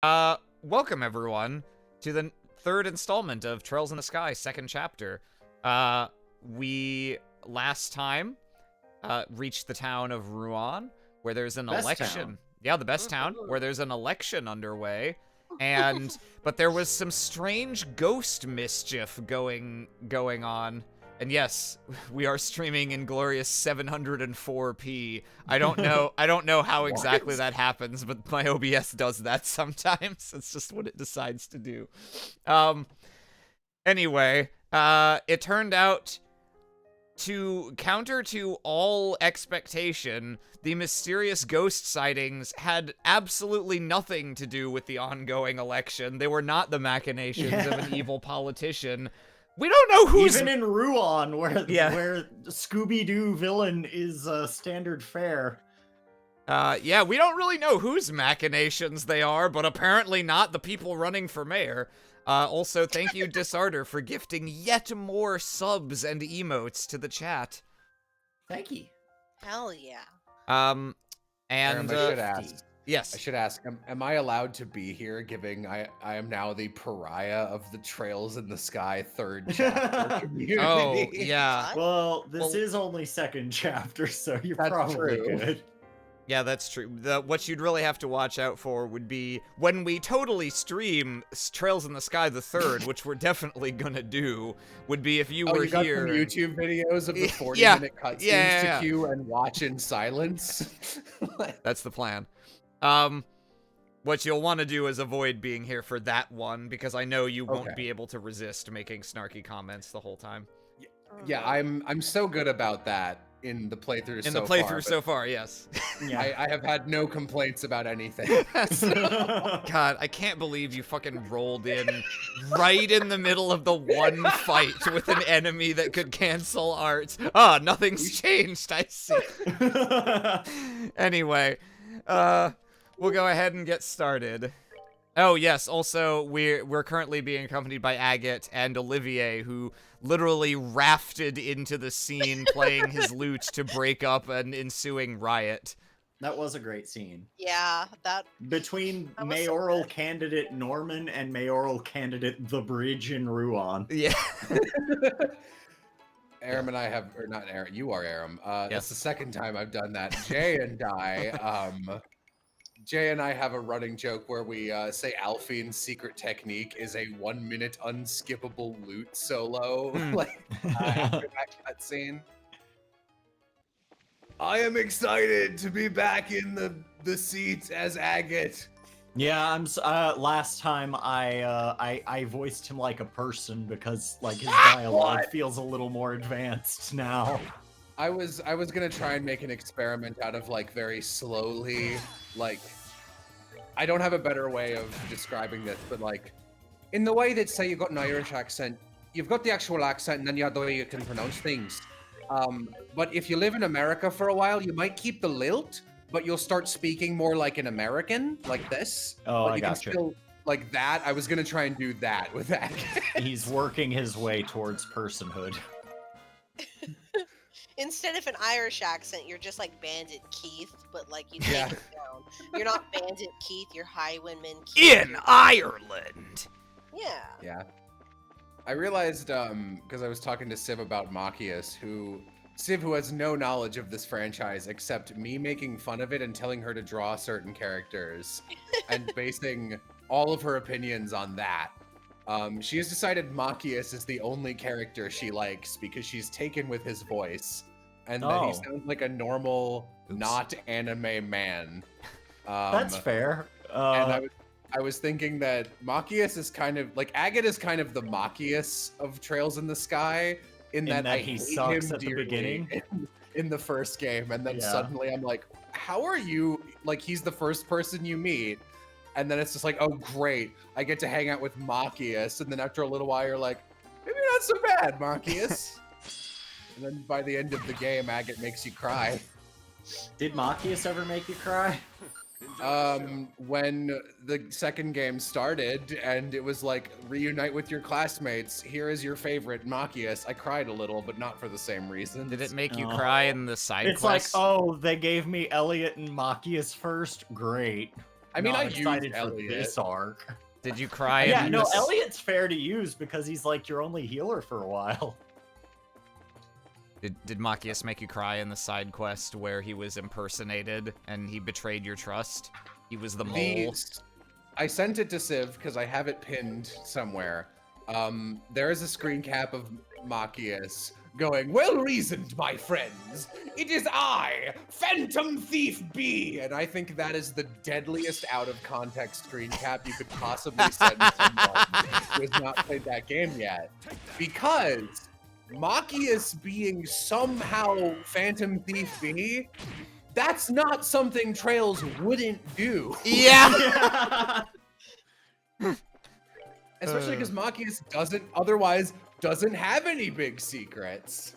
Welcome everyone to the third installment of Trails in the Sky, second chapter. We last time reached the town of Ruan, where there's an Best election. town. Yeah, the best town, where there's an election underway. But there was some strange ghost mischief going on. And yes, we are streaming in glorious 704p. I don't know how exactly that happens, but my OBS does that sometimes. It's just what it decides to do. Anyway, it turned out to counter to all expectation, the mysterious ghost sightings had absolutely nothing to do with the ongoing election. They were not the machinations of an evil politician. We don't know who's... Even in Ruan, where Scooby-Doo villain is standard fare. Yeah, we don't really know whose machinations they are, but apparently not the people running for mayor. Also, thank you, Disarder, for gifting yet more subs and emotes to the chat. Thank you. Hell yeah. And I should ask. Yes. I should ask, am I allowed to be here, giving I am now the pariah of the Trails in the Sky third chapter community? Oh, yeah. Well, this is only second chapter, so you're That's probably true. good. Yeah, that's true. What you'd really have to watch out for would be when we totally stream Trails in the Sky the third, which we're definitely gonna do, would be if you were you got here. some YouTube videos of the 40-minute cutscenes yeah. to queue and watch in silence? That's the plan. What you'll want to do is avoid being here for that one, because I know you won't be able to resist making snarky comments the whole time. Yeah, I'm so good about that in the playthrough In so the playthrough far, so far, yes. Yeah. I have had no complaints about anything. God, I can't believe you fucking rolled in right in the middle of the one fight with an enemy that could cancel art. Ah, nothing's changed, I see. Anyway, we'll go ahead and get started. Oh yes, also we're currently being accompanied by Agate and Olivier, who literally rafted into the scene playing his lute to break up an ensuing riot. That was a great scene. Yeah, Between That was so mayoral good. candidate Norman and mayoral candidate The Bridge in Ruan. Yeah. Aram and I have, or not Aram, you are Aram. Yes. That's the second time I've done that. Jay and I have a running joke where we say Alfine's secret technique is a 1 minute unskippable lute solo, after that cutscene. I am excited to be back in the seat as Agate. Yeah, last time I voiced him like a person because like his dialogue feels a little more advanced now. I was gonna try and make an experiment out of like very slowly, like I don't have a better way of describing this, but like in the way that say you've got an Irish accent, you've got the actual accent and then you have the way you can pronounce things. But if you live in America for a while, you might keep the lilt, but you'll start speaking more like an American, like this. Oh, but I you can gotcha. still, like that. I was gonna try and do that with that. He's working his way towards personhood. instead of an Irish accent, you're just like Bandit Keith, but like you take it down. You're not Bandit Keith, you're Highwayman Keith. In Ireland. Yeah. Yeah. I realized, because I was talking to Civ about Machias, who has no knowledge of this franchise except me making fun of it and telling her to draw certain characters and basing all of her opinions on that. She has decided Machias is the only character she likes because she's taken with his voice and that he sounds like a normal, not anime man. That's fair. And I was thinking that Machias is kind of like Agate is kind of the Machias of Trails in the Sky in that I he hate sucks him at the dearly beginning. in the first game, and then Yeah. suddenly I'm like, how are you? Like he's the first person you meet, and then it's just like, oh great, I get to hang out with Machias, and then after a little while you're like, maybe not so bad, Machias. And then by the end of the game, Agate makes you cry. Did Machias ever make you cry? When the second game started and it was like reunite with your classmates, here is your favorite Machias, I cried a little, but not for the same reason. Did it make you cry in the side It's quests? like, oh, they gave me Elliot and Machias first? Great. I mean, not I used excited for Elliot. this arc. Did you cry? Yeah, in no, this- Elliot's fair to use because he's like your only healer for a while. Did Machias make you cry in the side quest where he was impersonated and he betrayed your trust? He was the mole. I sent it to Civ because I have it pinned somewhere. There is a screen cap of Machias going, "Well reasoned, my friends. It is I, Phantom Thief B." And I think that is the deadliest out of context screen cap you could possibly send someone who has not played that game yet. Because Machias being somehow Phantom Thief B, that's not something Trails wouldn't do. Yeah. Especially because Machias doesn't have any big secrets.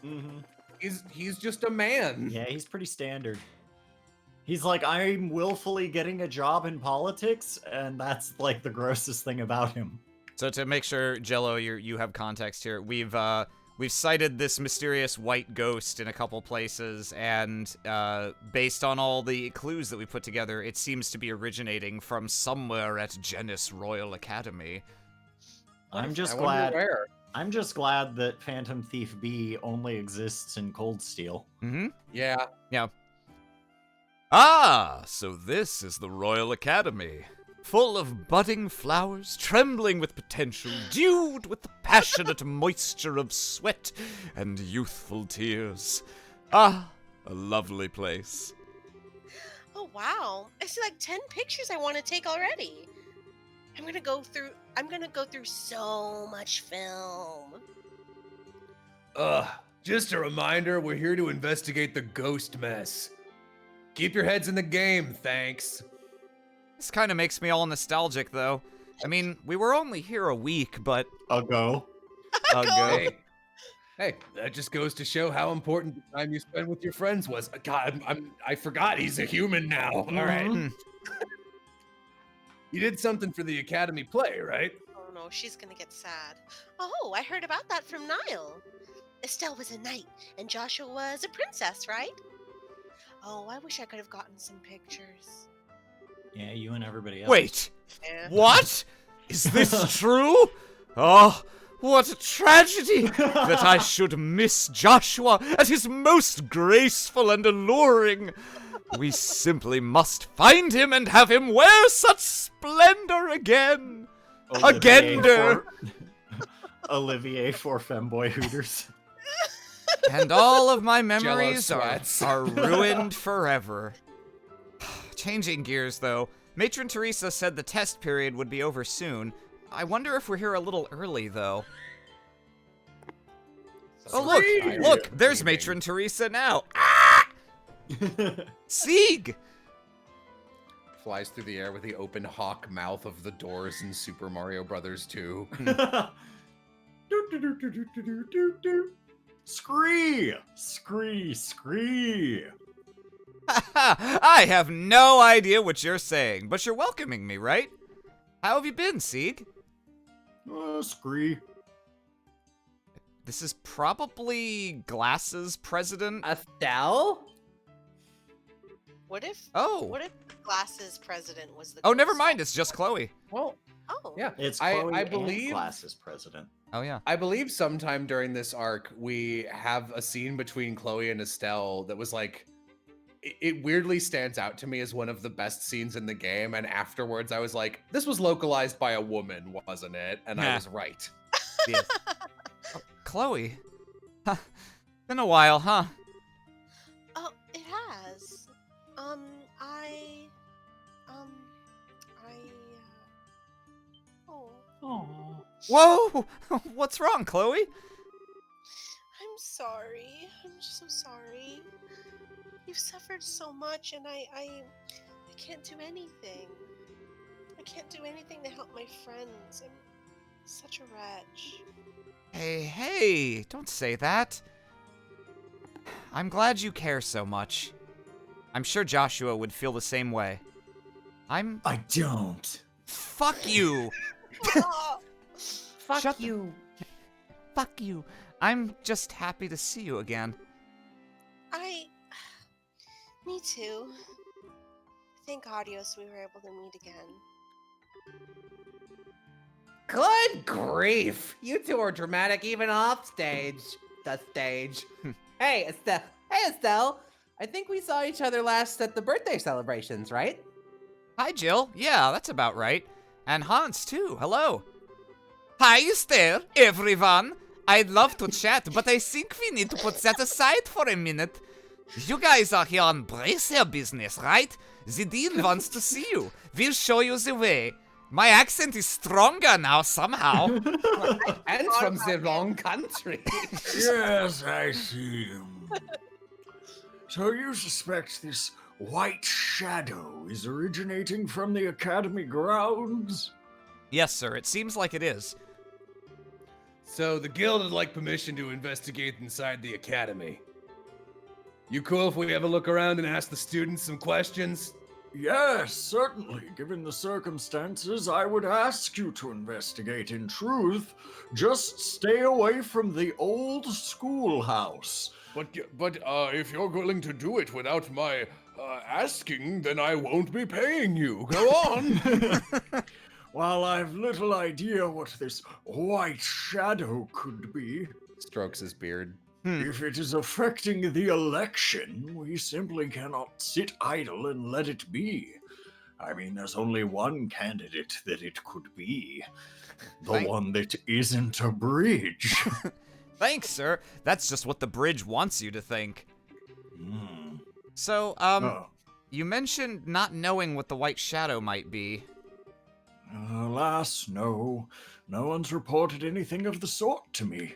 He's just a man. Yeah, he's pretty standard. He's like, I'm willfully getting a job in politics, and that's like the grossest thing about him. So to make sure, Jello, you have context here, we've cited this mysterious white ghost in a couple places, and based on all the clues that we put together, it seems to be originating from somewhere at Genis Royal Academy. I'm just I glad. wonder where. I'm just glad that Phantom Thief B only exists in Cold Steel. Mm-hmm. Yeah. Ah, so this is the Royal Academy. Full of budding flowers, trembling with potential, dewed with the passionate moisture of sweat and youthful tears. Ah, a lovely place. Oh wow! I see like 10 pictures I want to take already. I'm gonna go through so much film. Just a reminder, we're here to investigate the ghost mess. Keep your heads in the game, thanks. This kind of makes me all nostalgic, though. I mean, we were only here a week, but... Ago. Hey, that just goes to show how important the time you spent with your friends was. God, I forgot he's a human now. All right. Mhm. You did something for the Academy play, right? Oh no, she's gonna get sad. Oh, I heard about that from Niall. Estelle was a knight, and Joshua was a princess, right? Oh, I wish I could have gotten some pictures. Yeah, you and everybody else. Wait! Yeah. What? Is this true? Oh, what a tragedy that I should miss Joshua at his most graceful and alluring. We simply must find him and have him wear such splendor again. Agender. Olivier for Femboy Hooters. And all of my memories Jello are, sweats. are ruined forever. Changing gears, though, Matron Teresa said the test period would be over soon. I wonder if we're here a little early, though. Oh, look, there's Matron Teresa now. Ah! Sieg! Flies through the air with the open hawk mouth of the doors in Super Mario Brothers 2. Scree! Scree! Scree! I have no idea what you're saying, but you're welcoming me, right? How have you been, Sieg? Scree. This is probably Glass's president. Estelle? What if Oh. what if Glass's president was the Oh, never ghost? mind. It's just Chloe. Well, Oh. yeah. It's I Chloe believe- and Glass's president. Oh, yeah. I believe sometime during this arc, we have a scene between Chloe and Estelle that was like, it weirdly stands out to me as one of the best scenes in the game. And afterwards, I was like, this was localized by a woman, wasn't it? And I Nah. was right. Yes. Oh, Chloe. Huh. Been a while, huh? Oh, it has. Oh, Whoa! What's wrong, Chloe? I'm sorry. I'm so sorry. You've suffered so much, and I can't do anything. I can't do anything to help my friends. I'm such a wretch. Hey, don't say that. I'm glad you care so much. I'm sure Joshua would feel the same way. I don't. Fuck you! Fuck Shut the- you. Fuck you. I'm just happy to see you again. Me too. thank Adios we were able to meet again. Good grief! You two are dramatic even off stage. The stage. Hey, Estelle. Hey, Estelle. I think we saw each other last at the birthday celebrations, right? Hi, Jill. Yeah, that's about right. And Hans, too. Hello. Hi there, everyone. I'd love to chat, but I think we need to put that aside for a minute. You guys are here on bracer business, right? The dean wants to see you. We'll show you the way. My accent is stronger now somehow. And from the wrong country. Yes, I see. So you suspect this white shadow is originating from the academy grounds? Yes, sir. It seems like it is. So the guild would like permission to investigate inside the academy. You cool if we have a look around and ask the students some questions? Yes, certainly. Given the circumstances, I would ask you to investigate. In truth, just stay away from the old schoolhouse. But if you're willing to do it without my asking, then I won't be paying you. Go on. While I've little idea what this white shadow could be, Strokes his beard. if it is affecting the election, we simply cannot sit idle and let it be. I mean, there's only one candidate that it could be. The Thank- one that isn't a bridge. Thanks, sir. That's just what the bridge wants you to think. Hmm. So, Oh. you mentioned not knowing what the white shadow might be. Alas, no. No one's reported anything of the sort to me.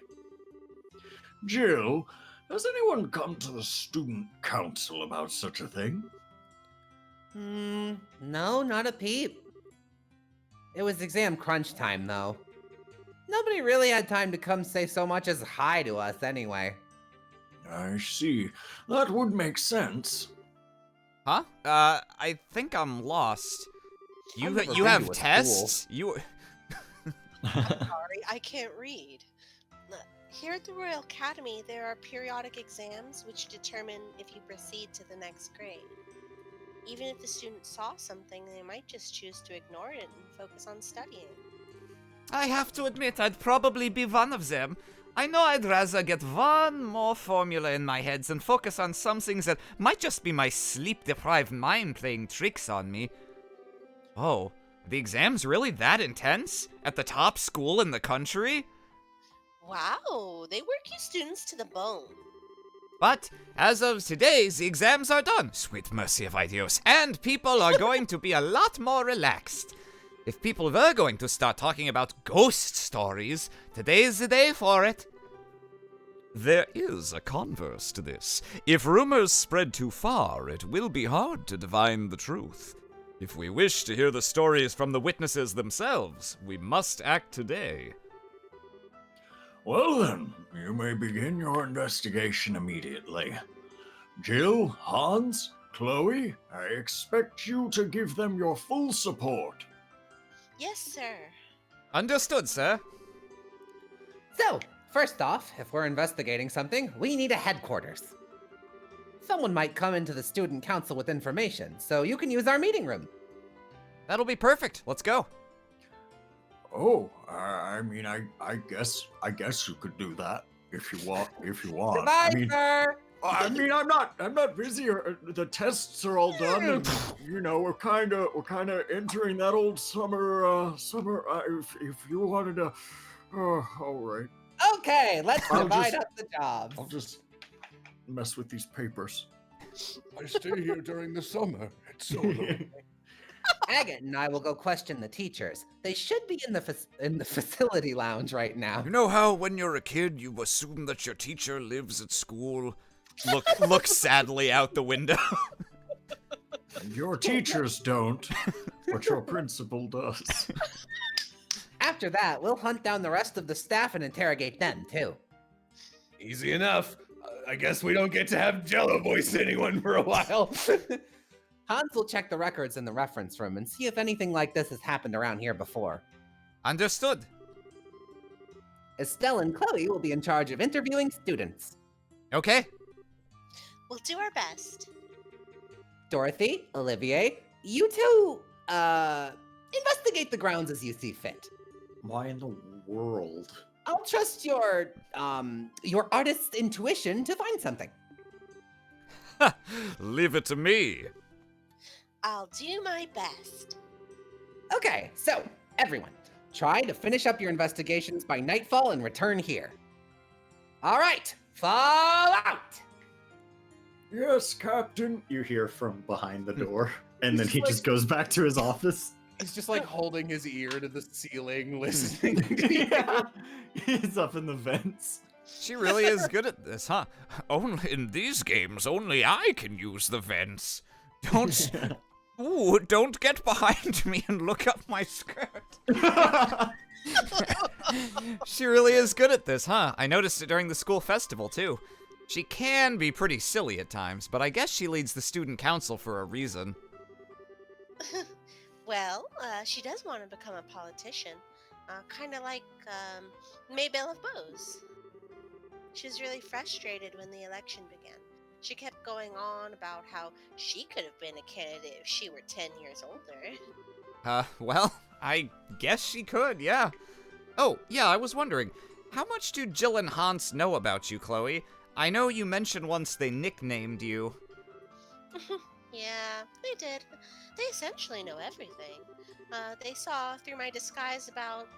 Jill, has anyone come to the student council about such a thing? No, not a peep. It was exam crunch time, though. Nobody really had time to come say so much as hi to us anyway. I see. That would make sense. Huh? I think I'm lost. You I've never you been have to a school. tests? You Sorry, I can't read. Here at the Royal Academy, there are periodic exams which determine if you proceed to the next grade. Even if the student saw something, they might just choose to ignore it and focus on studying. I have to admit, I'd probably be one of them. I know I'd rather get one more formula in my head than focus on some things that might just be my sleep-deprived mind playing tricks on me. Oh, the exam's really that intense? At the top school in the country? Wow, they work you students to the bone. But, as of today, the exams are done, sweet mercy of Idios, and people are going to be a lot more relaxed. If people were going to start talking about ghost stories, today's the day for it. There is a converse to this. If rumors spread too far, it will be hard to divine the truth. If we wish to hear the stories from the witnesses themselves, we must act today. Well then, you may begin your investigation immediately. Jill, Hans, Chloe, I expect you to give them your full support. Yes, sir. Understood, sir. So, first off, if we're investigating something, we need a headquarters. Someone might come into the student council with information, so you can use our meeting room. That'll be perfect. Let's go. Oh, I mean, I guess you could do that if you want. Goodbye, sir! I mean, I'm not busy. The tests are all done, and you know, we're kind of entering that old summer. If you wanted to, all right. Okay, let's I'll divide just- up the jobs. I'll just mess with these papers. I stay here during the summer. It's so lonely. Agate and I will go question the teachers. They should be in the facility lounge right now. You know how when you're a kid, you assume that your teacher lives at school? Look sadly out the window. Your teachers don't, but your principal does. After that, we'll hunt down the rest of the staff and interrogate them, too. Easy enough. I guess we don't get to have Jello voice anyone for a while. Hans will check the records in the reference room and see if anything like this has happened around here before. Understood. Estelle and Chloe will be in charge of interviewing students. Okay. We'll do our best. Dorothy, Olivier, you two, investigate the grounds as you see fit. Why in the world? I'll trust your artist's intuition to find something. Leave it to me. I'll do my best. Okay, so, everyone, try to finish up your investigations by nightfall and return here. All right, fall out! Yes, Captain. You hear from behind the door, and then He's he like- just goes back to his office. He's just like holding his ear to the ceiling, listening. Yeah, he's up in the vents. She really is good at this, huh? Only in these games, only I can use the vents. Don't don't get behind me and look up my skirt. She really is good at this, huh? I noticed it during the school festival, too. She can be pretty silly at times, but I guess she leads the student council for a reason. Well, she does want to become a politician, kind of like Maybelle of Bose. She was really frustrated when the election began. She kept going on about how she could have been a candidate if she were 10 years older. Well, I guess she could, yeah. Oh, yeah, I was wondering, how much do Jill and Hans know about you, Chloe? I know you mentioned once they nicknamed you. Yeah, they did. They essentially know everything. They saw through my disguise about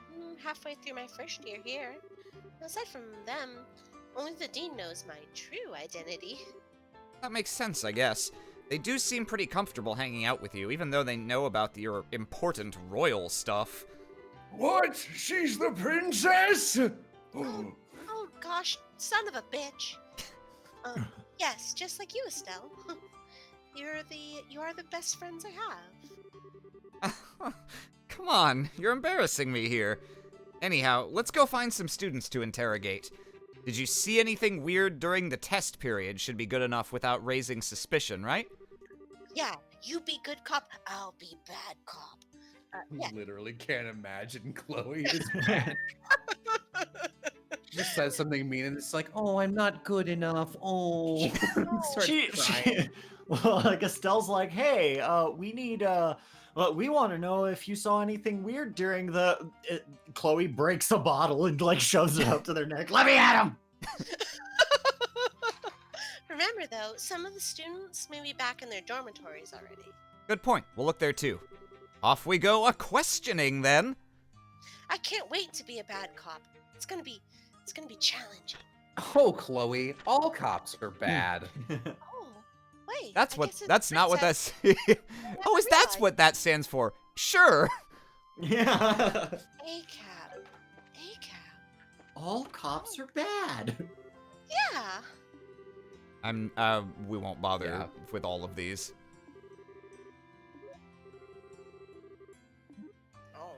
halfway through my first year here. Aside from them, only the dean knows my true identity. That makes sense, I guess. They do seem pretty comfortable hanging out with you, even though they know about your important royal stuff. What? She's the princess? Oh gosh, son of a bitch. Yes, just like you, Estelle. You are the best friends I have. Come on, you're embarrassing me here. Anyhow, let's go find some students to interrogate. Did you see anything weird during the test period? Should be good enough without raising suspicion, right? Yeah, you be good cop, I'll be bad cop. Yeah. Literally can't imagine Chloe is bad. She just says something mean and it's like, oh, I'm not good enough. Oh, starts crying. Well, like Estelle's like, hey, we need, we want to know if you saw anything weird during the. Chloe breaks a bottle and like shoves it up to their neck. Let me at him. Remember though, some of the students may be back in their dormitories already. Good point. We'll look there too. Off we go a-questioning then. I can't wait to be a bad cop. It's gonna be challenging. Oh, Chloe, all cops are bad. Oh, wait. That's I what. guess it's That's not what princess. that's. Oh, is that's realized. what that stands for? Sure. Yeah. ACAB. ACAB. All cops are bad. Yeah. We won't bother Yeah. with all of these. Oh.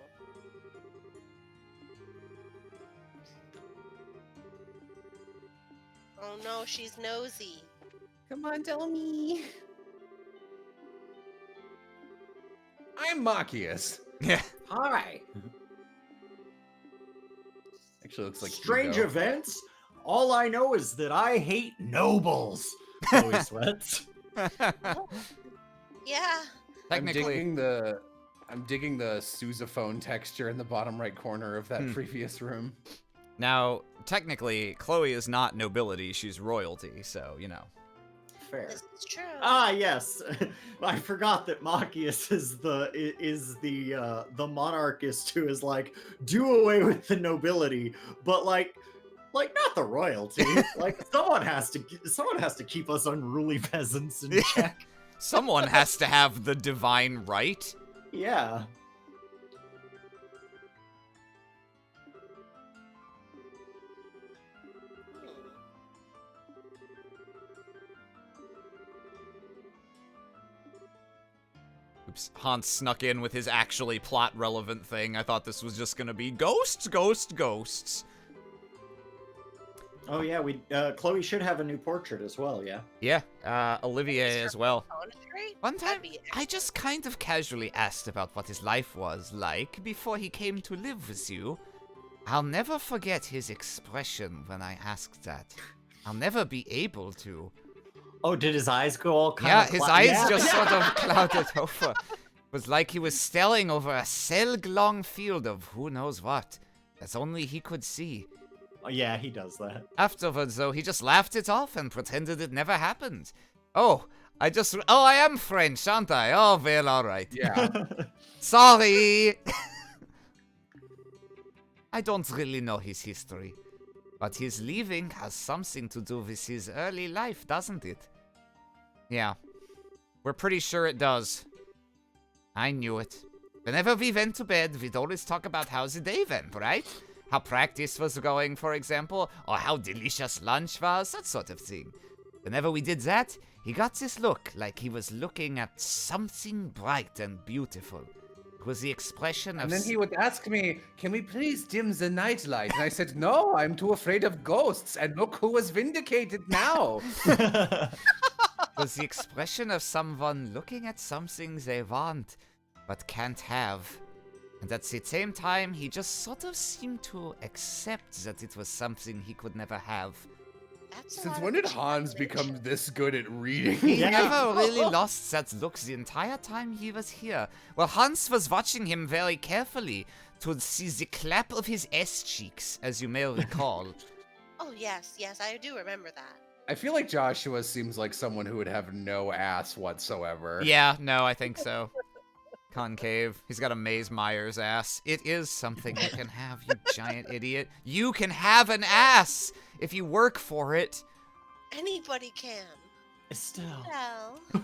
Oh no, she's nosy. Come on, tell me. I'm Machias. Yeah. All right. Actually, looks like Strange Hugo. events. All I know is that I hate nobles. Chloe sweats. Yeah. Technically, I'm digging the sousaphone texture in the bottom right corner of that previous room. now, technically, Chloe is not nobility; she's royalty. So you know. Fair. This is true. Ah, yes. I forgot that Machias is the monarchist who is like, do away with the nobility, but like not the royalty. Like someone has to keep us unruly peasants in check. Someone has to have the divine right. Yeah. Oops, Hans snuck in with his actually plot-relevant thing. I thought this was just gonna be ghosts, ghosts, ghosts. Oh yeah, Chloe should have a new portrait as well, yeah. Yeah, Olivier as well. Poetry? One time, That'd be I just kind of casually asked about what his life was like before he came to live with you. I'll never forget his expression when I asked that. I'll never be able to. Oh, did his eyes go all kind Yeah, of his eyes just sort of Yeah. clouded over. Was like he was staring over a selg-long field of who knows what, as only he could see. Oh, yeah, he does that. Afterwards, though, he just laughed it off and pretended it never happened. Oh, I am French, aren't I? Oh, well, alright. Yeah. Sorry! I don't really know his history, but his leaving has something to do with his early life, doesn't it? Yeah, we're pretty sure it does. I knew it. Whenever we went to bed, we'd always talk about how the day went, right? How practice was going, for example, or how delicious lunch was, that sort of thing. Whenever we did that, he got this look, like he was looking at something bright and beautiful. It was the expression of... And then he would ask me, can we please dim the nightlight? And I said, no, I'm too afraid of ghosts. And look who was vindicated now. was the expression of someone looking at something they want, but can't have. And at the same time, he just sort of seemed to accept that it was something he could never have. That's a Since lot when of did Hans become this good at reading? He Yeah. never really lost that look the entire time he was here. Well, Hans was watching him very carefully to see the clap of his S cheeks, as you may recall. Oh yes, I do remember that. I feel like Joshua seems like someone who would have no ass whatsoever. Yeah, no, I think so. Concave. He's got a Maze Myers ass. It is something you can have, you giant idiot. You can have an ass if you work for it. Anybody can. Estelle.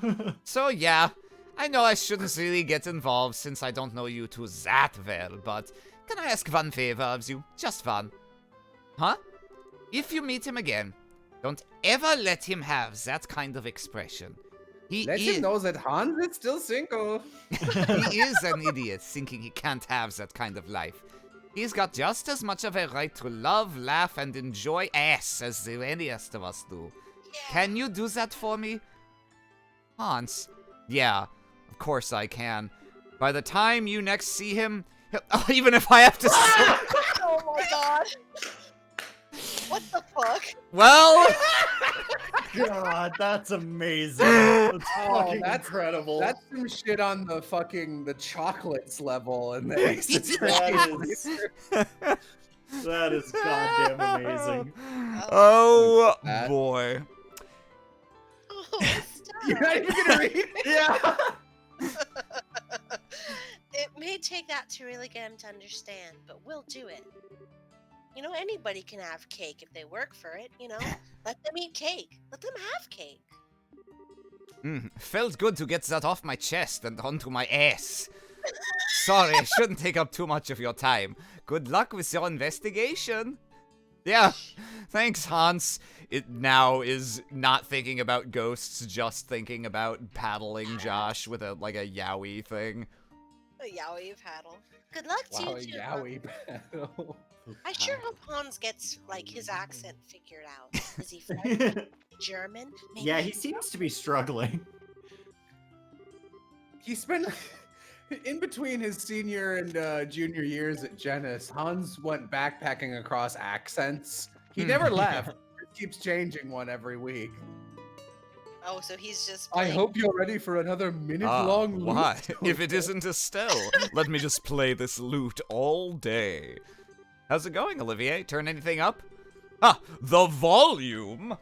Well, So yeah, I know I shouldn't really get involved since I don't know you two that well, but can I ask one favor of you? Just one. Huh? If you meet him again, don't ever let him have that kind of expression. Let him know that Hans is still single. He is an idiot thinking he can't have that kind of life. He's got just as much of a right to love, laugh, and enjoy ass as the rest of us do. yeah. Can you do that for me? Hans? Yeah, of course I can. By the time you next see him, even if I have to Oh my god. What the fuck? Well, God, that's amazing. That's Oh, fucking that's- incredible. That's some shit on the fucking the chocolates level and the Ace That is, that is goddamn amazing. oh That- boy. Oh, stop. You're not even gonna read it? Yeah. It may take that to really get him to understand, but we'll do it. You know, anybody can have cake if they work for it, you know? Let them eat cake. Let them have cake. Felt good to get that off my chest and onto my ass. Sorry, I shouldn't take up too much of your time. Good luck with your investigation. Yeah, thanks, Hans. It now is not thinking about ghosts, just thinking about paddling Josh with a yowie thing. A yaoi paddle. Good luck to Wow, you too. yowie battle. I sure hope Hans gets, like, his accent figured out. Is he French? German? Maybe Yeah, he seems to be struggling. He spent in between his senior and junior years at Genis, Hans went backpacking across accents. He never left. He keeps changing one every week. Oh, so he's just. I playing- hope you're ready for another minute-long loop. Why? If it isn't Estelle, let me just play this lute all day. How's it going, Olivier? Turn anything up? Ah, the volume!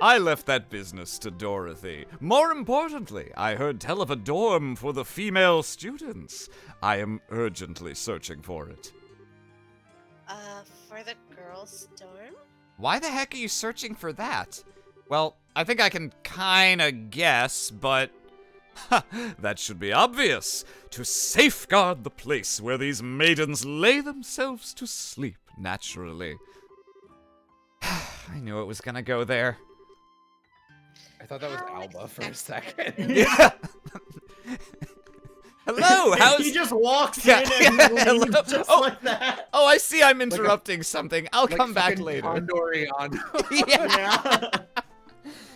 I left that business to Dorothy. More importantly, I heard tell of a dorm for the female students. I am urgently searching for it. For the girls' dorm? Why the heck are you searching for that? Well, I think I can kinda guess, but... Ha! That should be obvious. To safeguard the place where these maidens lay themselves to sleep naturally. I knew it was gonna go there. I thought that was How Alba for a expected. second. Yeah! Hello, how's... He just walks Yeah, in and yeah, leaves hello. just Oh. like that. Oh, I see I'm interrupting something. I'll Like come back fucking later. Condorian. Yeah. Yeah.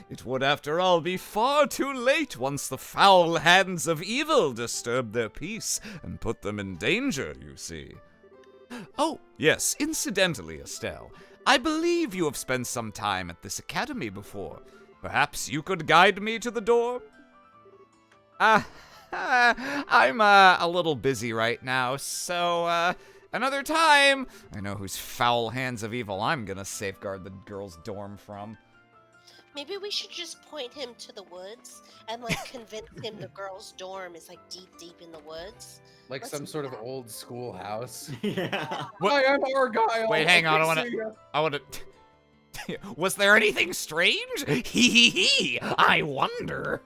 It would, after all, be far too late once the foul hands of evil disturb their peace and put them in danger, you see. Oh, yes, incidentally, Estelle, I believe you have spent some time at this academy before. Perhaps you could guide me to the door? I'm a little busy right now, so another time. I know whose foul hands of evil I'm gonna safeguard the girls' dorm from. Maybe we should just point him to the woods and like convince him the girls' dorm is like deep in the woods. Like Let's some do sort of that. old schoolhouse. Yeah. I am Argyle. Wait, hang on, Okay, see ya. I wanna. Was there anything strange? Hee hee hee! I wonder.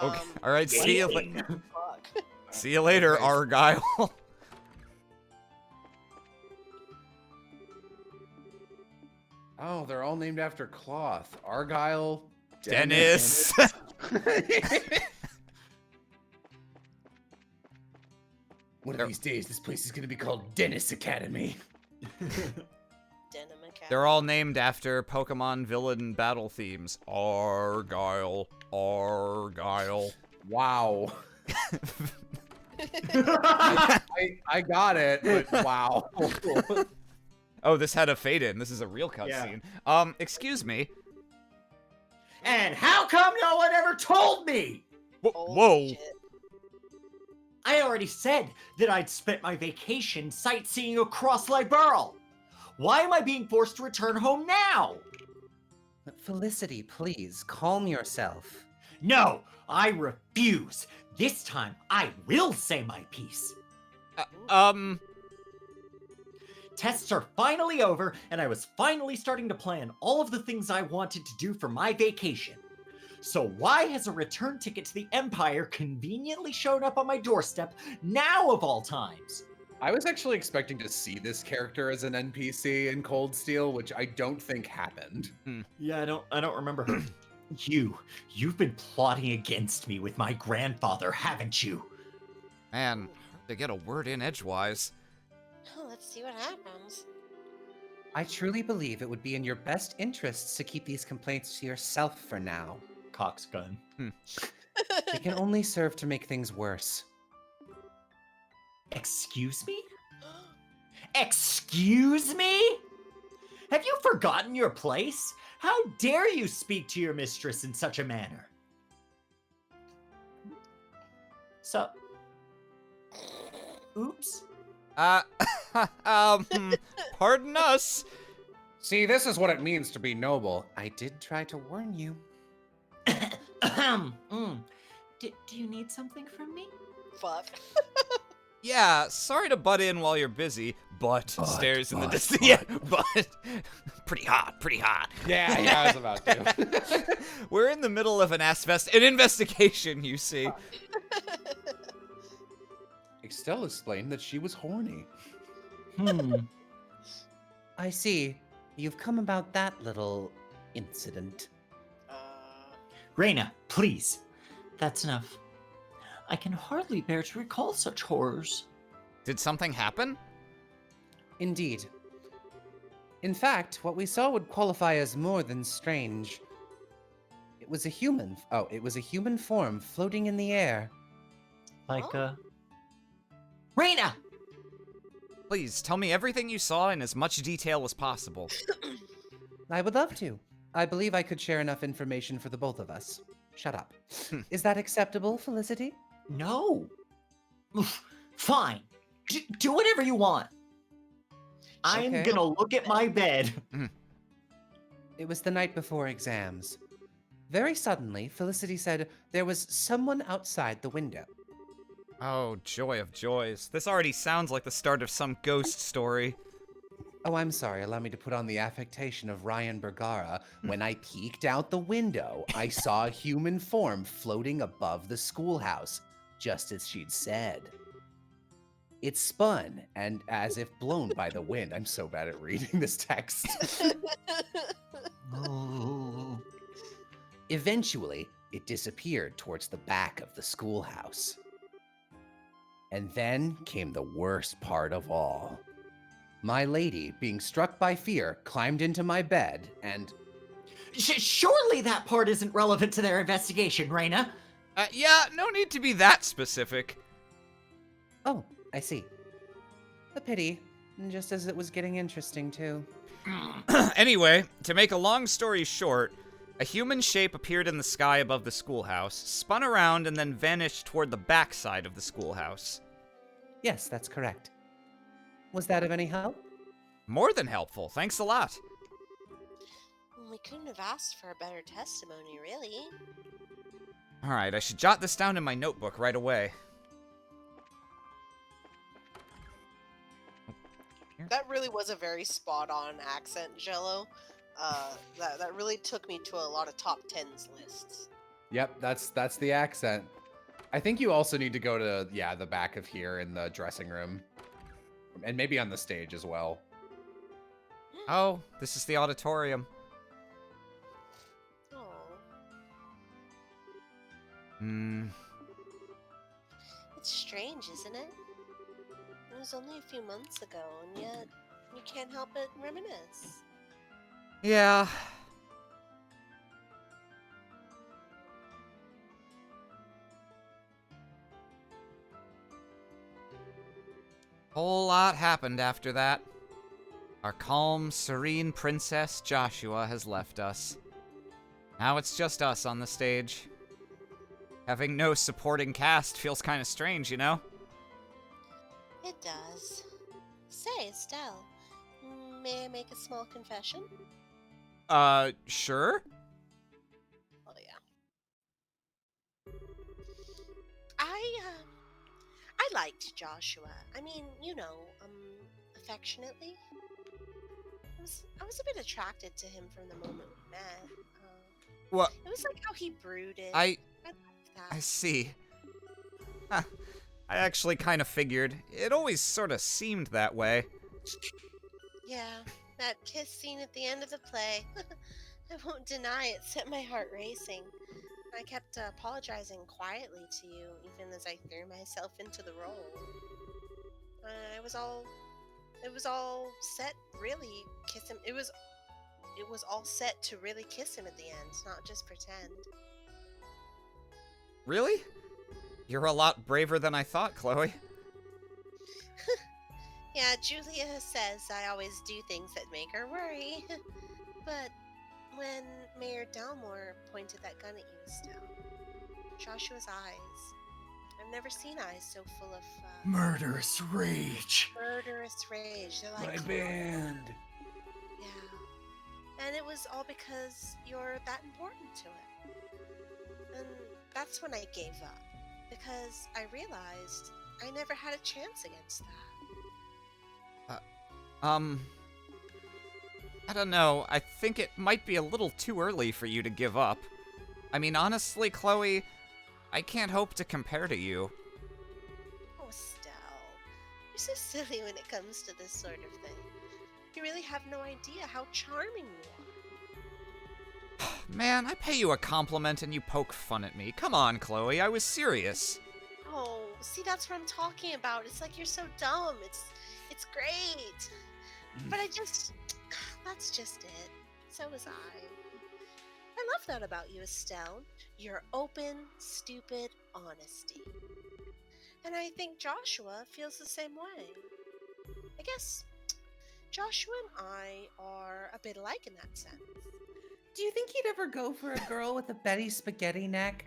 Okay, all right. See you. Fuck. See you later, Okay. Argyle. Oh, they're all named after cloth. Argyle, Dennis. One of these days, this place is gonna be called Dennis Academy. Denim Academy. They're all named after Pokemon villain battle themes. Argyle, Argyle. Wow. I got it, but wow. Oh, this had a fade in. This is a real Yeah. cutscene. Excuse me. And how come no one ever told me? Holy Whoa. shit. I already said that I'd spent my vacation sightseeing across Liberl. Why am I being forced to return home now? Felicity, please, calm yourself. No, I refuse. This time, I will say my piece. Tests are finally over, and I was finally starting to plan all of the things I wanted to do for my vacation. So why has a return ticket to the Empire conveniently shown up on my doorstep now of all times? I was actually expecting to see this character as an NPC in Cold Steel, which I don't think happened. Yeah, I don't remember her. You've been plotting against me with my grandfather, haven't you? Man, hard to get a word in edgewise. Oh, let's see what happens. I truly believe it would be in your best interests to keep these complaints to yourself for now. Coxgun. They can only serve to make things worse. Excuse me? Excuse me? Have you forgotten your place? How dare you speak to your mistress in such a manner? So, oops. Pardon us. See, this is what it means to be noble. I did try to warn you. Do you need something from me? Fuck. Yeah, sorry to butt in while you're busy, but stares in the but, distance. Yeah, but pretty hot, pretty hot. Yeah, I was about to. We're in the middle of an investigation, you see. Estelle explained that she was horny. I see. You've come about that little incident. Reina, please. That's enough. I can hardly bear to recall such horrors. Did something happen? Indeed. In fact, what we saw would qualify as more than strange. It was a human. Oh, it was a human form floating in the air. Like, Oh. Reina! Please, tell me everything you saw in as much detail as possible. I would love to. I believe I could share enough information for the both of us. Shut up. Is that acceptable, Felicity? No. Oof, fine. Do whatever you want. I'm Okay. gonna look at my bed. It was the night before exams. Very suddenly, Felicity said there was someone outside the window. Oh, joy of joys. This already sounds like the start of some ghost story. Oh, I'm sorry. Allow me to put on the affectation of Ryan Bergara. When I peeked out the window, I saw a human form floating above the schoolhouse, just as she'd said. It spun, and as if blown by the wind, I'm so bad at reading this text. Oh. Eventually, it disappeared towards the back of the schoolhouse. And then came the worst part of all. My lady, being struck by fear, climbed into my bed and... Surely that part isn't relevant to their investigation, Reina. Yeah, no need to be that specific. Oh, I see. A pity. Just as it was getting interesting, too. Anyway, to make a long story short, A human shape appeared in the sky above the schoolhouse, spun around, and then vanished toward the backside of the schoolhouse. Yes, that's correct. Was that of any help? More than helpful, thanks a lot. We couldn't have asked for a better testimony, really. Alright, I should jot this down in my notebook right away. That really was a very spot-on accent, Jello. That really took me to a lot of top 10s lists. Yep, that's the accent. I think you also need to go to the back of here in the dressing room, and maybe on the stage as well. Oh, this is the auditorium. Oh, it's strange, isn't it? It was only a few months ago, and yet you can't help but reminisce. Yeah. Whole lot happened after that. Our calm, serene princess Joshua has left us. Now it's just us on the stage. Having no supporting cast feels kind of strange, you know? It does. Say, Estelle, may I make a small confession? Sure? Oh, yeah. I liked Joshua. I mean, affectionately. I was a bit attracted to him from the moment we met. What? It was like how he brooded. I liked that. see. Huh. I actually kind of figured. It always sort of seemed that way. Yeah, that kiss scene at the end of the play. I won't deny it set my heart racing. I kept apologizing quietly to you, even as I threw myself into the role. It was all set, really. Kiss him. It was all set to really kiss him at the end, not just pretend. Really? You're a lot braver than I thought, Chloe. Yeah, Julia says I always do things that make her worry. But when Mayor Delmore pointed that gun at you, Estelle, Joshua's eyes. I've never seen eyes so full of Murderous rage. murderous rage. They're like, My band. yeah. And it was all because you're that important to it. And that's when I gave up. Because I realized I never had a chance against that. I don't know. I think it might be a little too early for you to give up. I mean, honestly, Chloe, I can't hope to compare to you. Oh, Estelle. You're so silly when it comes to this sort of thing. You really have no idea how charming you are. Man, I pay you a compliment and you poke fun at me. Come on, Chloe, I was serious. Oh, see, that's what I'm talking about. It's like you're so dumb. It's great. But that's just it. So was I. I love that about you, Estelle. Your open, stupid honesty. And I think Joshua feels the same way. I guess Joshua and I are a bit alike in that sense. Do you think he'd ever go for a girl with a Betty Spaghetti neck?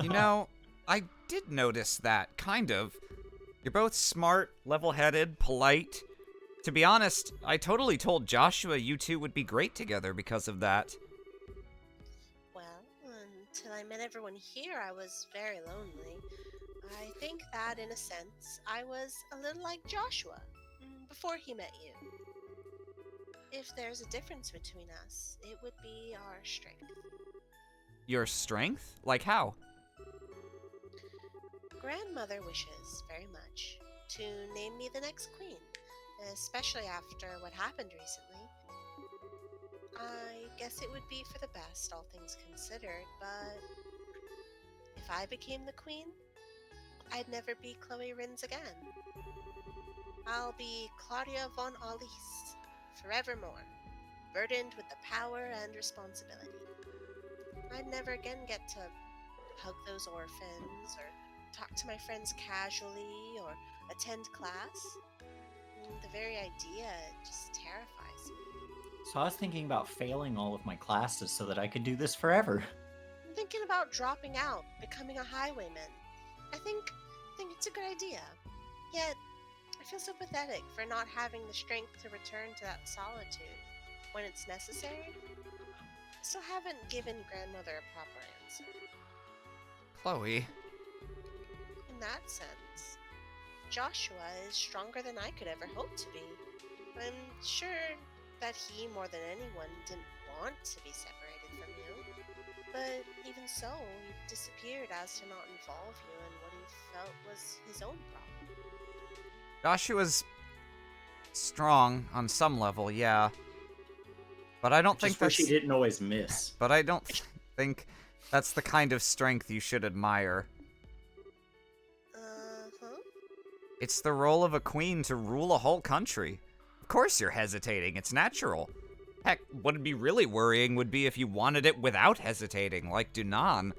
You know, I did notice that, kind of. You're both smart, level-headed, polite. To be honest, I totally told Joshua you two would be great together because of that. Well, until I met everyone here, I was very lonely. I think that, in a sense, I was a little like Joshua before he met you. If there's a difference between us, it would be our strength. Your strength? Like how? Grandmother wishes very much to name me the next queen, especially after what happened recently. I guess it would be for the best, all things considered, but if I became the queen, I'd never be Chloe Rins again. I'll be Claudia von Aulis, forevermore, burdened with the power and responsibility. I'd never again get to hug those orphans, or talk to my friends casually, or attend class. The very idea just terrifies me. So I was thinking about failing all of my classes so that I could do this forever. I'm thinking about dropping out, becoming a highwayman. I think it's a good idea. Yet, I feel so pathetic for not having the strength to return to that solitude when it's necessary. I still haven't given grandmother a proper answer. Chloe. In that sense, Joshua is stronger than I could ever hope to be. I'm sure that he, more than anyone, didn't want to be separated from you. But even so, he disappeared as to not involve you in what he felt was his own problem. Joshua's strong on some level, yeah. But I don't think Just wish that's... he didn't always miss. But I don't think that's the kind of strength you should admire. Uh-huh. It's the role of a queen to rule a whole country. Of course you're hesitating, it's natural. Heck, what'd be really worrying would be if you wanted it without hesitating, like Dunan.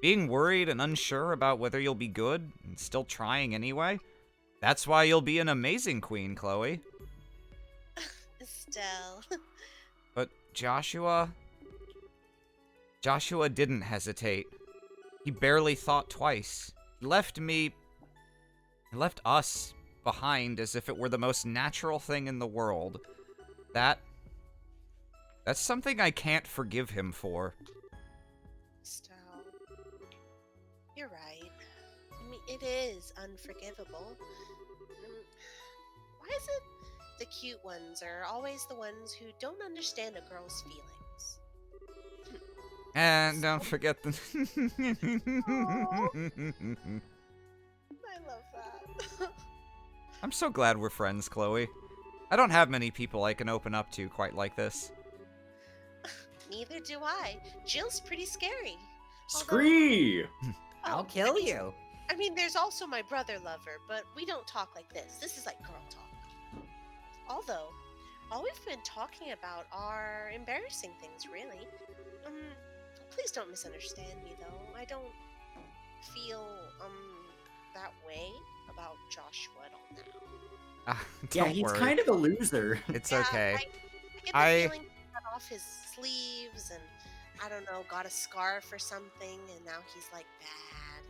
Being worried and unsure about whether you'll be good, and still trying anyway. That's why you'll be an amazing queen, Chloe. Estelle. But Joshua didn't hesitate. He barely thought twice. He left us behind as if it were the most natural thing in the world. That's something I can't forgive him for. Estelle. You're right. I mean, it is unforgivable. Why is it the cute ones are always the ones who don't understand a girl's feelings? And don't forget the... I love that. I'm so glad we're friends, Chloe. I don't have many people I can open up to quite like this. Neither do I. Jill's pretty scary. Scree! I'll Oh, kill I mean, you. I mean, there's also my brother lover, but we don't talk like this. This is like girl talk. Although, all we've been talking about are embarrassing things, really. Please don't misunderstand me, though. I don't feel, that way about Joshua at all now. Yeah, Don't he's worry. kind of a loser. It's Yeah, okay. I get the feeling he cut off his sleeves and, I don't know, got a scarf or something, and now he's, like, bad.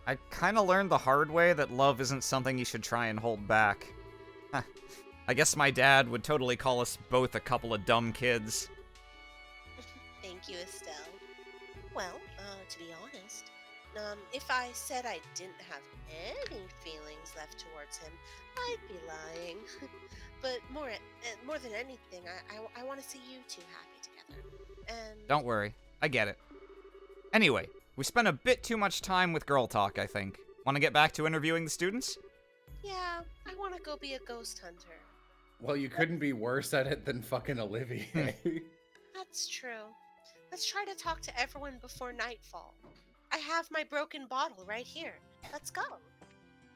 I don't know. I kind of learned the hard way that love isn't something you should try and hold back. I guess my dad would totally call us both a couple of dumb kids. Thank you, Estelle. Well, to be honest, if I said I didn't have any feelings left towards him, I'd be lying. But more than anything, I want to see you two happy together. And Don't worry, I get it. Anyway, we spent a bit too much time with girl talk, I think. Want to get back to interviewing the students? yeah, I want to go be a ghost hunter. Well, you couldn't be worse at it than fucking Olivier. That's true. Let's try to talk to everyone before nightfall. I have my broken bottle right here. Let's go.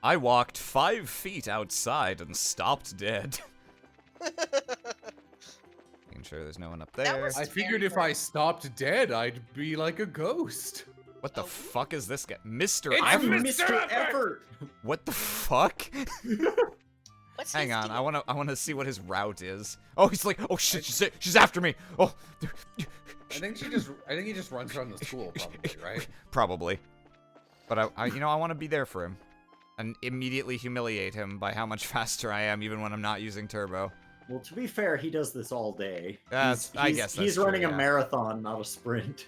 I walked 5 feet outside and stopped dead. Making sure there's no one up That there. was- I figured if I stopped dead, I'd be like a ghost. What the Oh. fuck is this guy? Mr. It's Effort? Mr. Effort! What the fuck? What's Hang his on, deal? I wanna see what his route is. Oh, he's like, oh shit, she's after me. Oh, I think he just runs around the school, probably, right? probably. But I want to be there for him, and immediately humiliate him by how much faster I am, even when I'm not using turbo. Well, to be fair, he does this all day. I guess he's that's true, running yeah. a marathon, not a sprint.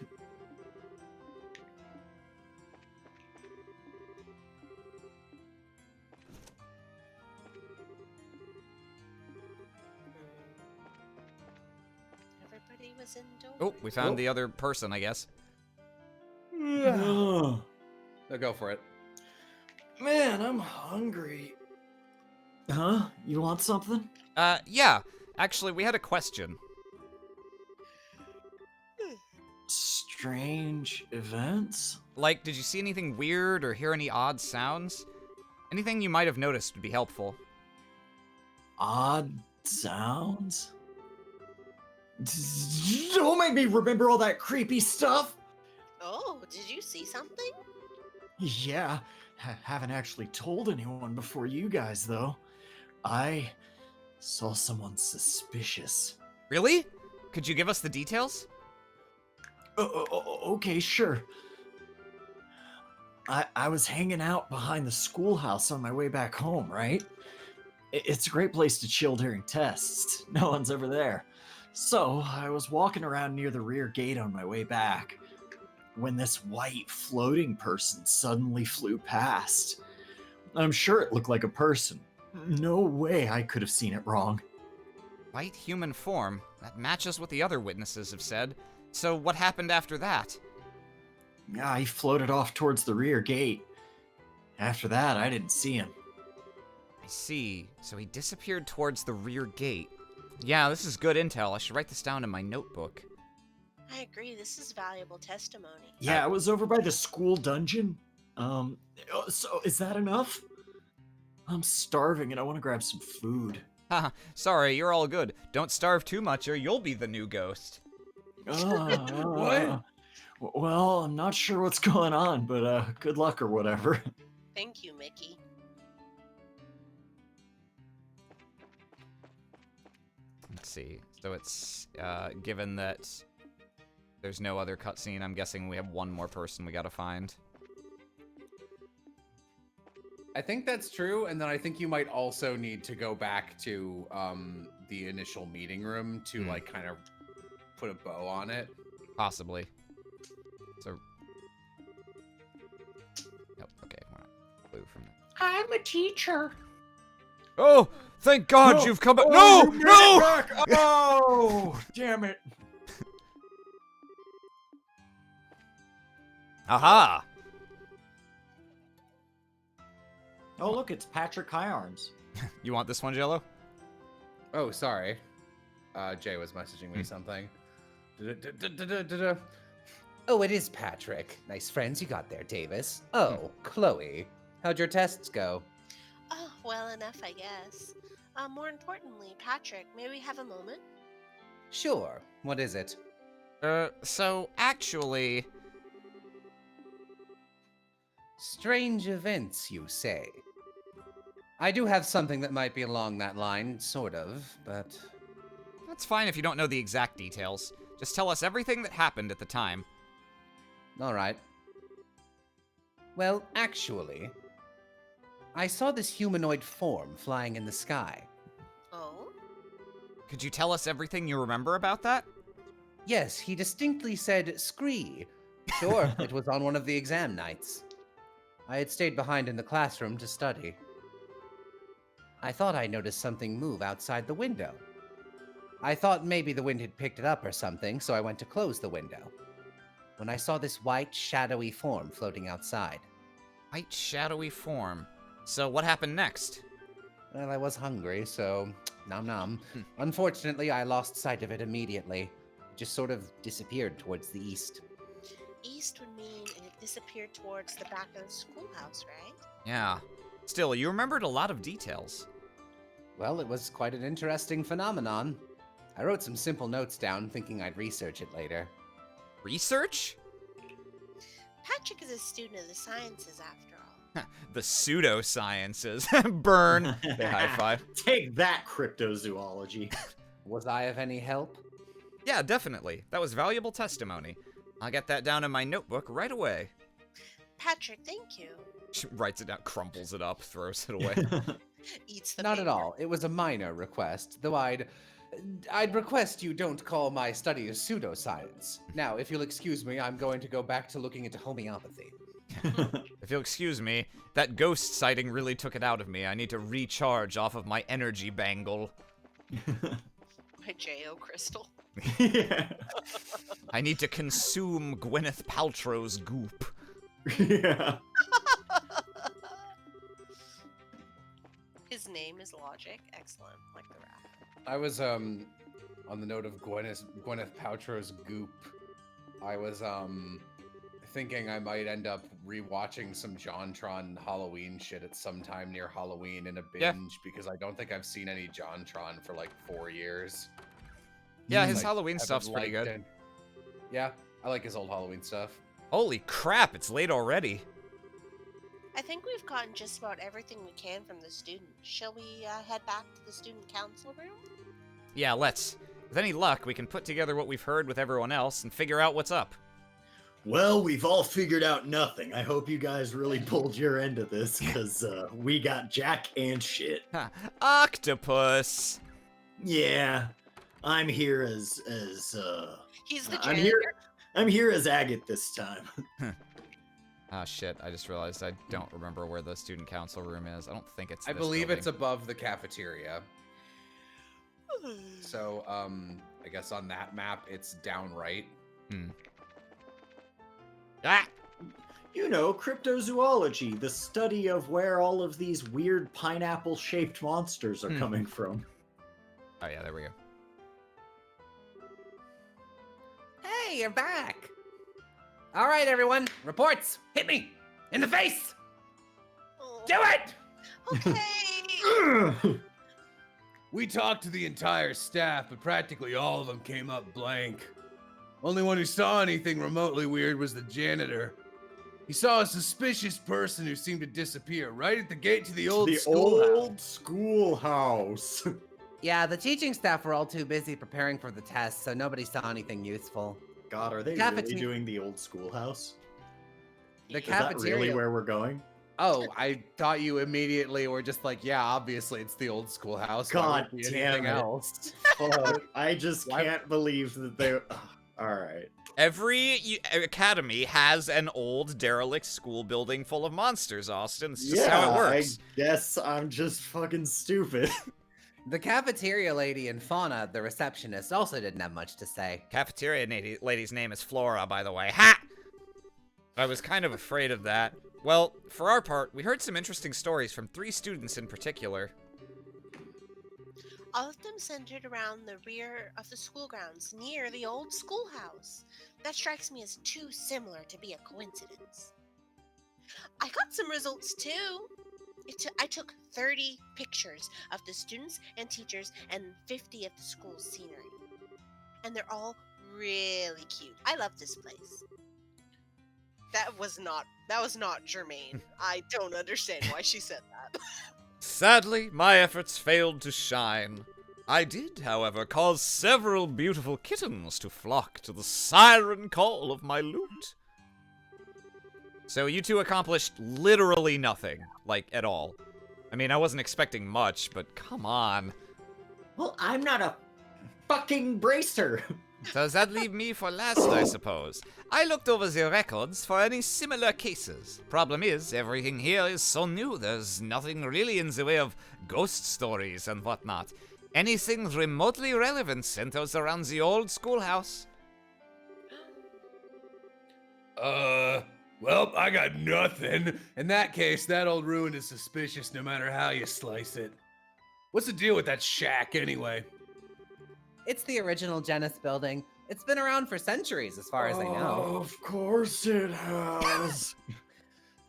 Everybody was indoors. Oh, we found Nope. the other person, I guess. Oh, No, go for it. man, I'm hungry. Huh? You want something? Yeah. Actually, we had a question. Strange events? Like, did you see anything weird or hear any odd sounds? Anything you might have noticed would be helpful. Odd sounds? Don't make me remember all that creepy stuff! Oh, did you see something? Yeah, haven't actually told anyone before you guys, though. I saw someone suspicious. Really? Could you give us the details? Okay, sure. I was hanging out behind the schoolhouse on my way back home, right? It's a great place to chill during tests. No one's ever there. So I was walking around near the rear gate on my way back when this white floating person suddenly flew past. I'm sure it looked like a person. No way I could have seen it wrong. White human form. That matches what the other witnesses have said. So what happened after that? Yeah, he floated off towards the rear gate. After that, I didn't see him. I see. So he disappeared towards the rear gate. Yeah, this is good intel. I should write this down in my notebook. I agree. This is valuable testimony. Yeah, I was over by the school dungeon. So is that enough? I'm starving and I want to grab some food. Haha, sorry, you're all good. Don't starve too much or you'll be the new ghost. What? Well, I'm not sure what's going on, but good luck or whatever. Thank you, Mickey. Let's see. So it's, given that there's no other cutscene, I'm guessing we have one more person we gotta find. I think that's true, and then I think you might also need to go back to the initial meeting room to like kind of put a bow on it. Possibly. So. Nope, okay, we're not blue from that. I'm a teacher. Oh! Thank God No. you've come back. Oh, No! you made No! it back! Oh, damn it. Aha! Oh, look, it's Patrick Hyarns. You want this one, Jello? Oh, sorry. Jay was messaging me something. Oh, it is Patrick. Nice friends you got there, Davis. Oh, Chloe. How'd your tests go? Oh, well enough, I guess. More importantly, Patrick, may we have a moment? Sure. What is it? So, actually... Strange events, you say? I do have something that might be along that line, sort of, but... That's fine if you don't know the exact details. Just tell us everything that happened at the time. All right. Well, actually, I saw this humanoid form flying in the sky. Oh? Could you tell us everything you remember about that? Yes, he distinctly said, "Scree." Sure, it was on one of the exam nights. I had stayed behind in the classroom to study. I thought I noticed something move outside the window. I thought maybe the wind had picked it up or something, so I went to close the window. When I saw this white, shadowy form floating outside. White, shadowy form. So what happened next? Well, I was hungry, so nom nom. Unfortunately, I lost sight of it immediately. It just sort of disappeared towards the east. East would mean it disappeared towards the back of the schoolhouse, right? Yeah. Still, you remembered a lot of details. Well, it was quite an interesting phenomenon. I wrote some simple notes down, thinking I'd research it later. Research? Patrick is a student of the sciences, after all. The pseudosciences. Burn. Say high five. Take that, cryptozoology. Was I of any help? Yeah, definitely. That was valuable testimony. I'll get that down in my notebook right away. Patrick, thank you. She writes it down, crumples it up, throws it away. Eats the Not at paper. all. It was a minor request, though I'd request you don't call my study a pseudoscience. Now, if you'll excuse me, I'm going to go back to looking into homeopathy. If you'll excuse me, that ghost sighting really took it out of me. I need to recharge off of my energy bangle. My J.O. Crystal. Yeah. I need to consume Gwyneth Paltrow's goop. Yeah. His name is Logic. Excellent. Like the rap. I was on the note of Gwyneth Paltrow's goop. I was thinking I might end up rewatching some JonTron Halloween shit at some time near Halloween in a binge Yeah. because I don't think I've seen any JonTron for like 4 years. Yeah, his Like, Halloween haven't stuff's pretty liked good. it. Yeah, I like his old Halloween stuff. Holy crap, it's late already. I think we've gotten just about everything we can from the student. Shall we head back to the student council room? Yeah, let's. With any luck, we can put together what we've heard with everyone else and figure out what's up. Well, we've all figured out nothing. I hope you guys really pulled your end of this, because we got jack and shit. Octopus! Yeah, I'm here as He's the I'm janitor. I'm here as Agate this time. Ah, shit, I just realized I don't remember where the student council room is. I don't think it's I this believe it's building. above the cafeteria. So, I guess on that map, it's down right. Ah! You know, cryptozoology, the study of where all of these weird pineapple-shaped monsters are coming from. Oh yeah, there we go. Hey, you're back. All right, everyone. Reports. Hit me in the face. Oh, Do it. okay. We talked to the entire staff, but practically all of them came up blank. Only one who saw anything remotely weird was the janitor. He saw a suspicious person who seemed to disappear right at the gate to the old The schoolhouse. old schoolhouse. Yeah, the teaching staff were all too busy preparing for the test, so nobody saw anything useful. God, are they Cafete- really doing the old schoolhouse? The Is that cafeteria. really where we're going? Oh, I thought you immediately were just like, yeah, obviously it's the old schoolhouse. Why God would it be damn anything it. else? Fuck, I just Why- can't believe that they. All right. Every academy has an old derelict school building full of monsters, Austin. It's just how it works. I guess I'm just fucking stupid. The cafeteria lady and Fauna, the receptionist, also didn't have much to say. Cafeteria lady's name is Flora, by the way. Ha! I was kind of afraid of that. Well, for our part, we heard some interesting stories from 3 students in particular. All of them centered around the rear of the school grounds near the old schoolhouse. That strikes me as too similar to be a coincidence. I got some results too. I took 30 pictures of the students and teachers and 50 of the school's scenery. And they're all really cute. I love this place. That was not germane. I don't understand why she said that. Sadly, my efforts failed to shine. I did, however, cause several beautiful kittens to flock to the siren call of my lute. So you two accomplished literally nothing, like, at all. I mean, I wasn't expecting much, but come on. Well, I'm not a fucking bracer. Does that leave me for last, I suppose? I looked over the records for any similar cases. Problem is, everything here is so new, there's nothing really in the way of ghost stories and whatnot. Anything remotely relevant centers around the old schoolhouse. Well, I got nothing. In that case, that old ruin is suspicious no matter how you slice it. What's the deal with that shack, anyway? It's the original Genis building. It's been around for centuries, as far as I know. Of course it has.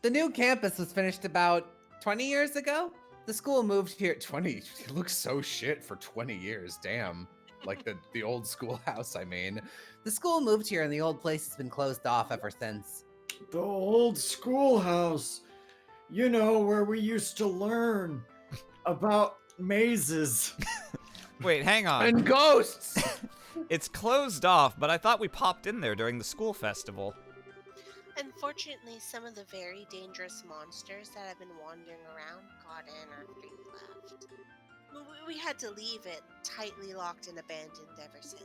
The new campus was finished about 20 years ago. The school moved here. 20. It looks so shit for 20 years. Damn. Like the old schoolhouse, I mean. The school moved here, and the old place has been closed off ever since. The old schoolhouse. You know, where we used to learn about mazes. Wait, hang on. And ghosts! It's closed off, but I thought we popped in there during the school festival. Unfortunately, some of the very dangerous monsters that have been wandering around got in after you left. We had to leave it tightly locked and abandoned ever since.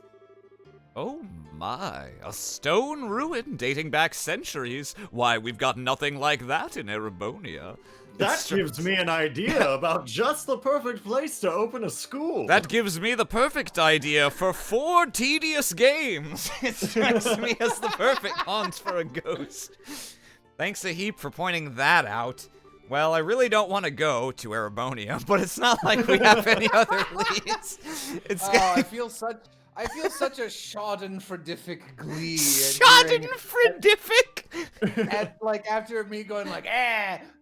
Oh my, a stone ruin dating back centuries. Why, we've got nothing like that in Erebonia. That gives me an idea about just the perfect place to open a school. That gives me the perfect idea for 4 tedious games. It strikes me as the perfect haunt for a ghost. Thanks a heap for pointing that out. Well, I really don't want to go to Erebonia, but it's not like we have any other leads. It's I feel such a schadenfreudific glee. Schadenfreudific! At, like, after me going like,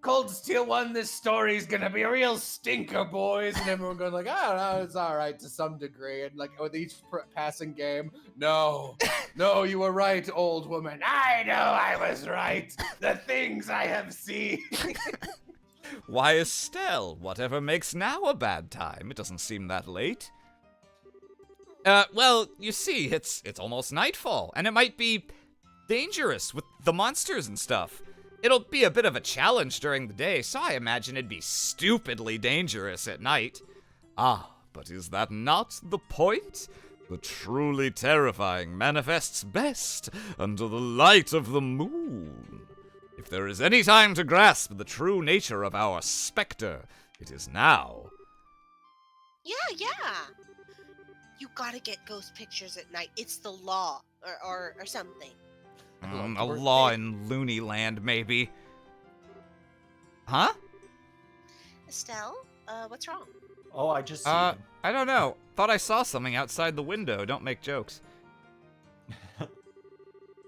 Cold Steel won, this story's gonna be a real stinker, boys, and everyone going like, I don't know, it's all right to some degree, and like with each passing game, no, you were right, old woman. I know I was right. The things I have seen. Why, Estelle, whatever makes now a bad time? It doesn't seem that late. Well, you see, it's almost nightfall, and it might be dangerous with the monsters and stuff. It'll be a bit of a challenge during the day, so I imagine it'd be stupidly dangerous at night. Ah, but is that not the point? The truly terrifying manifests best under the light of the moon. If there is any time to grasp the true nature of our specter, it is now. Yeah. You gotta get ghost pictures at night. It's the law, or something. A law in Looney Land, maybe. Huh? Estelle, what's wrong? Oh, I just see him. I don't know. Thought I saw something outside the window. Don't make jokes.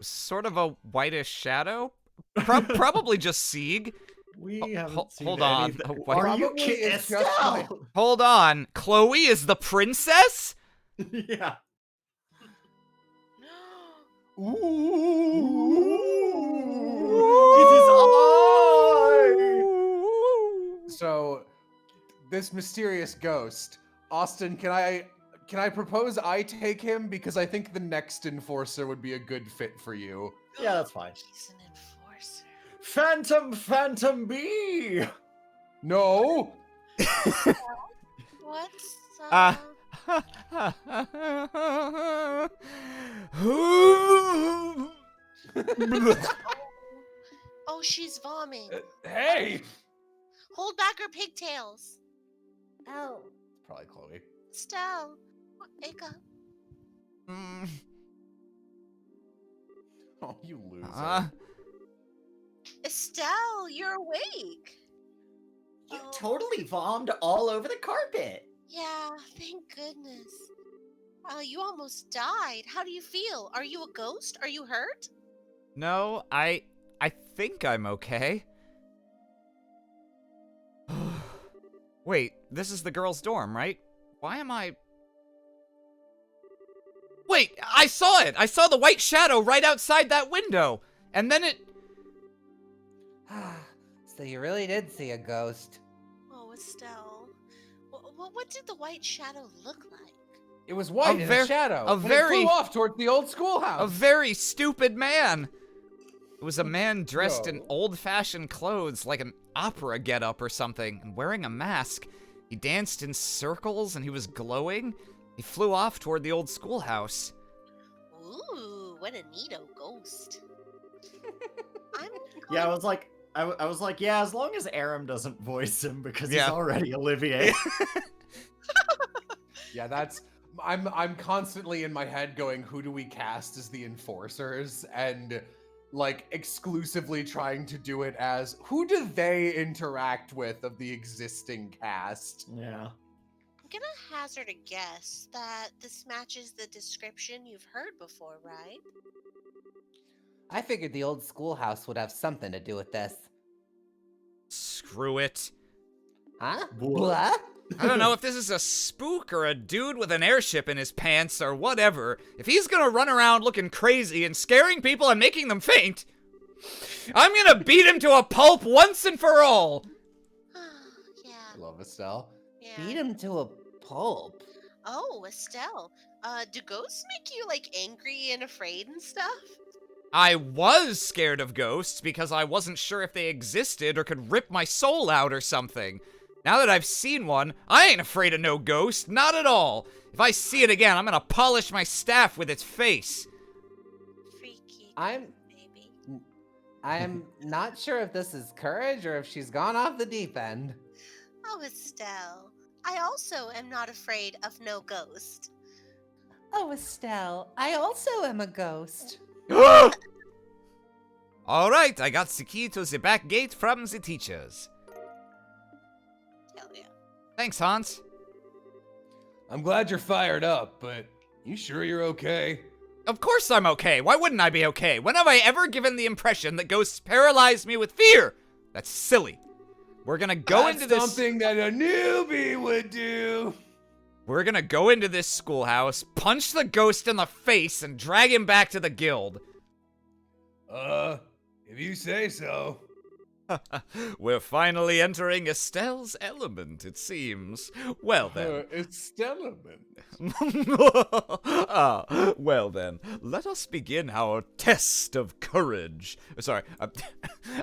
Sort of a whitish shadow? Probably just Sieg. We Ho- haven't seen hold on. anything. Oh, what- Are you Probably kidding? it's just Estelle! Hold on. Chloe is the princess? Yeah. It is I! So, this mysterious ghost, Austin, can I propose I take him because I think the next enforcer would be a good fit for you. Yeah, that's fine. He's an enforcer. Phantom Bee! No. What's Oh, she's vomiting. Hey. Hold back her pigtails. Oh. Probably Chloe. Estelle, wake up. Oh, you loser. Estelle, you're awake. You Oh. totally vommed all over the carpet. Yeah, thank goodness. You almost died. How do you feel? Are you a ghost? Are you hurt? No, I think I'm okay. Wait, this is the girls' dorm, right? Why am I... Wait, I saw it! I saw the white shadow right outside that window! And then it... So you really did see a ghost. Oh, Estelle. What did the white shadow look like? It was white in a shadow. a and very- it flew off towards the old schoolhouse. A very stupid man! It was a man dressed in No. old-fashioned clothes, like an opera getup or something, and wearing a mask. He danced in circles, and he was glowing. He flew off toward the old schoolhouse. Ooh, what a neato ghost. I'm Yeah, I going- was like, I was like, yeah, as long as Aram doesn't voice him because Yeah. he's already Olivier. Yeah, that's. I'm constantly in my head going, who do we cast as the enforcers? And like exclusively trying to do it as who do they interact with of the existing cast? Yeah. I'm gonna hazard a guess that this matches the description you've heard before, right? I figured the old schoolhouse would have something to do with this. Screw it. Huh? Blah. I don't know if this is a spook or a dude with an airship in his pants or whatever. If he's gonna run around looking crazy and scaring people and making them faint, I'm gonna beat him to a pulp once and for all. Yeah. I love Estelle. Yeah. Beat him to a pulp. Oh, Estelle. Do ghosts make you like angry and afraid and stuff? I was scared of ghosts because I wasn't sure if they existed or could rip my soul out or something. Now that I've seen one, I ain't afraid of no ghost, not at all. If I see it again, I'm gonna polish my staff with its face. Freaky. I'm Maybe. not sure if this is courage or if she's gone off the deep end. Oh, Estelle. I also am not afraid of no ghost. Oh, Estelle, I also am a ghost. All right, I got the key to the back gate from the teachers. Hell yeah. Thanks, Hans. I'm glad you're fired up, but you sure you're okay? Of course I'm okay. Why wouldn't I be okay? When have I ever given the impression that ghosts paralyze me with fear? That's silly. We're gonna go That's into this. something that a newbie would do. We're gonna go into this schoolhouse, punch the ghost in the face, and drag him back to the guild. If you say so. We're finally entering Estelle's element, it seems. Well then. It's Stellarman. Well then, let us begin our test of courage. Sorry,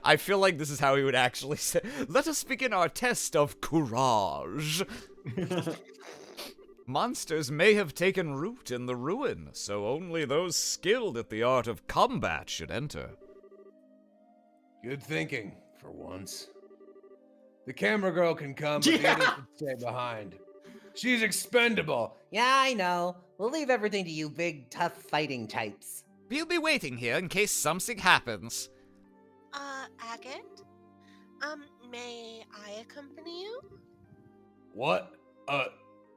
I feel like this is how he would actually say. Let us begin our test of courage. Monsters may have taken root in the ruin, so only those skilled at the art of combat should enter. Good thinking, for once. The camera girl can come, but the others can stay behind. She's expendable. Yeah, I know. We'll leave everything to you big, tough fighting types. We'll be waiting here in case something happens. Agate? May I accompany you? What?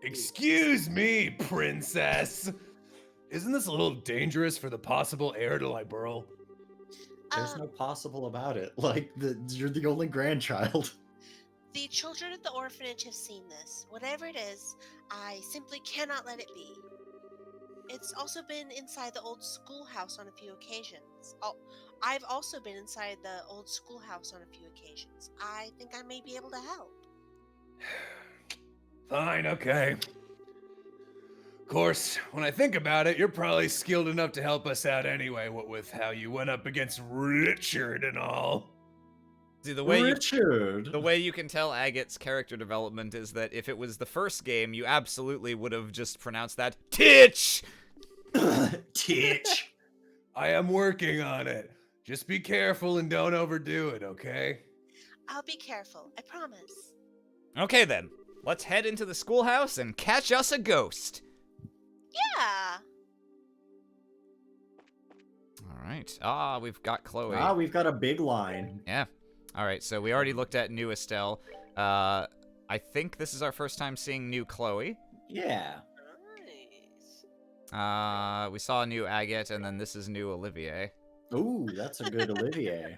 Excuse me, princess. Isn't this a little dangerous for the possible heir to Liberl? There's no possible about it. Like, you're the only grandchild. The children at the orphanage have seen this. Whatever it is, I simply cannot let it be. It's also been inside the old schoolhouse on a few occasions. I've also been inside the old schoolhouse on a few occasions. I think I may be able to help. Fine, okay. Of course, when I think about it, you're probably skilled enough to help us out anyway, what with how you went up against Richard and all. See, the way Richard. the way you can tell Agate's character development is that if it was the first game, you absolutely would have just pronounced that Titch! Titch. I am working on it. Just be careful and don't overdo it, okay? I'll be careful, I promise. Okay then, let's head into the schoolhouse and catch us a ghost. Yeah. Alright, we've got Chloe. We've got a big line. Yeah. Alright, so we already looked at new Estelle. I think this is our first time seeing new Chloe. Yeah. Nice. We saw a new Agate, and then this is new Olivier. Ooh, that's a good Olivier.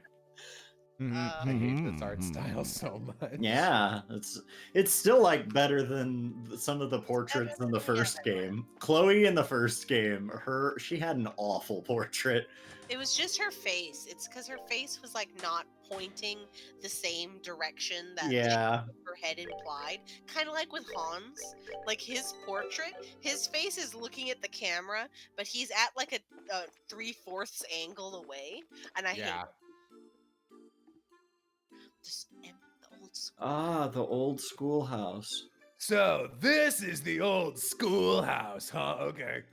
I hate this art style so much. Yeah, it's still like better than some of the portraits in the first game. Chloe in the first game, she had an awful portrait. It was just her face. It's because her face was like not pointing the same direction that Yeah. her head implied. Kind of like with Hans. Like his portrait, his face is looking at the camera, but he's at like a 3/4 angle away. And I hate it. Just the old school. The old schoolhouse. So, this is the old schoolhouse, huh? Okay.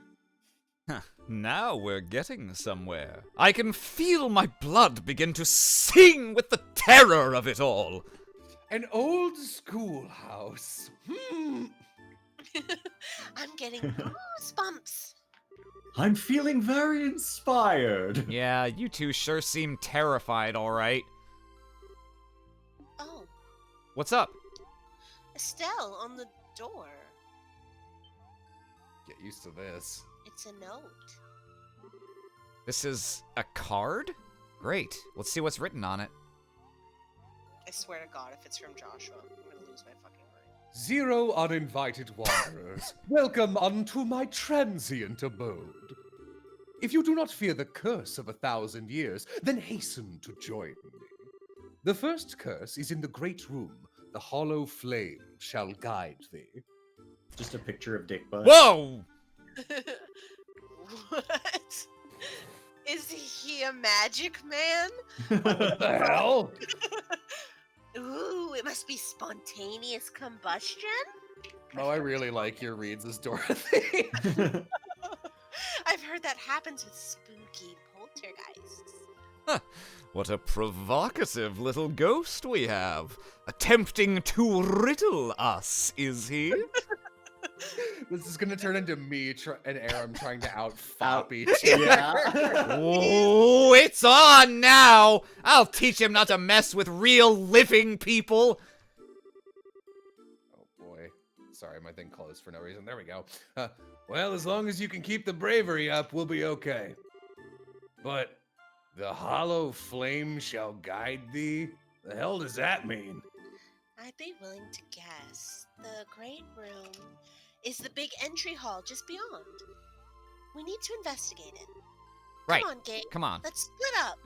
Now we're getting somewhere. I can feel my blood begin to sing with the terror of it all. An old schoolhouse. I'm getting goosebumps. I'm feeling very inspired. Yeah, you two sure seem terrified, alright. Oh, What's up? Estelle on the door. Get used to this. It's a note. This is a card? Great. Let's see what's written on it. I swear to God, if it's from Joshua, I'm gonna lose my fucking mind. 0 uninvited wanderers, welcome unto my transient abode. If you do not fear the curse of 1,000 years, then hasten to join me. The first curse is in the great room. The hollow flame shall guide thee. Just a picture of Dick Butt. Whoa! What? Is he a magic man? What the hell? Ooh, it must be spontaneous combustion? Oh, I really like your reads as Dorothy. I've heard that happens with spooky poltergeists. What a provocative little ghost we have. Attempting to riddle us, is he? This is gonna turn into me and Aram trying to out-fop Out- each other. Yeah. Oh, it's on now! I'll teach him not to mess with real living people. Oh boy. Sorry, my thing closed for no reason. There we go. Well, as long as you can keep the bravery up, we'll be okay. But the hollow flame shall guide thee? The hell does that mean? I'd be willing to guess the great room is the big entry hall just beyond. We need to investigate it. Right. Come on, gang. Come on. Let's split up.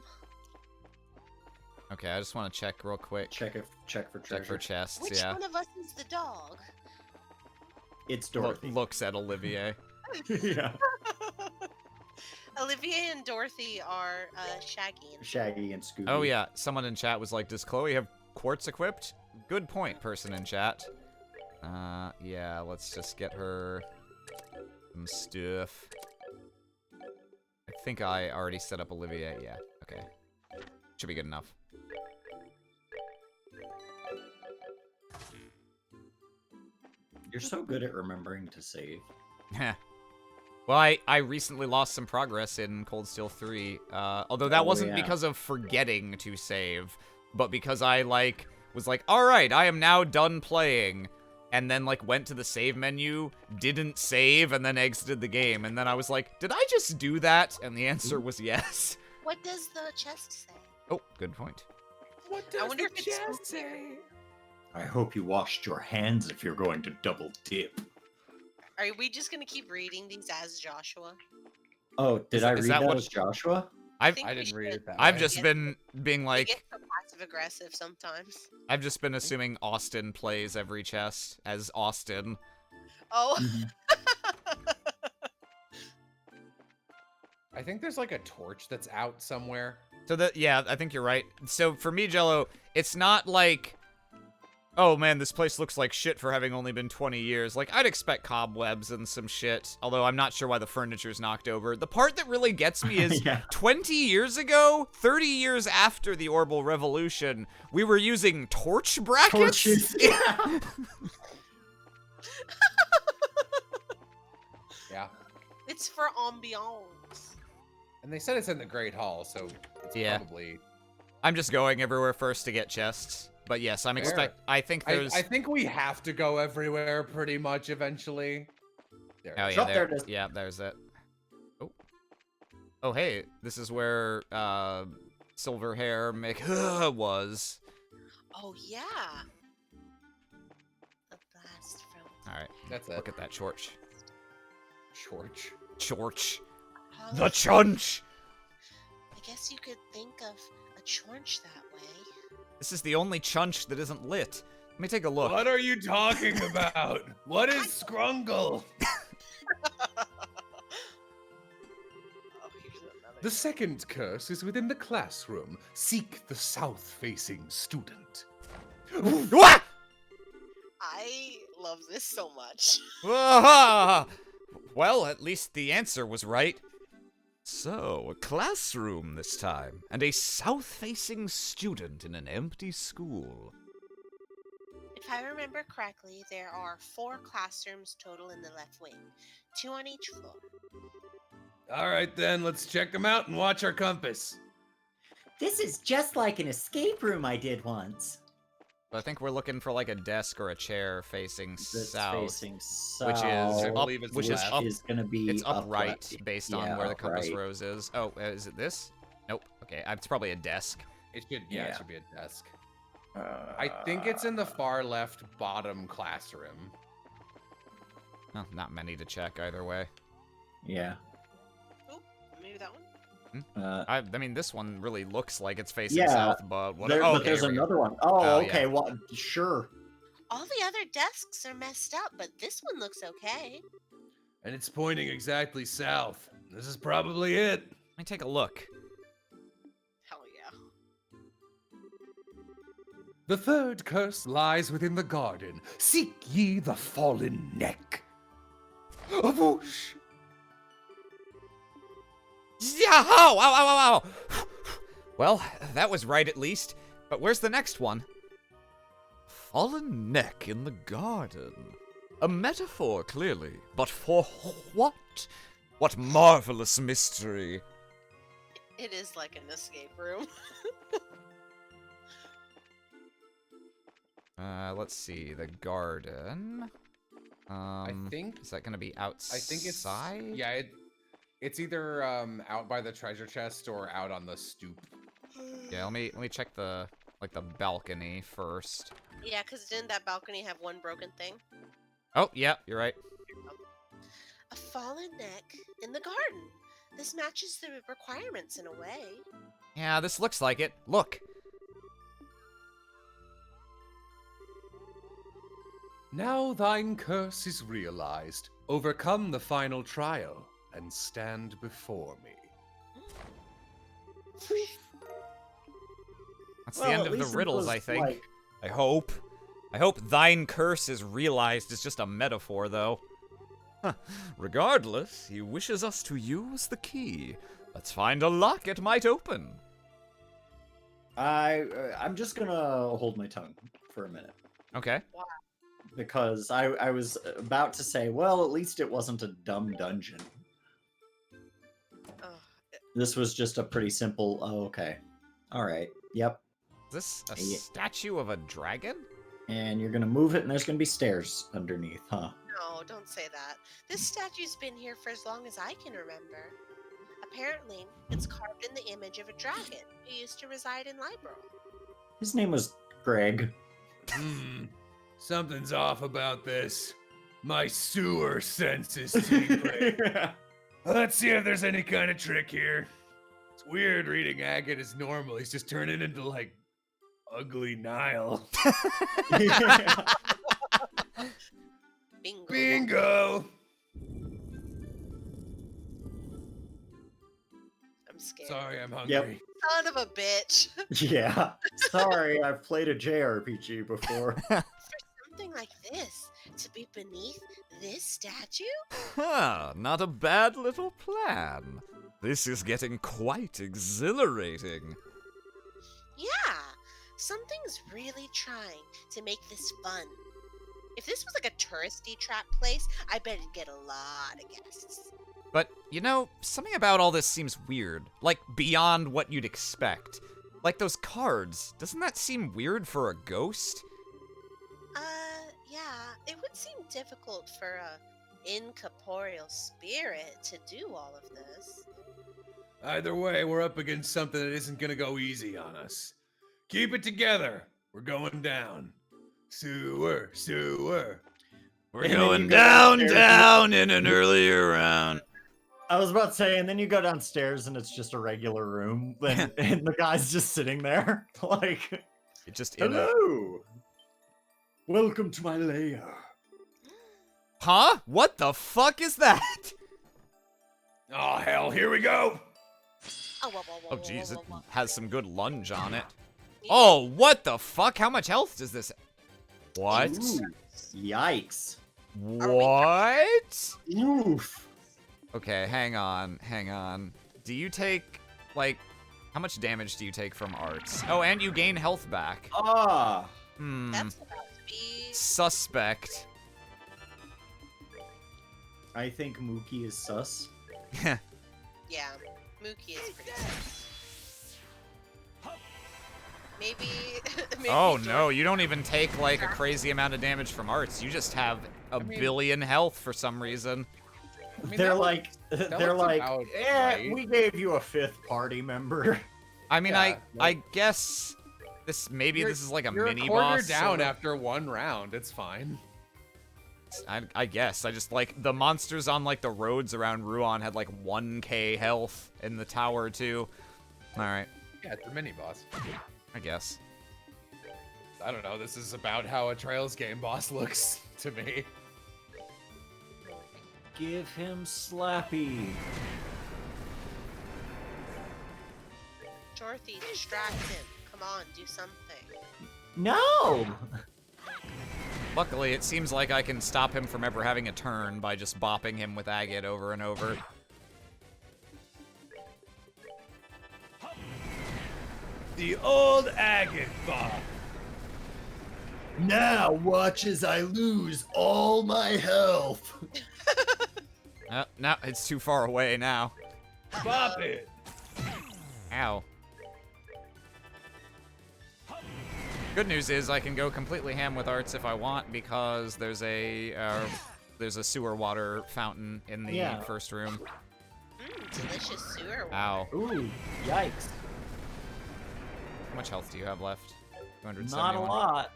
Okay, I just want to check real quick. Check for treasure. Check for chests, Which yeah. one of us is the dog? It's Dorothy. Looks at Olivier. Yeah. Olivier and Dorothy are Shaggy and Shaggy and Scooby. Oh yeah, someone in chat was like, does Chloe have quartz equipped? Good point, person in chat. Yeah, let's just get her some stuff. I think I already set up Olivier, yeah, okay. Should be good enough. You're so good at remembering to save. Well, I recently lost some progress in Cold Steel 3, although that Oh, wasn't yeah. because of forgetting to save, but because I, like, was like, alright, I am now done playing, and then, like, went to the save menu, didn't save, and then exited the game, and then I was like, did I just do that? And the answer was yes. What does the chest say? Oh, good point. What I wonder if it's say? I hope you washed your hands if you're going to double dip. Are we just gonna keep reading these as Joshua? Oh, did I Is read that that what- as Joshua? I've think I we didn't read should. it that I've way. just Yes. been being They like, get so passive aggressive sometimes. I've just been assuming Austin plays every chest as Austin. Oh. I think there's like a torch that's out somewhere. So that, yeah, I think you're right. So for me, Jello, it's not like, oh man, this place looks like shit for having only been 20 years. Like, I'd expect cobwebs and some shit, although I'm not sure why the furniture's knocked over. The part that really gets me is Yeah. 20 years ago, 30 years after the Orbital Revolution, we were using torch brackets? Torches. Yeah. Yeah. It's for ambiance. And they said it's in the Great Hall, so it's Yeah. probably. I'm just going everywhere first to get chests. But yes, I'm Fair. I think there's... I think we have to go everywhere pretty much eventually. There. Oh, it is. yeah, Oh, there it is. Yeah, there's it. Oh. Oh, hey, this is where, Silver Hair was. Oh yeah. A blast from. Alright, That's it. look at that Chorch. Chorch. Chorch. Oh, The Chunch! I guess you could think of a chorch that way. This is the only Chunch that isn't lit. Let me take a look. What are you talking about? What is Scrungle? Oh, here's another. The second curse is within the classroom. Seek the south-facing student. Wah! I love this so much. Ah! Well, at least the answer was right. So, a classroom this time, and a south-facing student in an empty school. If I remember correctly, there are 4 classrooms total in the left wing, 2 on each floor. All right, then, let's check them out and watch our compass. This is just like an escape room I did once. But I think we're looking for like a desk or a chair facing That's south. facing south. Which is I up, believe it's which is left. up, is gonna be it's upright left. based on Yeah, where the compass upright. rose is. Oh, is it this? Nope. Okay, it's probably a desk. It should, yeah, Yeah. it should be a desk. I think it's in the far left bottom classroom. Oh, not many to check either way. Yeah. Oh, maybe that one? I mean, this one really looks like it's facing Yeah, south, but what? There, Oh, but okay, there's here we go. another one. Oh, Oh, yeah. okay. Well, sure. All the other desks are messed up, but this one looks okay. And it's pointing exactly south. This is probably it. Let me take a look. Hell yeah. The third curse lies within the garden. Seek ye the fallen neck. A whoosh! Yeah! Oh! Ow! Ow! Ow! Ow! Well, that was right at least. But where's the next one? Fallen neck in the garden. A metaphor, clearly. But for what? What marvelous mystery. It is like an escape room. Let's see. The garden. I think Is that gonna be outside? I think it's yeah. It's either out by the treasure chest or out on the stoop. Yeah. Let me check the balcony first. Yeah, because didn't that balcony have one broken thing? Oh, yeah. You're right. A fallen neck in the garden. This matches the requirements in a way. Yeah, this looks like it. Look. Now thine curse is realized. Overcome the final trial and stand before me. That's Well, the end at of the least it riddles, was, I think. like- I hope. I hope thine curse is realized is just a metaphor, though. Huh. Regardless, he wishes us to use the key. Let's find a lock it might open. I'm just gonna hold my tongue for a minute. Okay. Because I was about to say, well, at least it wasn't a dumb dungeon. Ugh. This was just a pretty simple, oh, okay. Alright, yep. Is this a Yeah. statue of a dragon? And you're gonna move it and there's gonna be stairs underneath, huh? No, don't say that. This statue's been here for as long as I can remember. Apparently, it's carved in the image of a dragon who used to reside in Libro. His name was Greg. Something's off about this. My sewer sense is tingling. Let's see if there's any kind of trick here. It's weird reading Agate as normal. He's just turning into, like, ugly Nile. Bingo. Bingo! I'm scared. Sorry, I'm hungry. Yep. Son of a bitch. Yeah. Sorry, I've played a JRPG before. For something like this to be beneath this statue? Huh, not a bad little plan. This is getting quite exhilarating. Yeah. Something's really trying to make this fun. If this was like a touristy trap place, I bet it'd get a lot of guests. But, you know, something about all this seems weird. Like, beyond what you'd expect. Like those cards. Doesn't that seem weird for a ghost? Yeah, it would seem difficult for a incorporeal spirit to do all of this. Either way, we're up against something that isn't gonna go easy on us. Keep it together. We're going down. Sewer, sewer. We're And then going you go down, downstairs. down in an earlier round. I was about to say, and then you go downstairs and it's just a regular room, and the guy's just sitting there, like, It just in a... hello, welcome to my lair. Huh? What the fuck is that? Oh, hell, here we go. Oh, whoa, whoa, whoa, Oh, whoa, jeez, it whoa, whoa. has some good lunge on it. Yeah. Oh, what the fuck? How much health does this... What? Ooh, yikes. What? Oof. Okay, hang on, hang on. Do you take, like, how much damage do you take from arts? Oh, and you gain health back. Ah. Hmm, That's about to be. suspect. I think Mookie is sus. Yeah, Mookie is pretty sus. Maybe. maybe Oh George- no, you don't even take, like, a crazy amount of damage from arts. You just have a mean- billion health for some reason. I mean, they're that like, looks about right. we gave you a fifth party member. I mean, Yeah, I like- guess this, maybe You're- this is like a You're mini a quarter boss. down sort of. after one round. It's fine. I guess. I just, like, the monsters on, like, the roads around Ruan had, like, 1k health in the tower, too. Alright, Yeah, it's a mini boss. I guess. I don't know. This is about how a Trails game boss looks to me. Give him Slappy. Dorothy, distract him. Come on, do something. No. Luckily, it seems like I can stop him from ever having a turn by just bopping him with agate over and over. The old agate bop. Now watch as I lose all my health. No, it's too far away now. Bop it. Ow. Good news is I can go completely ham with arts if I want because there's a sewer water fountain in the Yeah. first room. Delicious sewer water. Ow. Ooh, yikes. How much health do you have left? 271. Not a lot.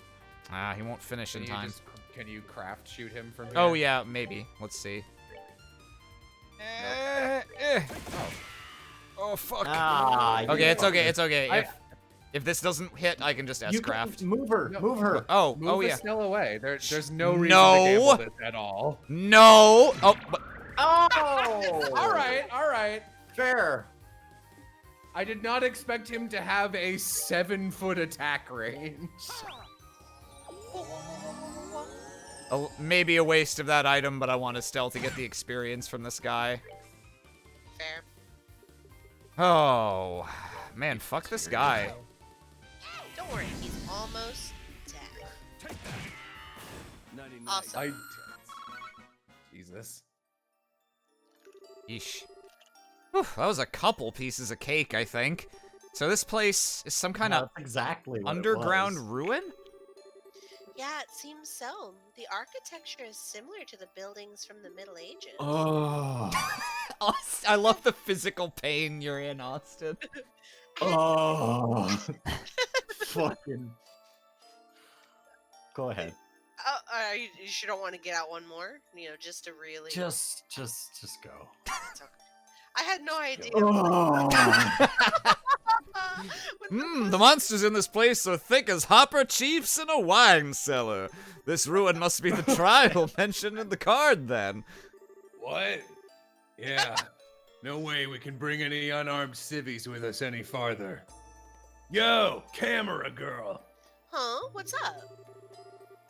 Ah, he won't finish in time. Can you craft shoot him from here? Oh yeah, maybe. Let's see. Oh fuck. Ah, Okay, it's okay. It's okay. I- If If this doesn't hit, I can just You can S-craft. move her. No. Move her. Oh, Move oh yeah. Estelle away. There's no reason No. to gamble this at all. No! Oh, but Oh. All right. Fair. I did not expect him to have a 7-foot attack range. maybe a waste of that item, but I want Estelle to get the experience from this guy. Fair. Oh, man, fuck this guy. Don't worry, he's almost dead. Awesome. I. Jesus. Yeesh. Whew, that was a couple pieces of cake, I think. So this place is some kind of That's exactly what it underground was. ruin? Yeah, it seems so. The architecture is similar to the buildings from the Middle Ages. Oh. I love the physical pain you're in, Austin. Oh. Fucking. Go ahead. You sure don't want to get out one more? You know, just to really. Just go. It's okay. I had no idea. Oh. The monsters in this place are thick as hopper chiefs in a wine cellar. This ruin must be the trial mentioned in the card, then. What? Yeah. No way we can bring any unarmed civvies with us any farther. Yo, camera girl. Huh? What's up?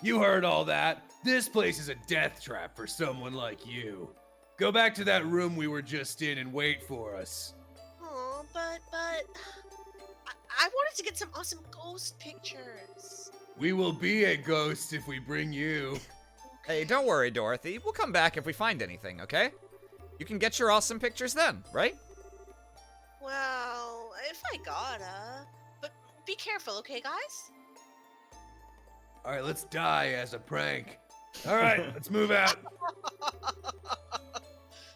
You heard all that. This place is a death trap for someone like you. Go back to that room we were just in and wait for us. Oh, but I wanted to get some awesome ghost pictures. We will be a ghost if we bring you. Hey, don't worry, Dorothy. We'll come back if we find anything, okay? You can get your awesome pictures then, right? Well, if I gotta. But be careful, okay, guys? All right, let's die as a prank. All right, let's move out.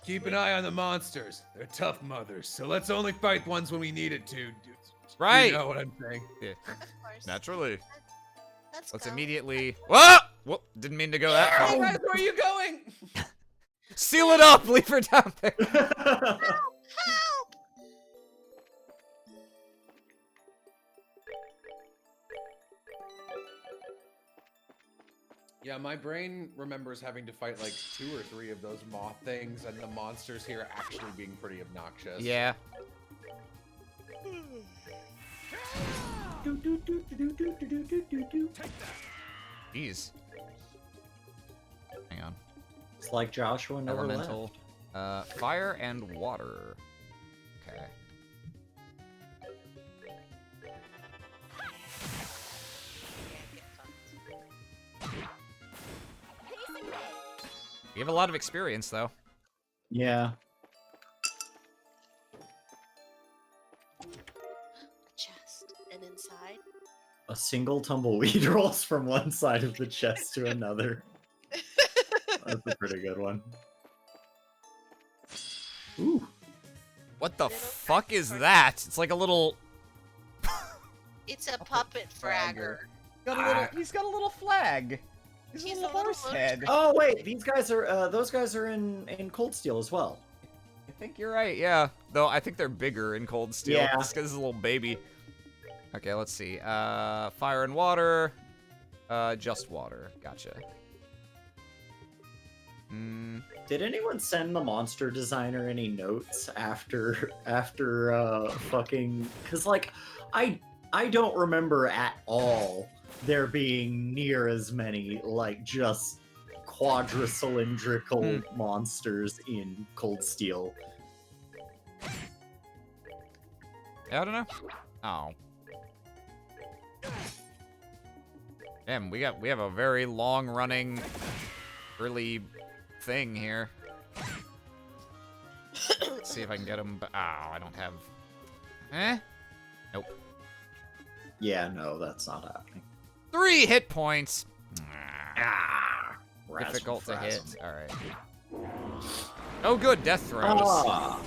Keep an eye on the monsters. They're tough mothers, so let's only fight ones when we need it to. Right. You know what I'm saying. Yeah. Of course. Naturally. Let's go. Immediately. Whoa! Whoop! Didn't mean to go that Hey, far. guys, where are you going? Seal it up. Leave her down there. Help! Yeah, my brain remembers having to fight like 2 or 3 of those moth things, and the monsters here actually being pretty obnoxious. Yeah. Jeez. Hang on. It's like Joshua never Elemental. Fire and water. Okay. You have a lot of experience, though. Yeah. A chest. And inside? A single tumbleweed rolls from one side of the chest to another. That's a pretty good one. Ooh. What the fuck is that? It's like a little... It's a puppet fragger. He's got a little flag. He's a little horse head. Oh wait, these guys are those guys are in Cold Steel as well. I think you're right, yeah. Though I think they're bigger in Cold Steel. Yeah. This guy's a little baby. Okay, let's see. Fire and water. Just water. Gotcha. Did anyone send the monster designer any notes after fucking? Cause like, I don't remember at all there being near as many like just quadricylindrical monsters in Cold Steel. I don't know. Oh. Damn, we have a very long running early thing here. Let's see if I can get him. Oh, I don't have. Nope. Yeah, no, that's not happening. 3 hit points. Razzle Difficult to hit. frazzle. All right. Oh, good. Death throws. Ah.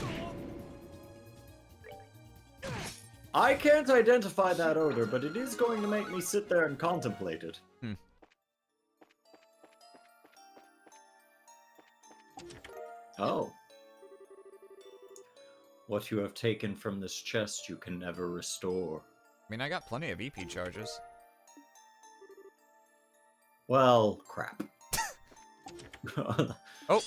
I can't identify that odor, but it is going to make me sit there and contemplate it. Oh. What you have taken from this chest you can never restore. mean, I got plenty of EP charges. Well, crap. Oh.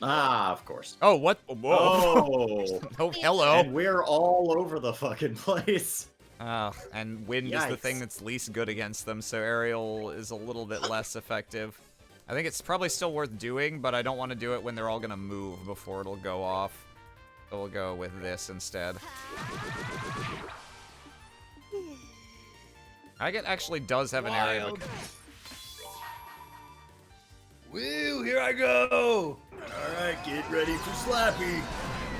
Ah, of course. Oh, what? Whoa. Oh. Oh, hello. And we're all over the fucking place. And wind is the thing Yikes. that's least good against them, so aerial is a little bit less effective. I think it's probably still worth doing, but I don't want to do it when they're all gonna move before it'll go off. So we'll go with this instead. Agate actually does have an area. Wild. Woo, here I go! Alright, get ready for Slappy.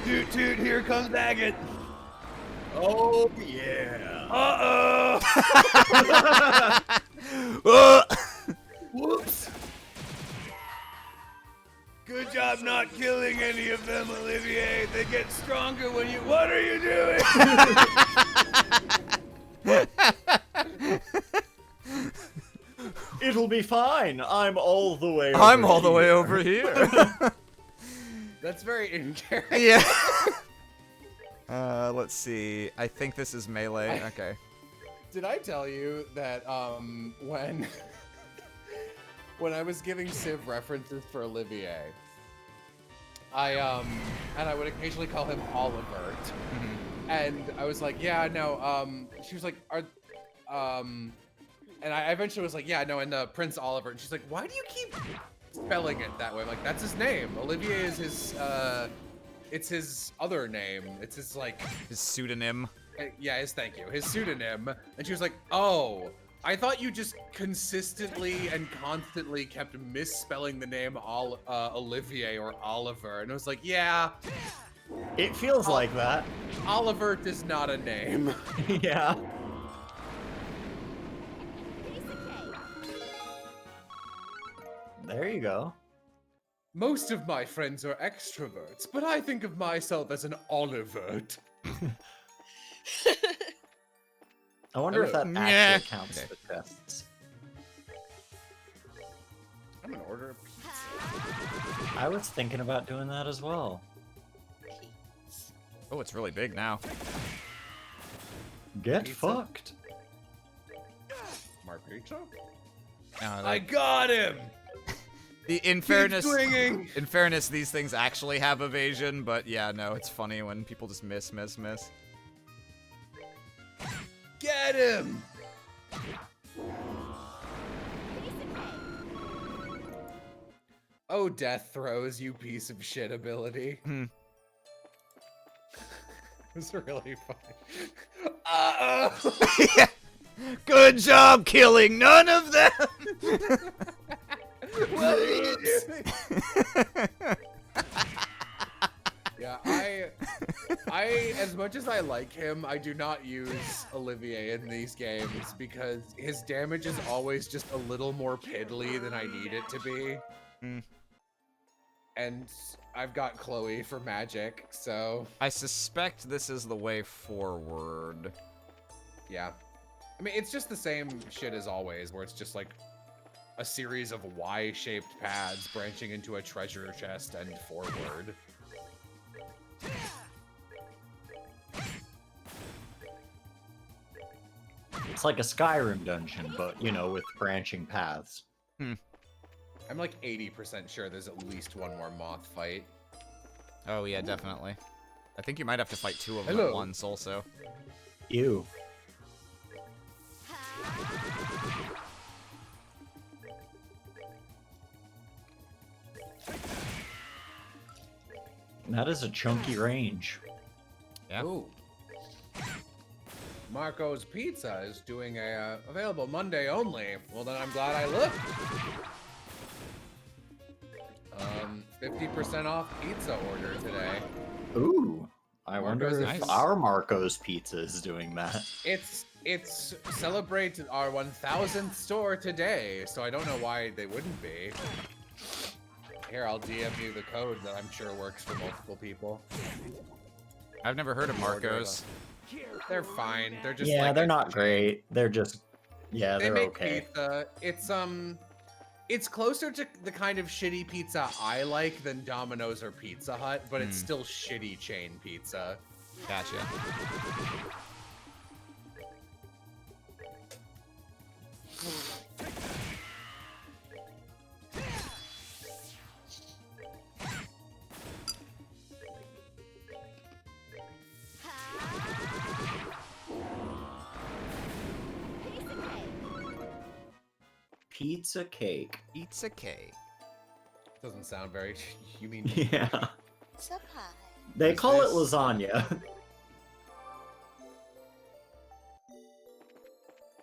Toot toot, here comes Agate! Oh, yeah. Uh-oh! Whoops! Good job not killing any of them, Olivier. They get stronger when you. What are you doing? It'll be fine. I'm all the way I'm all the way over here. That's very in character. Yeah. Let's see. I think this is melee. Okay. Did I tell you that when when I was giving Civ references for Olivier, and I would occasionally call him Olivert, and I was like, yeah, no, she was like, and I eventually was like, yeah, no, and Prince Oliver, and she's like, why do you keep spelling it that way? I'm like, that's his name. Olivier is his, it's his other name. It's his, like... His pseudonym. Yeah, thank you. His pseudonym. And she was like, oh, I thought you just consistently and constantly kept misspelling the name Olivier or Oliver. And I was like, yeah, It feels like that. Olivert is not a name. Yeah. There you go. Most of my friends are extroverts, but I think of myself as an Olivert. I wonder if that Yeah. actually counts Okay. for tests. I'm gonna order a pizza. I was thinking about doing that as well. Oh, it's really big now. Get Pizza? fucked. More pizza? I got him! In Keep fairness, swinging! in fairness, these things actually have evasion, but yeah, no, it's funny when people just miss. Get him! Oh, death throws, you piece of shit ability. It's really funny. Uh-oh! Good job killing none of them. What are you doing? Yeah, I, as much as I like him, I do not use Olivier in these games because his damage is always just a little more piddly than I need it to be. And I've got Chloe for magic, so I suspect this is the way forward. yeah. I mean, it's just the same shit as always, where it's just like a series of Y-shaped paths branching into a treasure chest and forward. It's like a Skyrim dungeon, but, you know, with branching paths. I'm like 80% sure there's at least one more moth fight. Oh yeah, definitely. I think you might have to fight two of them Hello. at once also. Ew. That is a chunky range. Yeah. Ooh. Marco's Pizza is doing a available Monday only. Well, then I'm glad I looked. 50% off pizza order today. Ooh. I wonder Marco's if is- our Marco's Pizza is doing that. It's celebrate our 1000th store today, so I don't know why they wouldn't be. Here, I'll DM you the code that I'm sure works for multiple people. I've never heard of Marco's. They're fine. They're just Yeah, like they're a- not great. They're just, yeah, They they're make okay. pizza. It's closer to the kind of shitty pizza I like than Domino's or Pizza Hut, but it's still shitty chain pizza. Gotcha. pizza cake. Pizza cake. Doesn't sound very. You mean Yeah. It's a pie. They What's call it this? lasagna.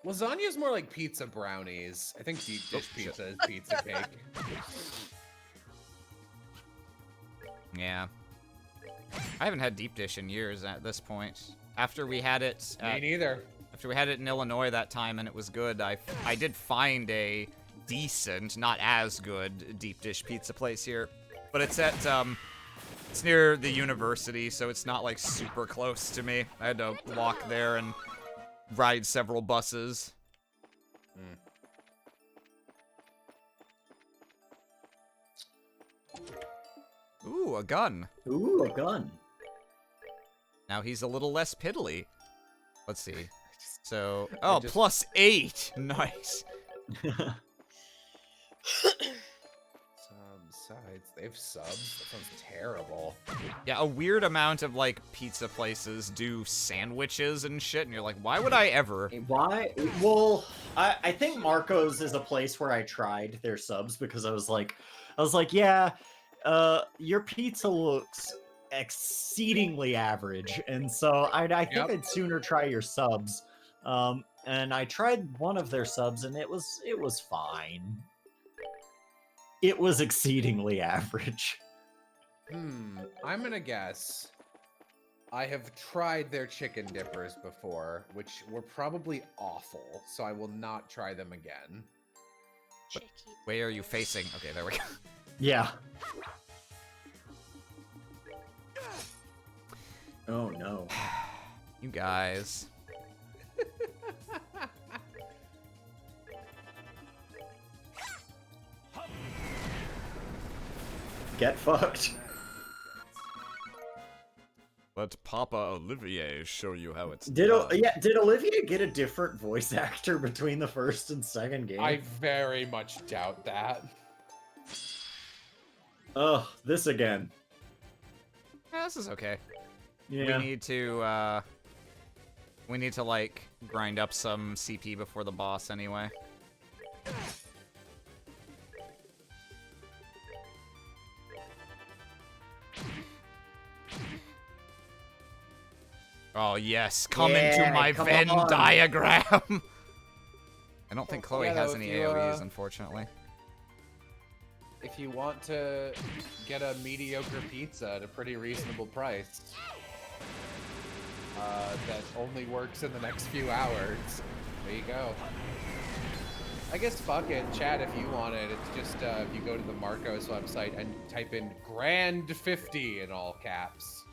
lasagna is more like pizza brownies. I think deep dish pizza is pizza cake. Yeah. I haven't had deep dish in years at this point. After we had it Me neither. after we had it in Illinois that time and it was good, I did find a decent, not as good deep dish pizza place here. But it's at it's near the university, so it's not like super close to me. I had to walk there and ride several buses. Ooh, a gun. Ooh, a gun. Now he's a little less piddly. Let's see. So, I oh, just- +8. Nice. Sides. They have subs. That sounds terrible. Yeah, a weird amount of like pizza places do sandwiches and shit, and you're like, why would I ever? Why? Well, I think Marco's is a place where I tried their subs because I was like, yeah, your pizza looks exceedingly average, and so I think Yep. I'd sooner try your subs. And I tried one of their subs, and it was fine. It was exceedingly average. I'm gonna guess. I have tried their chicken dippers before, which were probably awful, so I will not try them again. Chicky. Where are you facing? Okay, there we go. Yeah. Oh no. You guys. Get fucked. Let Papa Olivier show you how it's Did Olivia get a different voice actor between the first and second game? I very much doubt that. Ugh, this again. Yeah, this is okay. Yeah. We need to like grind up some CP before the boss anyway. Oh yes, come into Yeah, my come Venn on. diagram. I don't think Chloe Yeah, has though, any if you, AoEs, unfortunately. If you want to get a mediocre pizza at a pretty reasonable price, that only works in the next few hours, there you go. I guess fuck it, chat if you want it. It's just if you go to the Marcos website and type in Grand 50 in all caps.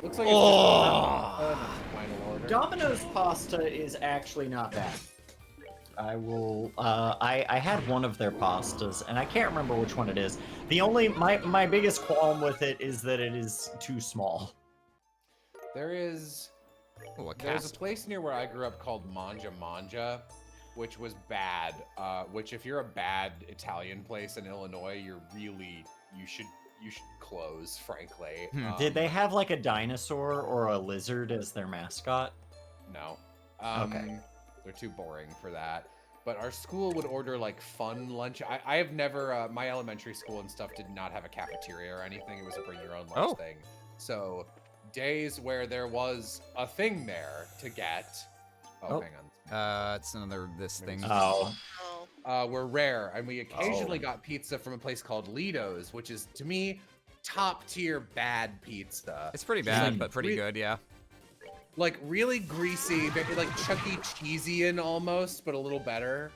Looks like it's Oh. final order. Domino's pasta is actually not bad. I will. I had one of their pastas, and I can't remember which one it is. My biggest qualm with it is that it is too small. There's Ooh, a a cast. place near where I grew up called Manja Manja, which was bad. Which if you're a bad Italian place in Illinois, you should close, frankly. Did they have like a dinosaur or a lizard as their mascot? No. Okay. They're too boring for that. But our school would order like fun lunch. I have never, my elementary school and stuff did not have a cafeteria or anything. It was a bring your own lunch Oh. thing. So days where there was a thing there to get. Oh. Hang on. It's another this thing. Oh. Oh. Were rare, and we occasionally got pizza from a place called Lido's, which is to me top tier bad pizza. It's pretty bad, like but pretty re- good, yeah. Like really greasy, very like Chuck E. Cheeseian almost, but a little better.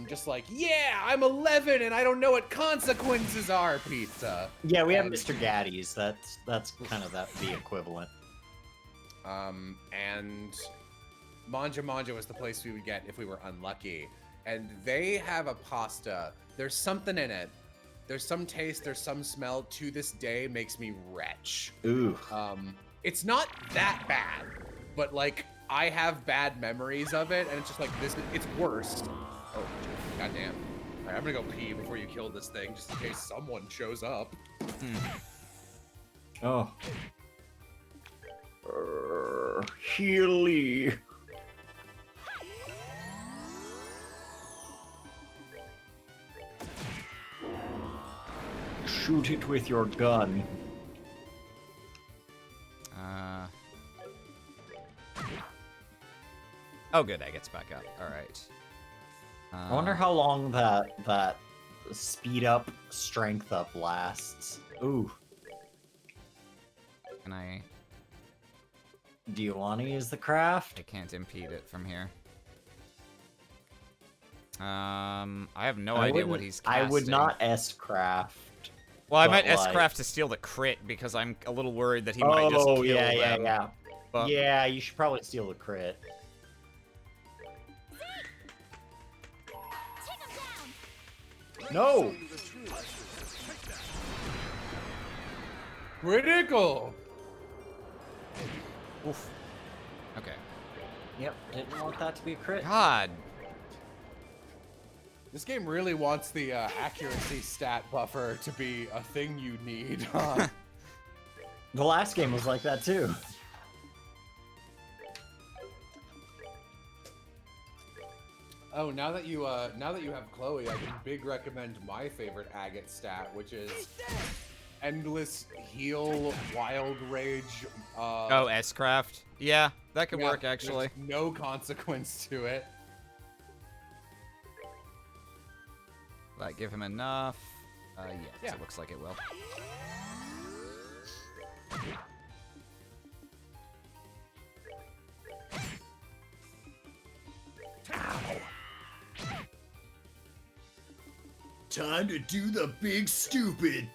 Just like, yeah, I'm 11 and I don't know what consequences are. Pizza. Yeah, we have And- Mr. Gaddy's. That's kind of the equivalent. And Manja Manja was the place we would get if we were unlucky. And they have a pasta. There's something in it. There's some taste. There's some smell. To this day, makes me retch. Ooh. It's not that bad, but like I have bad memories of it, and it's just like this. It's worse. Oh, goddamn! All right, I'm gonna go pee before you kill this thing, just in case someone shows up. Oh. Healy. shoot it with your gun. Oh, good. That gets back up. All right. I wonder how long that speed up, strength up lasts. Ooh. Can I? Do you want to use the craft? I can't impede it from here. I have no idea what he's casting. I would not S-craft. Well, I but, might like- S-craft to steal the crit because I'm a little worried that he might just Oh, kill yeah, them. yeah. But Yeah, you should probably steal the crit. No! Critical. oof. Okay. Yep, didn't want that to be a crit. God. This game really wants the accuracy stat buffer to be a thing you need, huh? The last game was like that too. Oh, now that you have Chloe, I can big recommend my favorite agate stat, which is endless heal, wild rage. Oh, S-craft. Yeah, that could yeah, work actually. there's no consequence to it. Will that give him enough? Yes, Yeah. it looks like it will. Time to do the big stupid.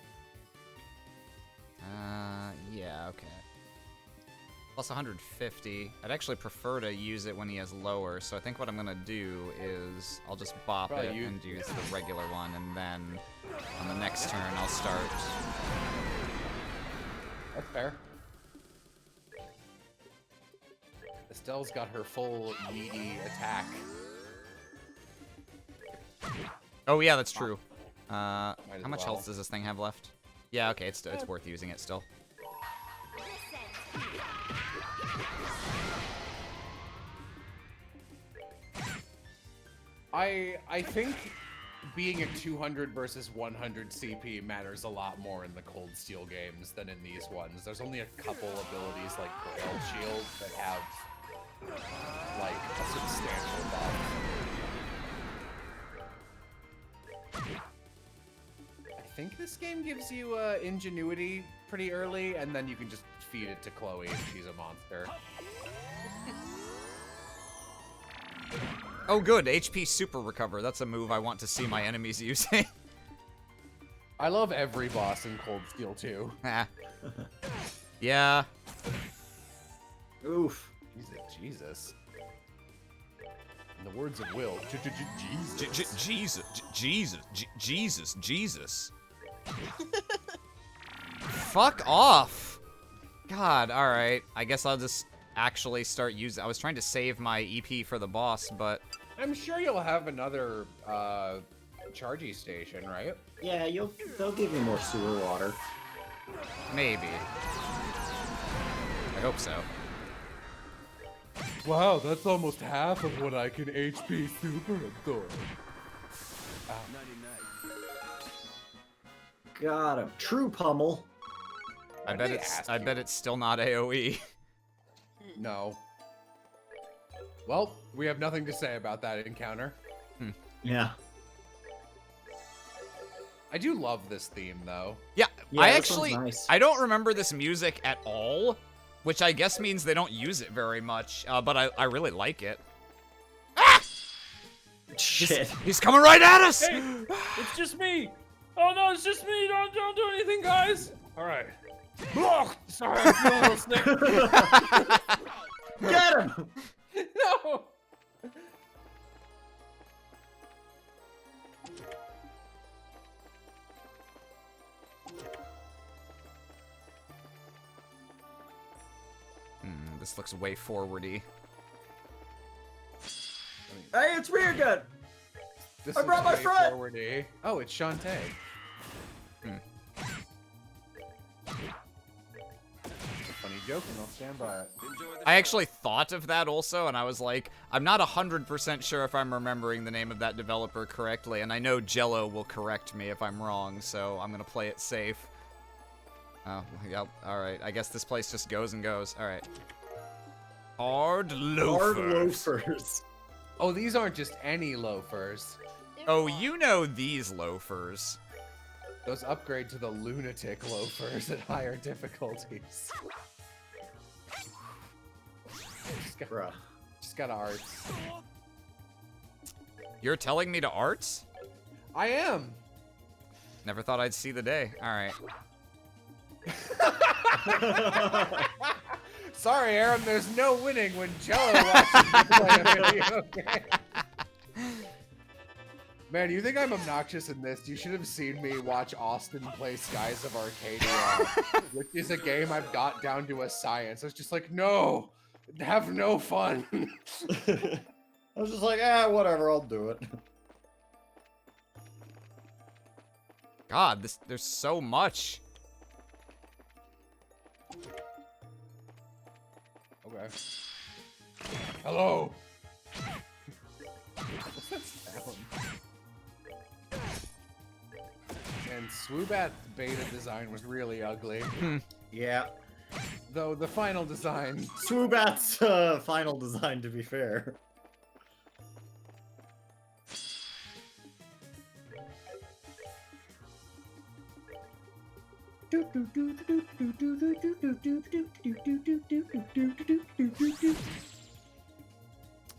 Yeah, okay. Plus 150. I'd actually prefer to use it when he has lower, so I think what I'm gonna do is I'll just bop Probably it you- and use the regular one, and then on the next turn I'll start. That's fair. Estelle's got her full meaty attack. Oh yeah, that's true. How as much well. health does this thing have left? Yeah, okay, it's worth using it still. I think being at 200 versus 100 CP matters a lot more in the Cold Steel games than in these ones. There's only a couple abilities like Grail Shield that have like a substantial buff. I think this game gives you ingenuity pretty early, and then you can just feed it to Chloe if she's a monster. Oh good, HP super recover. That's a move I want to see my enemies using. I love every boss in Cold Steel 2. Ah. Yeah. Oof. Jesus. In the words of Will, Jesus. Fuck off. God, alright. I guess I'll just actually start using. I was trying to save my EP for the boss, but I'm sure you'll have another chargy station, right? Yeah, they'll give you more sewer water. maybe. I hope so. Wow, that's almost half of what I can HP super absorb. Got him. True pummel. I did bet they it's ask I you? bet it's still not AoE. No. Well, we have nothing to say about that encounter. Yeah. I do love this theme, though. Yeah, Yeah, I this actually one's nice. I don't remember this music at all, which I guess means they don't use it very much. But I really like it. Shit. He's coming right at us. Hey, it's just me. Oh no, it's just me. Don't do anything, guys. All right. Oh, sorry, I feel a little sick. Get him! No! This looks way forwardy. Hey, it's me again! This I brought my is way friend! forwardy. Oh, it's Shantae. It's a funny joking. I'll stand by it. I actually thought of that also, and I was like, I'm not 100% sure if I'm remembering the name of that developer correctly, and I know Jello will correct me if I'm wrong, so I'm gonna play it safe. Oh, yep, alright. I guess this place just goes and goes. Alright. Hard loafers. Hard loafers. Oh, these aren't just any loafers. They're Oh, not. you know these loafers. Those upgrade to the lunatic loafers at higher difficulties. Bruh. Just got arts. You're telling me to arts? I am. Never thought I'd see the day. Alright. Sorry, Aaron, there's no winning when Jello watches you play a video game. Man, you think I'm obnoxious in this? You should have seen me watch Austin play Skies of Arcadia, which is a game I've got down to a science. I was just like, no, have no fun. I was just like, whatever, I'll do it. God, there's so much. Okay. Hello. What's that sound? And Swoobat's beta design was really ugly. Yeah. Though the final design. Swoobat's final design, to be fair.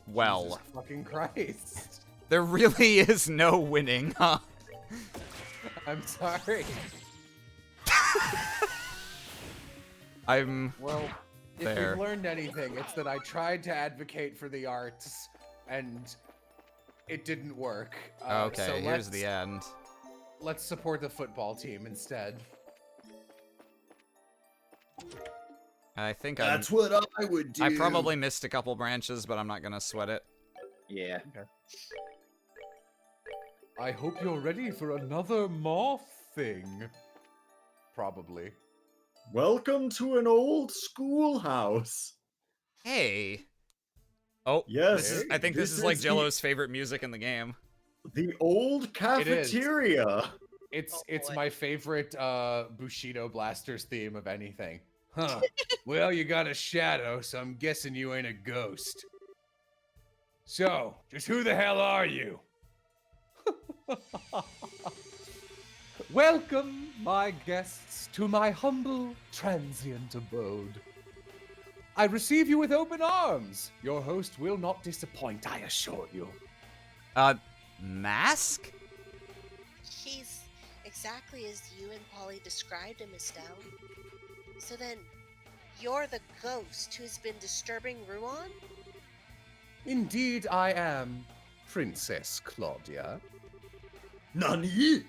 Well, Jesus fucking Christ. there really is no winning, huh? I'm sorry. I'm... Well, if Fair. we've learned anything, it's that I tried to advocate for the arts, and it didn't work. Okay, so here's the end. Let's support the football team instead. I think That's what I would do. I probably missed a couple branches, but I'm not gonna sweat it. Yeah. I hope you're ready for another moth thing. Probably. Welcome to an old schoolhouse. Hey. Oh, Yes. I think this is like the- Jello's favorite music in the game. The old is. cafeteria. It's Oh, it's boy. my favorite Bushido Blasters theme of anything. Huh. Well, you got a shadow, so I'm guessing you ain't a ghost. So, just who the hell are you? Welcome, my guests, to my humble, transient abode. I receive you with open arms. Your host will not disappoint, I assure you. Mask? He's exactly as you and Polly described him, Estelle. So then, you're the ghost who's been disturbing Ruan? Indeed, I am, Princess Claudia. Nani?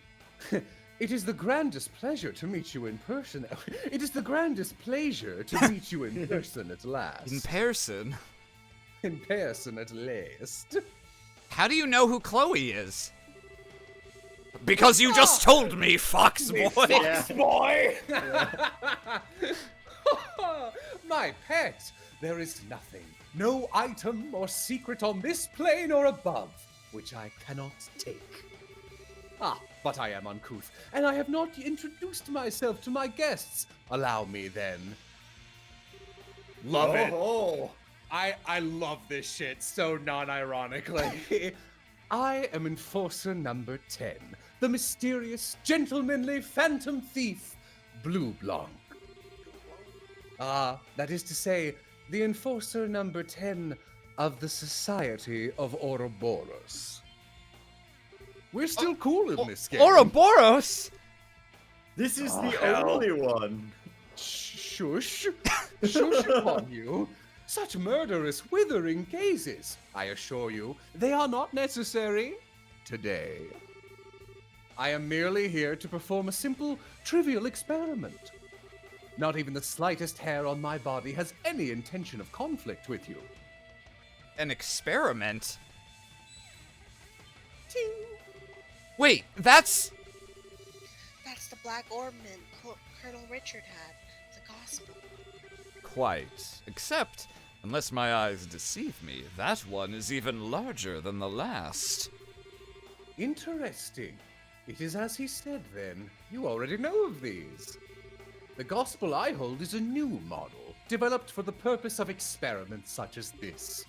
It is the grandest pleasure to meet you in person. It is the grandest pleasure to meet you in person at last. In person? In person at least. How do you know who Chloe is? Because you just told me, Fox Boy! Yeah. Boy! My pet, there is nothing, no item or secret on this plane or above, which I cannot take. Ah, but I am uncouth, and I have not introduced myself to my guests. Allow me then. Love it. Oh. I love this shit so non-ironically. I am Enforcer number 10, the mysterious, gentlemanly phantom thief, Blue Blanc. That is to say, the Enforcer number 10 of the Society of Ouroboros. We're still cool in this game. Ouroboros? This is Oh, the hell. only one. Shush. Shush upon you. Such murderous, withering gazes. I assure you, they are not necessary today. I am merely here to perform a simple, trivial experiment. Not even the slightest hair on my body has any intention of conflict with you. An experiment? Ting. Wait, that's... That's the black ornament Colonel Richard had, the gospel. quite. Except, unless my eyes deceive me, that one is even larger than the last. Interesting. It is as he said then. You already know of these. The gospel I hold is a new model, developed for the purpose of experiments such as this.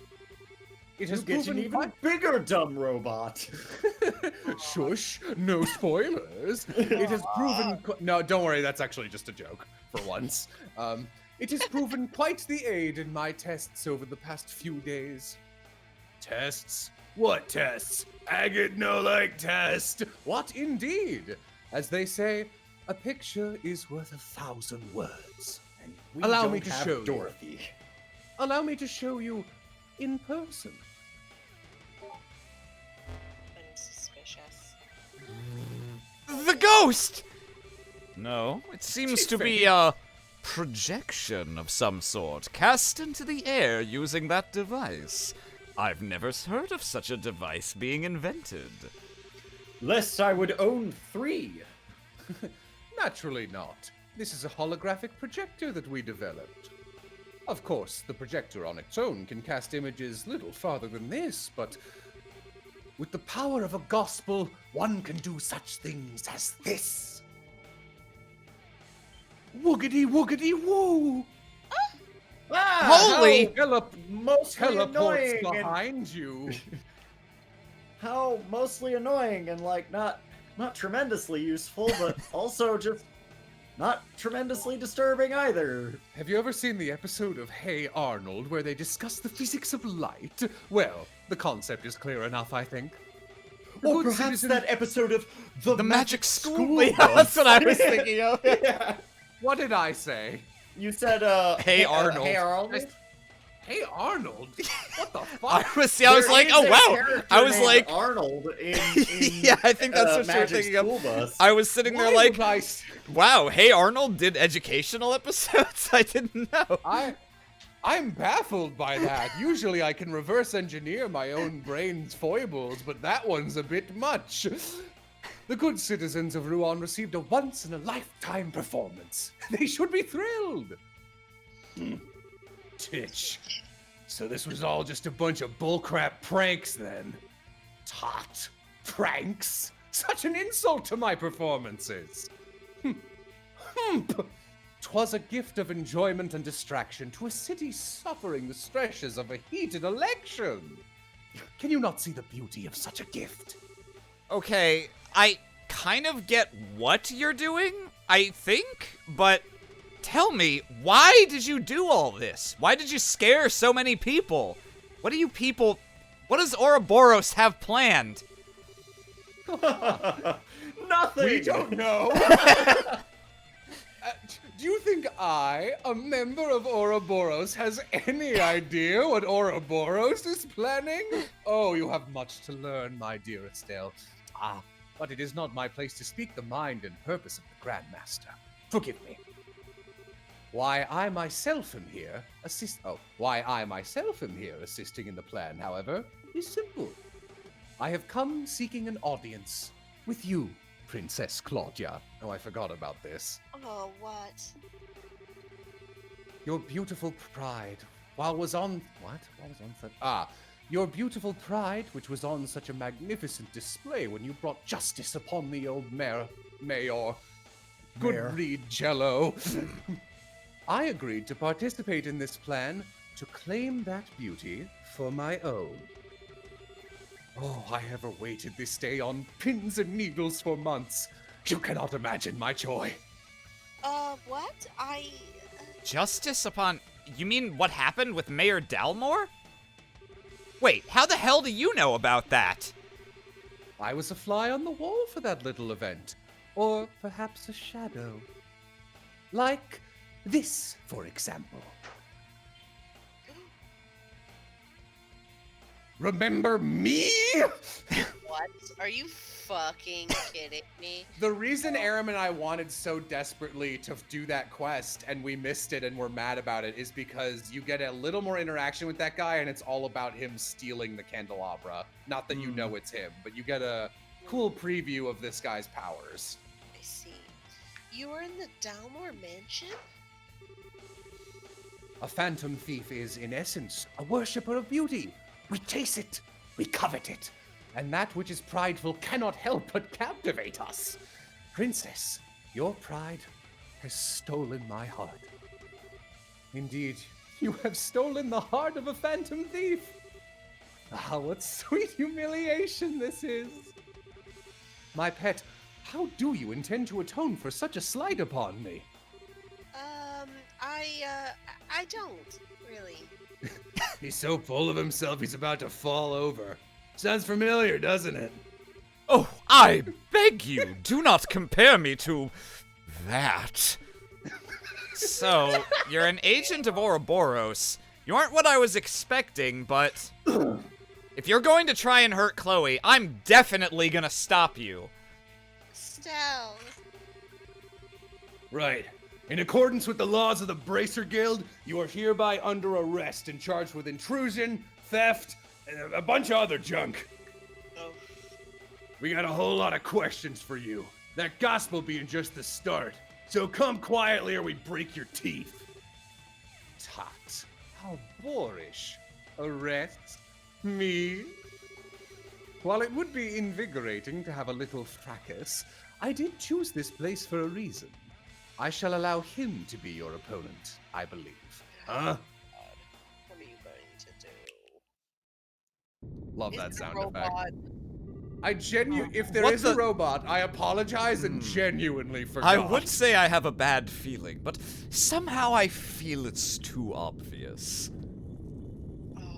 It has You get an proven even bigger dumb robot. Shush, no spoilers. It has proven. No, don't worry, that's actually just a joke for once. It has proven quite the aid in my tests over the past few days. Tests? What tests? Agate no like test. What indeed? As they say, a picture is worth 1,000 words. And we Allow don't me to have show you. Dorothy. Allow me to show you in person. Unsuspicious. The ghost! No, it seems to be a projection of some sort, cast into the air using that device. I've never heard of such a device being invented. Lest I would own 3. Naturally not. This is a holographic projector that we developed. Of course, the projector on its own can cast images little farther than this, but with the power of a gospel, one can do such things as this. Woogity woogity woo! Holy- Mostly Teleports annoying and behind you. how mostly annoying and like not tremendously useful, but also just not tremendously disturbing either. Have you ever seen the episode of Hey Arnold where they discuss the physics of light? Well, the concept is clear enough, I think. A Or good perhaps citizen- that episode of The Magic School School. Yeah, Bus. that's what I was thinking of. Yeah. What did I say? You said, Hey, Arnold. Hey Arnold? Hey Arnold? What the I fuck? was There like, is oh a wow. character I was named like, Arnold in yeah, I think that's what you're Magic thinking of. School Bus. I was sitting there Why like, would I s- wow, Hey Arnold did educational episodes? I didn't know. I'm baffled by that. Usually I can reverse engineer my own brain's foibles, but that one's a bit much. The good citizens of Rouen received a once-in-a-lifetime performance. They should be thrilled. Titch. So this was all just a bunch of bullcrap pranks then? Tot. Pranks? Such an insult to my performances. Humph. 'Twas a gift of enjoyment and distraction to a city suffering the stresses of a heated election. Can you not see the beauty of such a gift? Okay, I kind of get what you're doing, I think, but tell me, why did you do all this? Why did you scare so many people? What does Ouroboros have planned? Nothing. We don't know. Do you think I, a member of Ouroboros, has any idea what Ouroboros is planning? Oh, you have much to learn, my dear Estelle. But it is not my place to speak the mind and purpose of the Grand Master. Forgive me. Why I myself am here assisting in the plan, however, is simple. I have come seeking an audience with you, Princess Claudia. Oh, I forgot about this. Oh, what? Your beautiful pride, your beautiful pride, which was on such a magnificent display when you brought justice upon the old mayor. Good Mayor. read, Jello. I agreed to participate in this plan to claim that beauty for my own. Oh, I have awaited this day on pins and needles for months. You cannot imagine my joy. What? Justice upon... You mean what happened with Mayor Dalmore? Wait, how the hell do you know about that? I was a fly on the wall for that little event. Or perhaps a shadow. Like this, for example. Remember me? What? Are you fucking kidding me? The reason Aram and I wanted so desperately to do that quest and we missed it and we're mad about it is because you get a little more interaction with that guy and it's all about him stealing the candelabra. Not that you know it's him, but you get a cool preview of this guy's powers. I see. You were in the Dalmore mansion? A phantom thief is, in essence, a worshipper of beauty. We chase it, we covet it, and that which is prideful cannot help but captivate us. Princess, your pride has stolen my heart. Indeed, you have stolen the heart of a phantom thief. Ah, what sweet humiliation this is. My pet, how do you intend to atone for such a slight upon me? I don't really. He's so full of himself, he's about to fall over. Sounds familiar, doesn't it? Oh, I beg you, do not compare me to that. So, you're an agent of Ouroboros. You aren't what I was expecting, but if you're going to try and hurt Chloe, I'm definitely gonna stop you. Stell. Right. In accordance with the laws of the Bracer Guild, you are hereby under arrest and charged with intrusion, theft, and a bunch of other junk. Oh. We got a whole lot of questions for you. That gospel being just the start. So come quietly or we break your teeth. Tut, how boorish. Arrest me? While it would be invigorating to have a little fracas, I did choose this place for a reason. I shall allow him to be your opponent, I believe. Huh? What are you going to do? Love Is that it a sound effect. robot? If there What is a the- robot, I apologize and genuinely forgot. I would say I have a bad feeling, but somehow I feel it's too obvious.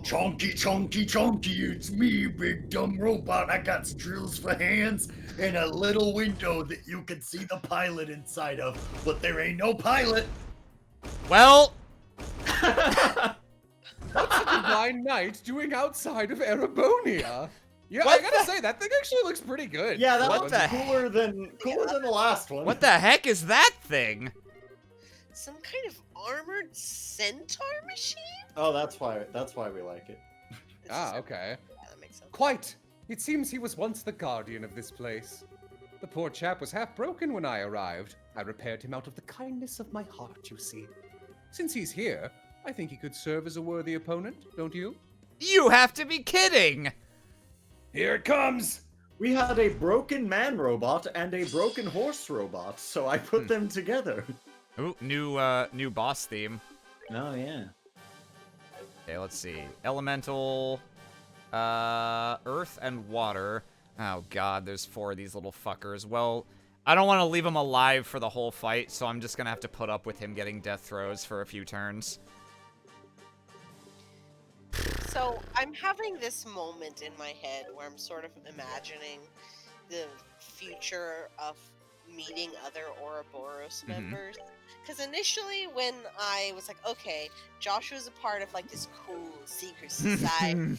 Chonky, chonky, chonky, it's me, big dumb robot. I got drills for hands and a little window that you can see the pilot inside of, but there ain't no pilot. Well, What's the Divine Knight doing outside of Erebonia? Yeah, What I gotta the- say, that thing actually looks pretty good. Yeah, that What was the cooler than the last one. what the heck is that thing? Some kind of armored centaur machine? Oh, that's why we like it. It's Ah, just- okay. Yeah, that makes sense. Quite. It seems he was once the guardian of this place. The poor chap was half broken when I arrived. I repaired him out of the kindness of my heart, you see. Since he's here, I think he could serve as a worthy opponent, don't you? You have to be kidding! Here it comes! We had a broken man robot and a broken horse robot, so I put them together. Ooh, new boss theme. Oh yeah. Okay, let's see. Elemental, earth and water. Oh god, there's 4 of these little fuckers. Well, I don't want to leave him alive for the whole fight, so I'm just gonna have to put up with him getting death throws for a few turns. So I'm having this moment in my head where I'm sort of imagining the future of meeting other Ouroboros Mhm. members. Because initially, when I was like, okay, Joshua's a part of like this cool secret society.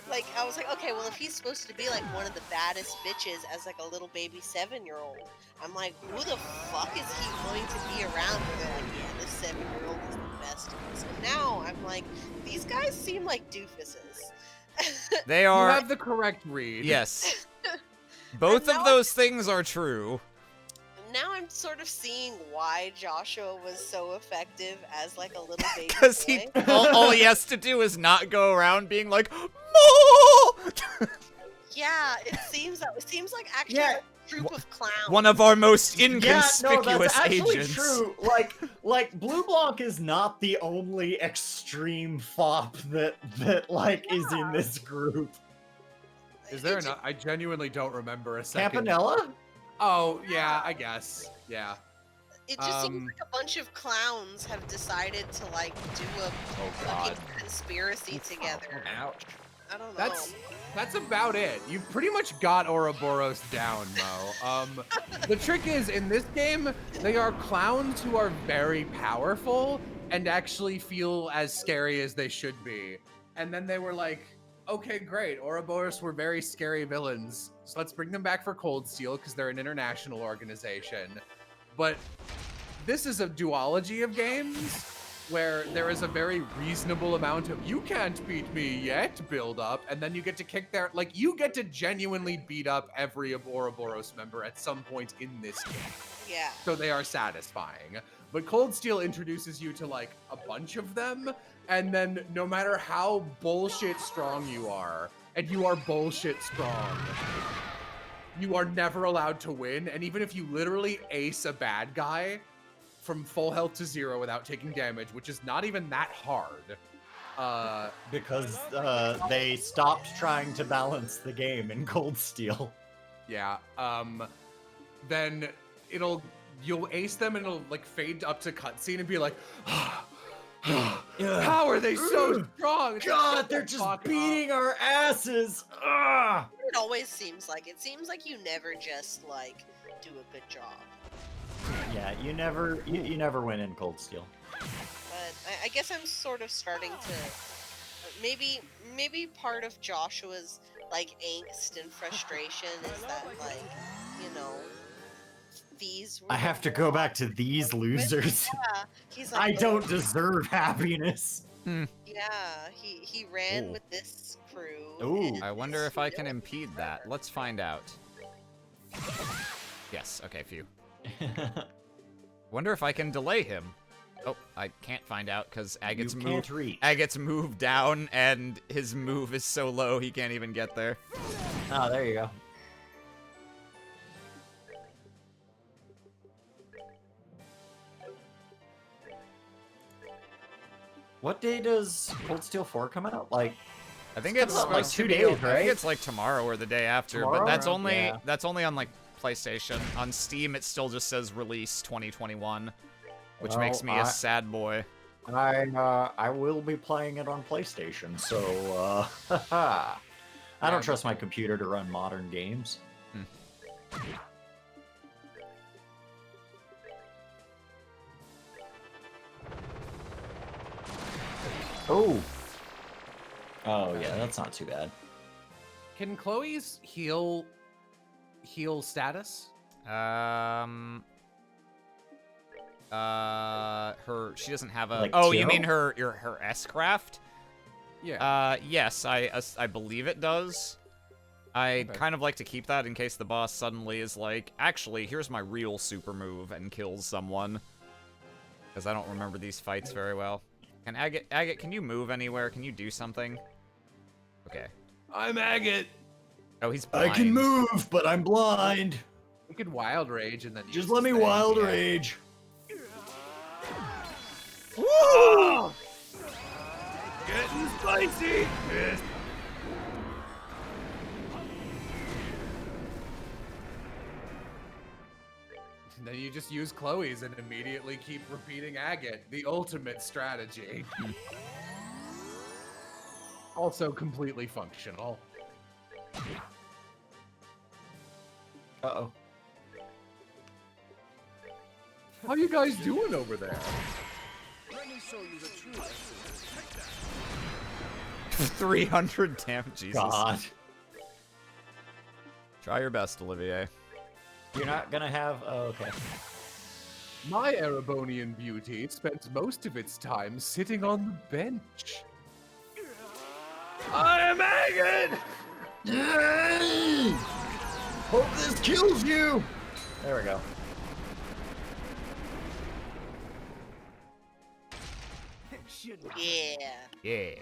Like, I was like, okay, well, if he's supposed to be like one of the baddest bitches as like a little baby 7-year-old, I'm like, who the fuck is he going to be around where they're like, yeah, this 7-year-old is the best. So now I'm like, these guys seem like doofuses. They You are. have the correct read. Yes. Both now of those things are true. Now I'm sort of seeing why Joshua was so effective as like a little baby Because boy. all he has to do is not go around being like, Mo! Yeah, it seems like actually Yeah. a troop of clowns. One of our most Yeah, no, inconspicuous that's actually agents. true. Like Blue Blanc is not the only extreme fop that is in this group. Is there It an? I genuinely don't remember a second. Campanella? Oh, yeah, I guess. Yeah. It just seems Um, like a bunch of clowns have decided to like do a Oh, fucking conspiracy together. Ouch. I don't know. That's about it. You've pretty much got Ouroboros down, Mo. The trick is, in this game, they are clowns who are very powerful and actually feel as scary as they should be. And then they were like, okay, great. Ouroboros were very scary villains, so let's bring them back for Cold Steel because they're an international organization. But this is a duology of games where there is a very reasonable amount of "you can't beat me yet" build up, and then you get to kick their you get to genuinely beat up every Ouroboros member at some point in this game. Yeah. So they are satisfying. But Cold Steel introduces you to like a bunch of them, and then no matter how bullshit strong you are, and you are bullshit strong, you are never allowed to win. And even if you literally ace a bad guy from full health to 0 without taking damage, which is not even that hard, Because they stopped trying to balance the game in Cold Steel. yeah, then you'll ace them and it'll like fade up to cutscene and be like, how are they so strong? It's like, God, shut they're the just fuck beating up. our asses. Ugh. It always seems like. It seems like you never just like do a good job. Yeah, you never win in Cold Steel. But I guess I'm sort of starting to maybe part of Joshua's like angst and frustration is that like, you know, these were I the have to go back to ones these I was with. losers. Yeah, he's like, I "Oh, don't deserve happiness. Yeah, he ran Ooh. with this crew. Ooh. and I wonder it's if I can still- impede that. Let's find out. Yes, okay, phew. Wonder if I can delay him. Oh, I can't find out because You Agate's can't reach. Agate's moved down and his move is so low he can't even get there. Oh, there you go. What day does Cold Steel 4 come out? Like, I think It's it's coming out in, like, supposed to 2 be. days, I think right? it's like tomorrow or the day after, but Tomorrow? that's only Yeah. on like PlayStation. On Steam, it still just says release 2021, which Well, makes me a sad boy. I will be playing it on PlayStation, so I Yeah, don't trust my computer to run modern games. Oh. Oh yeah, that's not too bad. Can Chloe's heal status? She doesn't have a. Like oh, you Teal? mean her S craft? Yeah. Yes, I believe it does. I Okay. kind of like to keep that in case the boss suddenly is like, actually, here's my real super move and kills someone. Because I don't remember these fights very well. And Agate, can you move anywhere? Can you do something? Okay. I'm Agate. Oh, he's I blind. can move, but I'm blind. You could wild rage and then Just use let this me thing. wild Yeah. rage. Getting spicy. And then you just use Chloe's and immediately keep repeating Agate, the ultimate strategy. Also completely functional. Uh-oh. How you guys doing over there? 300 damage, Jesus. God. Try your best, Olivier. You're not gonna have... Oh, okay. My Erebonian beauty spends most of its time sitting on the bench. I am Agate. Yay! Hope this kills you! There we go. Yeah, Yeah.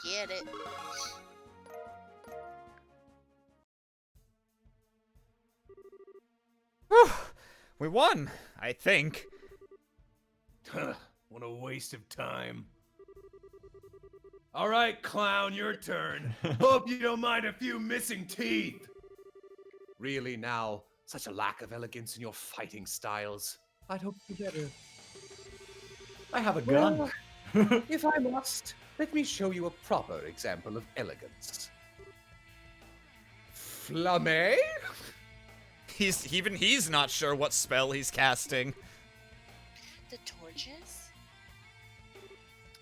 get it. Whew. We won, I think. What a waste of time. All right, clown, your turn. Hope you don't mind a few missing teeth. Really now, such a lack of elegance in your fighting styles. I'd hope for better. I have a gun. If I must, let me show you a proper example of elegance. Flamme? He's not sure what spell he's casting. The torches?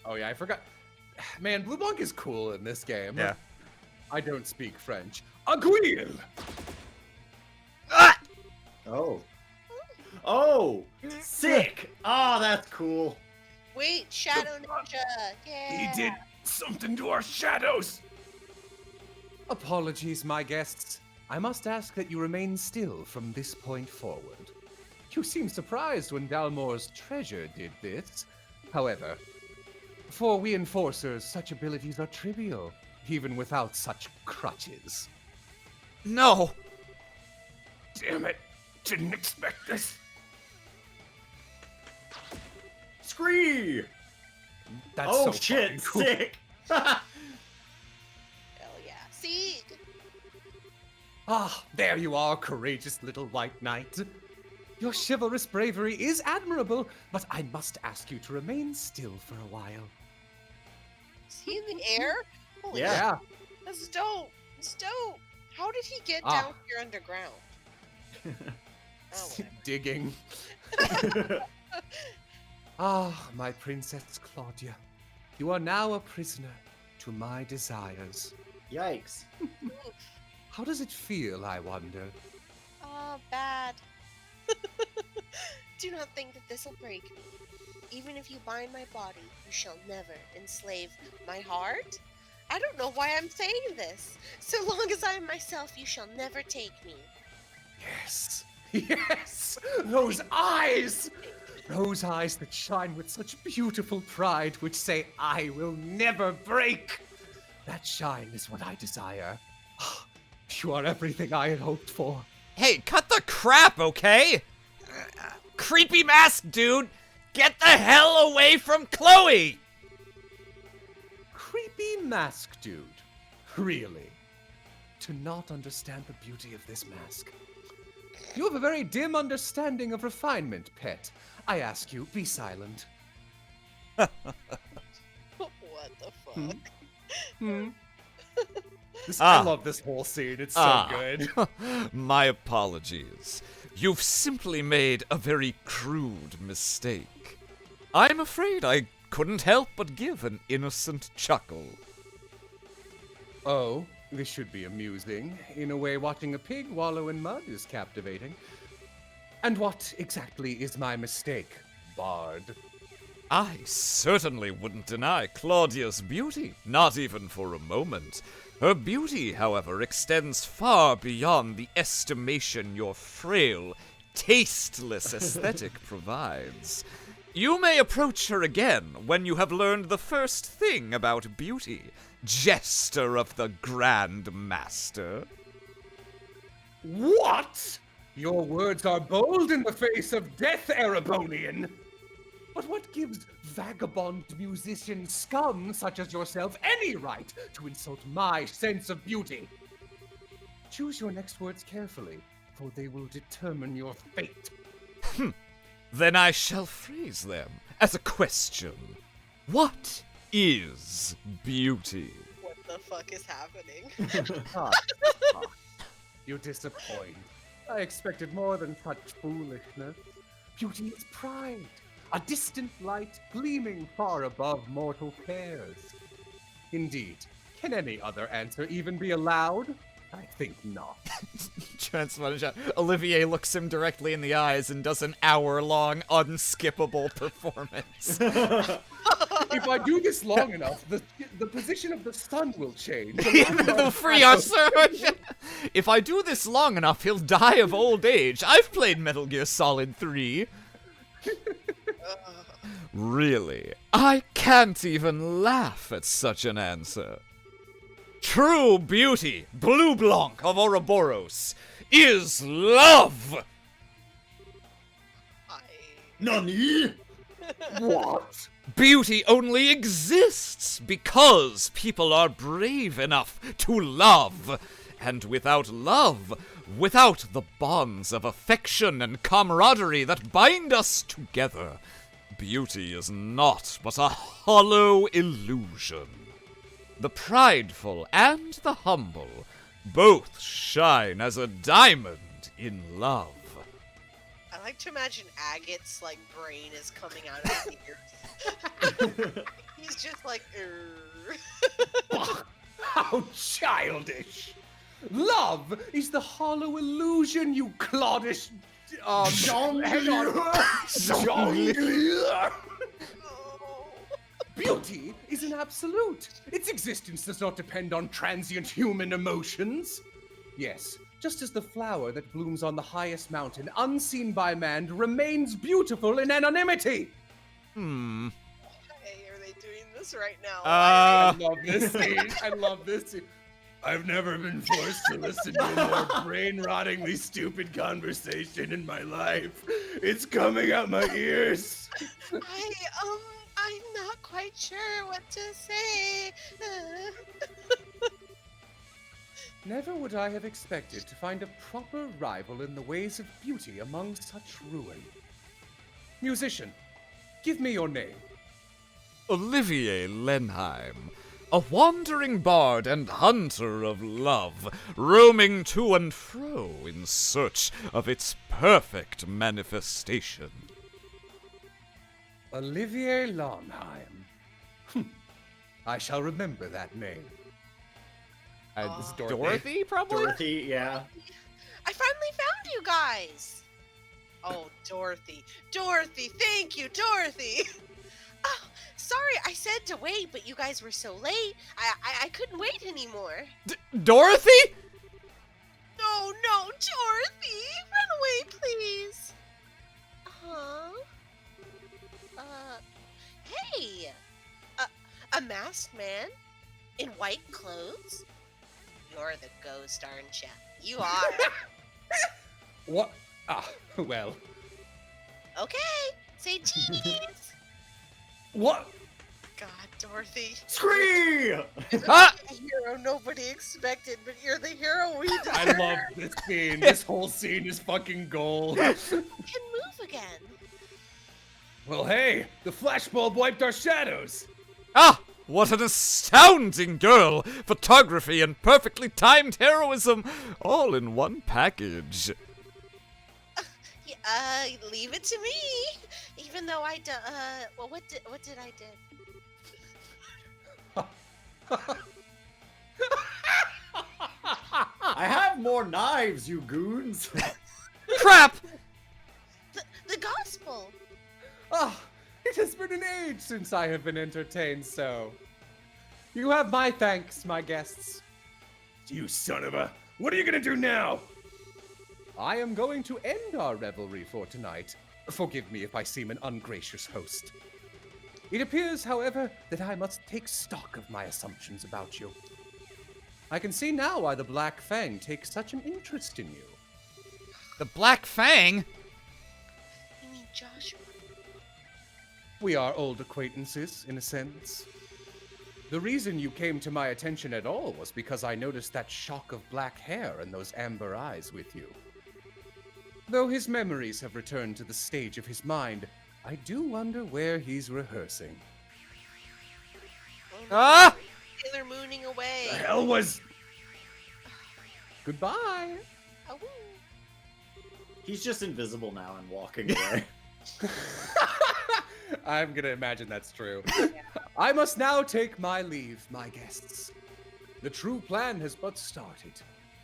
Oh yeah, I forgot. Man, Blue Blanc is cool in this game. Yeah. I don't speak French. Aguille! Oh. Oh! Sick! Oh, that's cool. Wait, Shadow Ninja! Yeah! He did something to our shadows. Apologies, my guests. I must ask that you remain still from this point forward. You seem surprised when Dalmore's treasure did this. However, for we enforcers, such abilities are trivial, even without such crutches. No! Damn it! Didn't expect this. Scree! That's Oh so shit, fucking cool. sick! Hell yeah. See? Ah, there you are, courageous little white knight. Your chivalrous bravery is admirable, but I must ask you to remain still for a while. Is he in the air? Holy Yeah. shit, that's dope. It's dope. How did he get Ah. down here underground? Oh, whatever. Digging. Ah, my Princess Claudia. You are now a prisoner to my desires. Yikes. How does it feel, I wonder? Oh, bad. Do not think that this will break me. Even if you bind my body, you shall never enslave my heart. I don't know why I'm saying this. So long as I am myself, you shall never take me. Yes. Yes! Those eyes! Those eyes that shine with such beautiful pride, which say, I will never break! That shine is what I desire. You are everything I had hoped for. Hey, cut the crap, okay? Creepy mask dude! Get the hell away from Chloe! Creepy mask dude. Really? To not understand the beauty of this mask. You have a very dim understanding of refinement, pet. I ask you, be silent. What the fuck? Hmm? Ah. I love this whole scene. It's so Ah. good. My apologies. You've simply made a very crude mistake. I'm afraid I couldn't help but give an innocent chuckle. Oh, this should be amusing. In a way, watching a pig wallow in mud is captivating. And what exactly is my mistake, Bard? I certainly wouldn't deny Claudia's beauty, not even for a moment. Her beauty, however, extends far beyond the estimation your frail, tasteless aesthetic provides. You may approach her again when you have learned the first thing about beauty, Jester of the Grand Master. What? Your words are bold in the face of death, Erebonian. But what gives vagabond musician scum such as yourself any right to insult my sense of beauty? Choose your next words carefully, for they will determine your fate. Then I shall phrase them as a question. What is beauty? What the fuck is happening? Ah, you disappoint. I expected more than such foolishness. Beauty is pride, a distant light gleaming far above mortal cares. Indeed, can any other answer even be allowed? I think not. Transformation shot. Olivier looks him directly in the eyes and does an hour-long, unskippable performance. If I do this long enough, the position of the sun will change. The free surge. If I do this long enough, he'll die of old age. I've played Metal Gear Solid 3. Really? I can't even laugh at such an answer. True beauty, Blue Blanc of Ouroboros, is love! Nani? What? Beauty only exists because people are brave enough to love. And without love, without the bonds of affection and camaraderie that bind us together, beauty is naught but a hollow illusion. The prideful and the humble both shine as a diamond in love. I like to imagine Agate's like brain is coming out of his ears. He's just like, How childish! Love is the hollow illusion, you cloddish. Hang on. Jongleur. Beauty is an absolute. Its existence does not depend on transient human emotions. Yes, just as the flower that blooms on the highest mountain, unseen by man, remains beautiful in anonymity. Hmm. Hey, are they doing this right now? Uh, I love this scene. I love this scene. I've never been forced to listen to a more brain-rottingly stupid conversation in my life. It's coming out my ears. I'm not quite sure what to say. Never would I have expected to find a proper rival in the ways of beauty among such ruin. Musician, give me your name. Olivier Lenheim, a wandering bard and hunter of love, roaming to and fro in search of its perfect manifestation. Olivier Lonheim. I shall remember that name. This is Dorothy. Dorothy, probably? Dorothy, yeah. I finally found you guys. Oh, Dorothy. Dorothy, thank you, Dorothy. Oh, sorry, I said to wait, but you guys were so late. I couldn't wait anymore. Dorothy? No, Dorothy, run away, please. Huh? Hey, a masked man in white clothes? You're the ghost, aren't you? You are. What? Ah, well. Okay, say cheese. What? God, Dorothy. Scream! Ah! A hero nobody expected, but you're the hero we deserve. I love this scene. This whole scene is fucking gold. Can move again. Well, hey, the flashbulb wiped our shadows. Ah! What an astounding girl! Photography and perfectly timed heroism, all in one package. Leave it to me. Even though well, what did I do? I have more knives, you goons. Crap! The gospel. Ah, it has been an age since I have been entertained so. You have my thanks, my guests. You son of a... What are you gonna do now? I am going to end our revelry for tonight. Forgive me if I seem an ungracious host. It appears, however, that I must take stock of my assumptions about you. I can see now why the Black Fang takes such an interest in you. The Black Fang? You mean Joshua? We are old acquaintances, in a sense. The reason you came to my attention at all was because I noticed that shock of black hair and those amber eyes with you. Though his memories have returned to the stage of his mind, I do wonder where he's rehearsing. Oh, no. Ah! They're mooning away. The hell was... Goodbye! Oh. He's just invisible now and walking away. I'm gonna imagine that's true. I must now take my leave, my guests. The true plan has but started.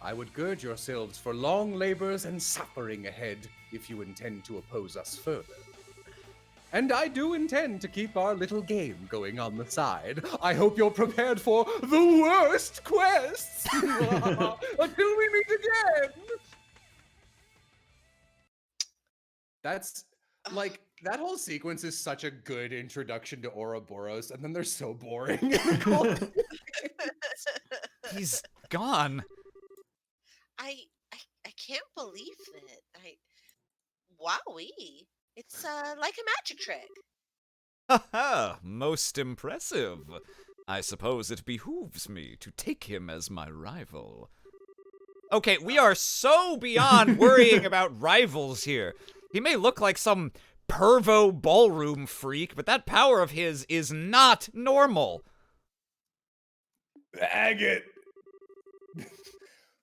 I would gird yourselves for long labors and suffering ahead if you intend to oppose us further. And I do intend to keep our little game going on the side. I hope you're prepared for the worst quests! Until we meet again! That's, like, that whole sequence is such a good introduction to Ouroboros, and then they're so boring. He's gone. I can't believe it. Wowee. It's like a magic trick. Haha, most impressive. I suppose it behooves me to take him as my rival. Okay, we are so beyond worrying about rivals here. He may look like some pervo ballroom freak, but that power of his is not normal. Agate!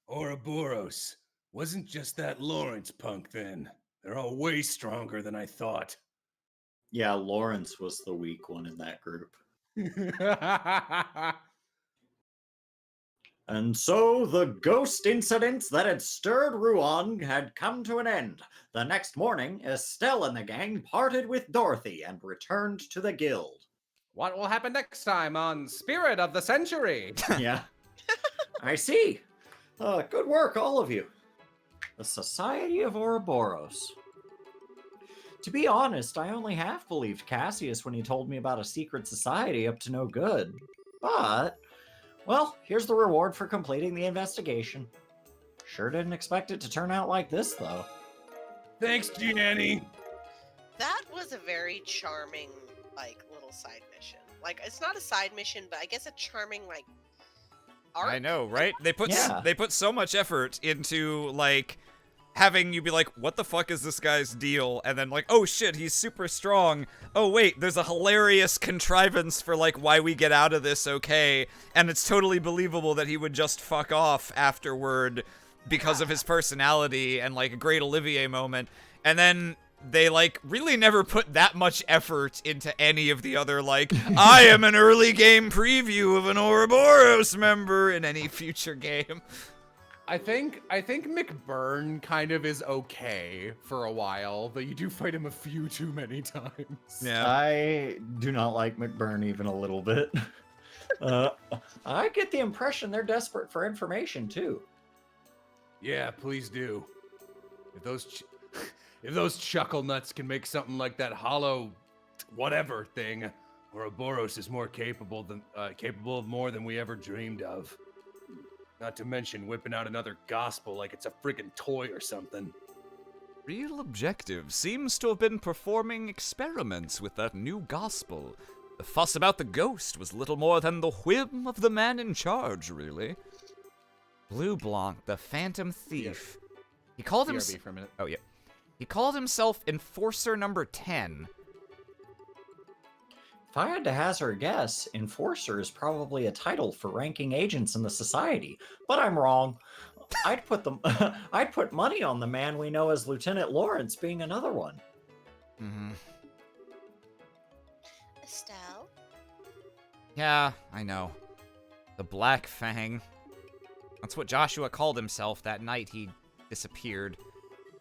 Ouroboros. Wasn't just that Lawrence punk then. They're all way stronger than I thought. Yeah, Lawrence was the weak one in that group. And so the ghost incidents that had stirred Ruan had come to an end. The next morning, Estelle and the gang parted with Dorothy and returned to the guild. What will happen next time on Spirit of the Century? Yeah. I see. Good work, all of you. The Society of Ouroboros. To be honest, I only half believed Cassius when he told me about a secret society up to no good. But, well, here's the reward for completing the investigation. Sure didn't expect it to turn out like this, though. Thanks, Gianni. That was a very charming, like, little side mission. Like, it's not a side mission, but I guess a charming, like, arc. I know, right? They put Yeah. they put so much effort into like having you be like, what the fuck is this guy's deal? And then like, oh shit, he's super strong. Oh wait, there's a hilarious contrivance for like why we get out of this okay. And it's totally believable that he would just fuck off afterward because of his personality and like a great Olivier moment. And then they like really never put that much effort into any of the other like, I am an early game preview of an Ouroboros member in any future game. I think McBurn kind of is okay for a while, but you do fight him a few too many times. Yeah. I do not like McBurn even a little bit. I get the impression they're desperate for information, too. Yeah, please do. If those chuckle nuts can make something like that hollow whatever thing, Ouroboros is more capable of more than we ever dreamed of. Not to mention whipping out another gospel like it's a friggin' toy or something. Real Objective seems to have been performing experiments with that new gospel. The fuss about the ghost was little more than the whim of the man in charge, really. Blue Blanc, the Phantom Thief. He called himself. BRB for a minute. Oh yeah. He called himself Enforcer Number 10. If I had to hazard a guess, Enforcer is probably a title for ranking agents in the society, but I'm wrong. I'd put money on the man we know as Lieutenant Lawrence being another one. Mm-hmm. Estelle? Yeah, I know. The Black Fang. That's what Joshua called himself that night he disappeared.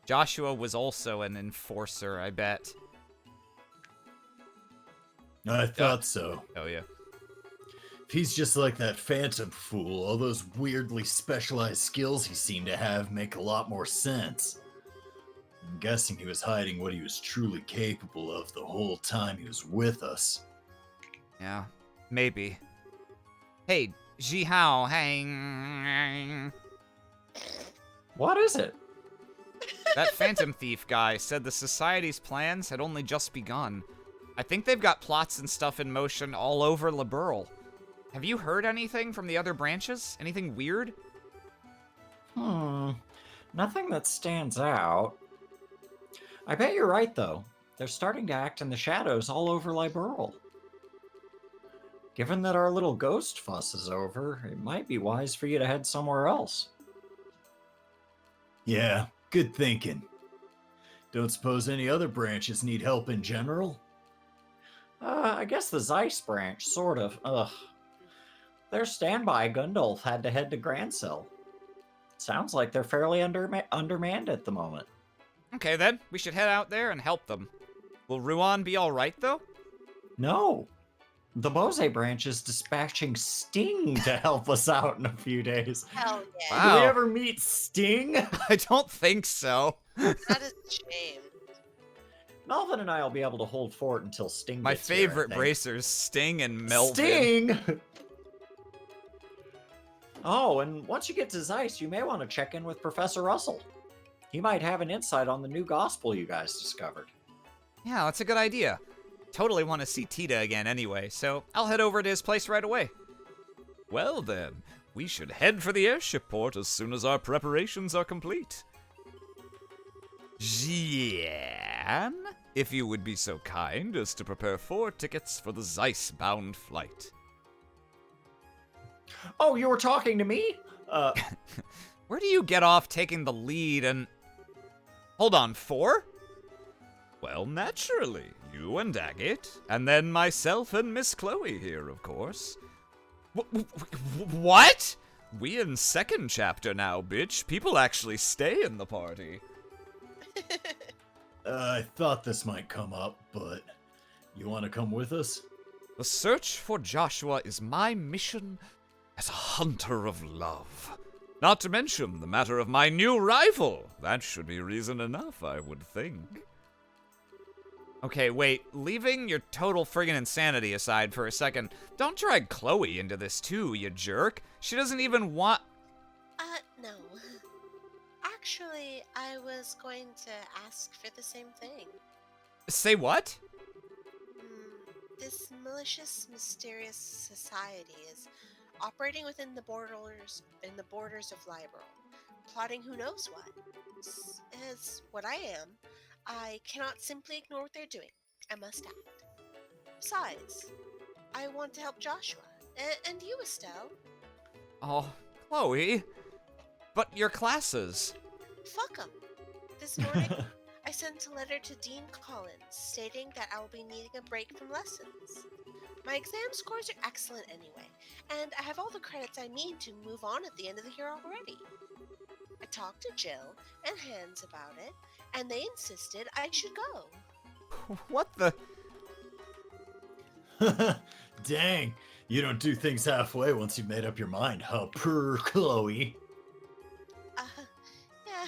Joshua was also an enforcer, I bet. I thought so. Oh yeah. If he's just like that phantom fool, all those weirdly specialized skills he seemed to have make a lot more sense. I'm guessing he was hiding what he was truly capable of the whole time he was with us. Yeah, maybe. Hey, Jihao, hang. What is it? That Phantom Thief guy said the Society's plans had only just begun. I think they've got plots and stuff in motion all over Liberl. Have you heard anything from the other branches? Anything weird? Nothing that stands out. I bet you're right, though. They're starting to act in the shadows all over Liberl. Given that our little ghost fuss is over, it might be wise for you to head somewhere else. Yeah, good thinking. Don't suppose any other branches need help in general? I guess the Zeiss branch, sort of. Their standby Gundulf had to head to Grancel. Sounds like they're fairly undermanned at the moment. Okay then, we should head out there and help them. Will Ruan be alright though? No. The Bose branch is dispatching Sting to help us out in a few days. Hell yeah. Wow. Did we ever meet Sting? I don't think so. That is a shame. Melvin and I will be able to hold fort until Sting My gets here, I favorite think. bracers, Sting and Melvin. Sting! Oh, and once you get to Zeiss, you may want to check in with Professor Russell. He might have an insight on the new gospel you guys discovered. Yeah, that's a good idea. Totally want to see Tita again anyway, so I'll head over to his place right away. Well then, we should head for the airship port as soon as our preparations are complete. Jian, if you would be so kind as to prepare 4 tickets for the Zeiss-bound flight. Oh, you were talking to me? Where do you get off taking the lead and... Hold on, 4? Well, naturally. You and Agate, and then myself and Miss Chloe here, of course. What? We in 2nd chapter now, bitch. People actually stay in the party. I thought this might come up, but you want to come with us? The search for Joshua is my mission as a hunter of love. Not to mention the matter of my new rival. That should be reason enough, I would think. Okay, wait, leaving your total friggin' insanity aside for a second, don't drag Chloe into this too, you jerk. She doesn't even want... No. Actually, I was going to ask for the same thing. Say what? This malicious, mysterious society is operating within the borders of Liberal, plotting who knows what. As what I am, I cannot simply ignore what they're doing. I must act. Besides, I want to help Joshua. And you, Estelle. Oh, Chloe. But your classes. Fuck 'em. This morning, I sent a letter to Dean Collins stating that I will be needing a break from lessons. My exam scores are excellent anyway, and I have all the credits I need to move on at the end of the year already. I talked to Jill and Hans about it, and they insisted I should go. What the... Dang, you don't do things halfway once you've made up your mind, huh, poor Chloe? Yeah,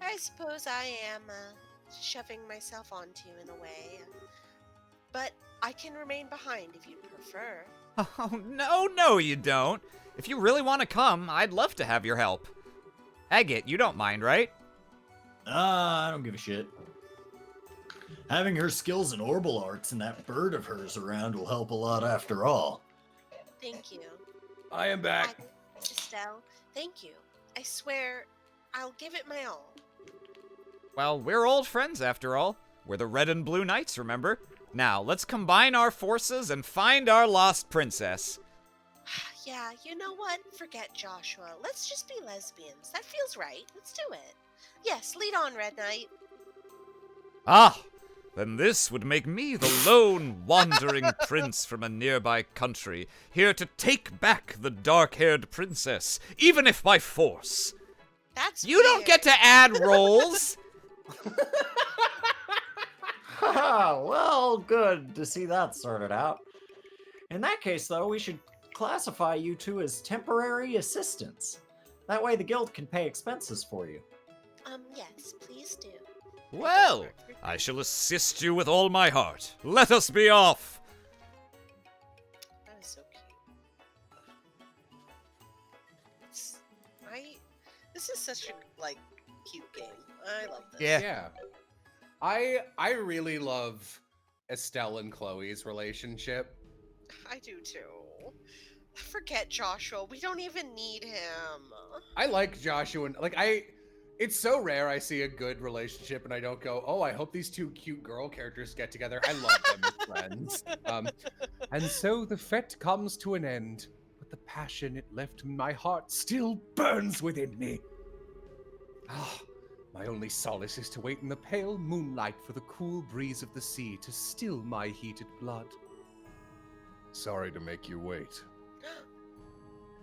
I suppose I am shoving myself onto you in a way. But I can remain behind if you prefer. Oh, no, you don't. If you really want to come, I'd love to have your help. Agate, you don't mind, right? I don't give a shit. Having her skills in orbital arts and that bird of hers around will help a lot after all. Thank you. I am back. Estelle, thank you. I swear, I'll give it my all. Well, we're old friends after all. We're the Red and Blue Knights, remember? Now, let's combine our forces and find our lost princess. Yeah, you know what? Forget Joshua. Let's just be lesbians. That feels right. Let's do it. Yes, lead on, Red Knight. Ah, then this would make me the lone wandering prince from a nearby country, here to take back the dark-haired princess, even if by force. That's You don't get to add roles. Well, good to see that sorted out. In that case, though, we should classify you two as temporary assistants. That way the guild can pay expenses for you. Yes, please do. Well, I shall assist you with all my heart. Let us be off. That is so cute. This is such a, cute game. I love this. Yeah. I really love Estelle and Chloe's relationship. I do too. Forget Joshua. We don't even need him. I like Joshua and it's so rare I see a good relationship and I don't go, oh, I hope these two cute girl characters get together. I love them as friends. And so the fete comes to an end, but the passion it left in my heart still burns within me. Ah, my only solace is to wait in the pale moonlight for the cool breeze of the sea to still my heated blood. Sorry to make you wait.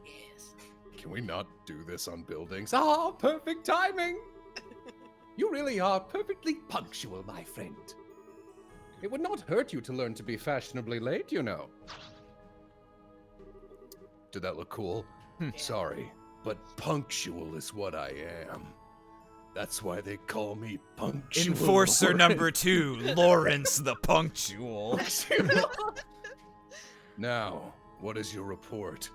Yes. Can we not do this on buildings? Ah, perfect timing! You really are perfectly punctual, my friend. It would not hurt you to learn to be fashionably late, you know. Did that look cool? Sorry, but punctual is what I am. That's why they call me Punctual. Enforcer Lawrence. number 2, Lawrence the Punctual. Now, what is your report?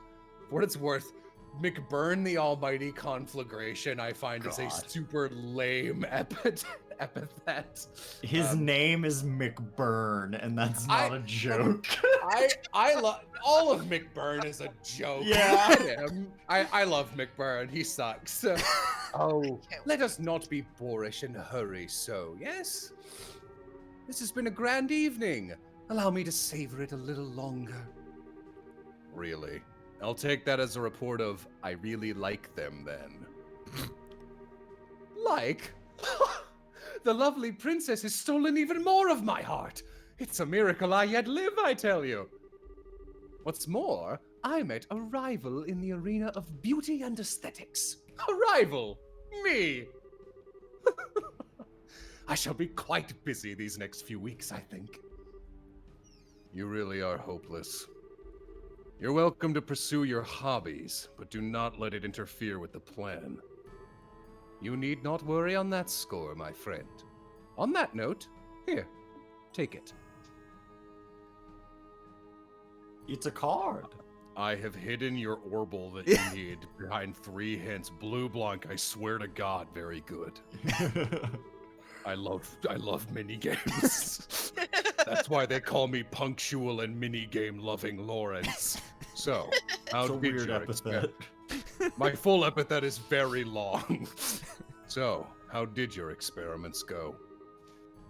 For what it's worth, McBurn the Almighty Conflagration I find is a God. super lame epithet. His name is McBurn, and that's not a joke. I love all of McBurn is a joke. Yeah. Look at him. I love McBurn. He sucks. Oh, let us not be boorish and hurry so, yes? This has been a grand evening. Allow me to savor it a little longer. Really? I'll take that as a report of I really like them then. Like? The lovely princess has stolen even more of my heart. It's a miracle I yet live, I tell you. What's more, I met a rival in the arena of beauty and aesthetics. A rival? Me? I shall be quite busy these next few weeks, I think. You really are hopeless. You're welcome to pursue your hobbies, but do not let it interfere with the plan. You need not worry on that score, my friend. On that note, here, take it. It's a card. I have hidden your orbital that you need behind 3 hints. Blue Blanc, I swear to God, very good. I love minigames. That's why they call me punctual and minigame loving Lawrence. So, how It's a did weird your epithet. My full epithet is very long. So, how did your experiments go?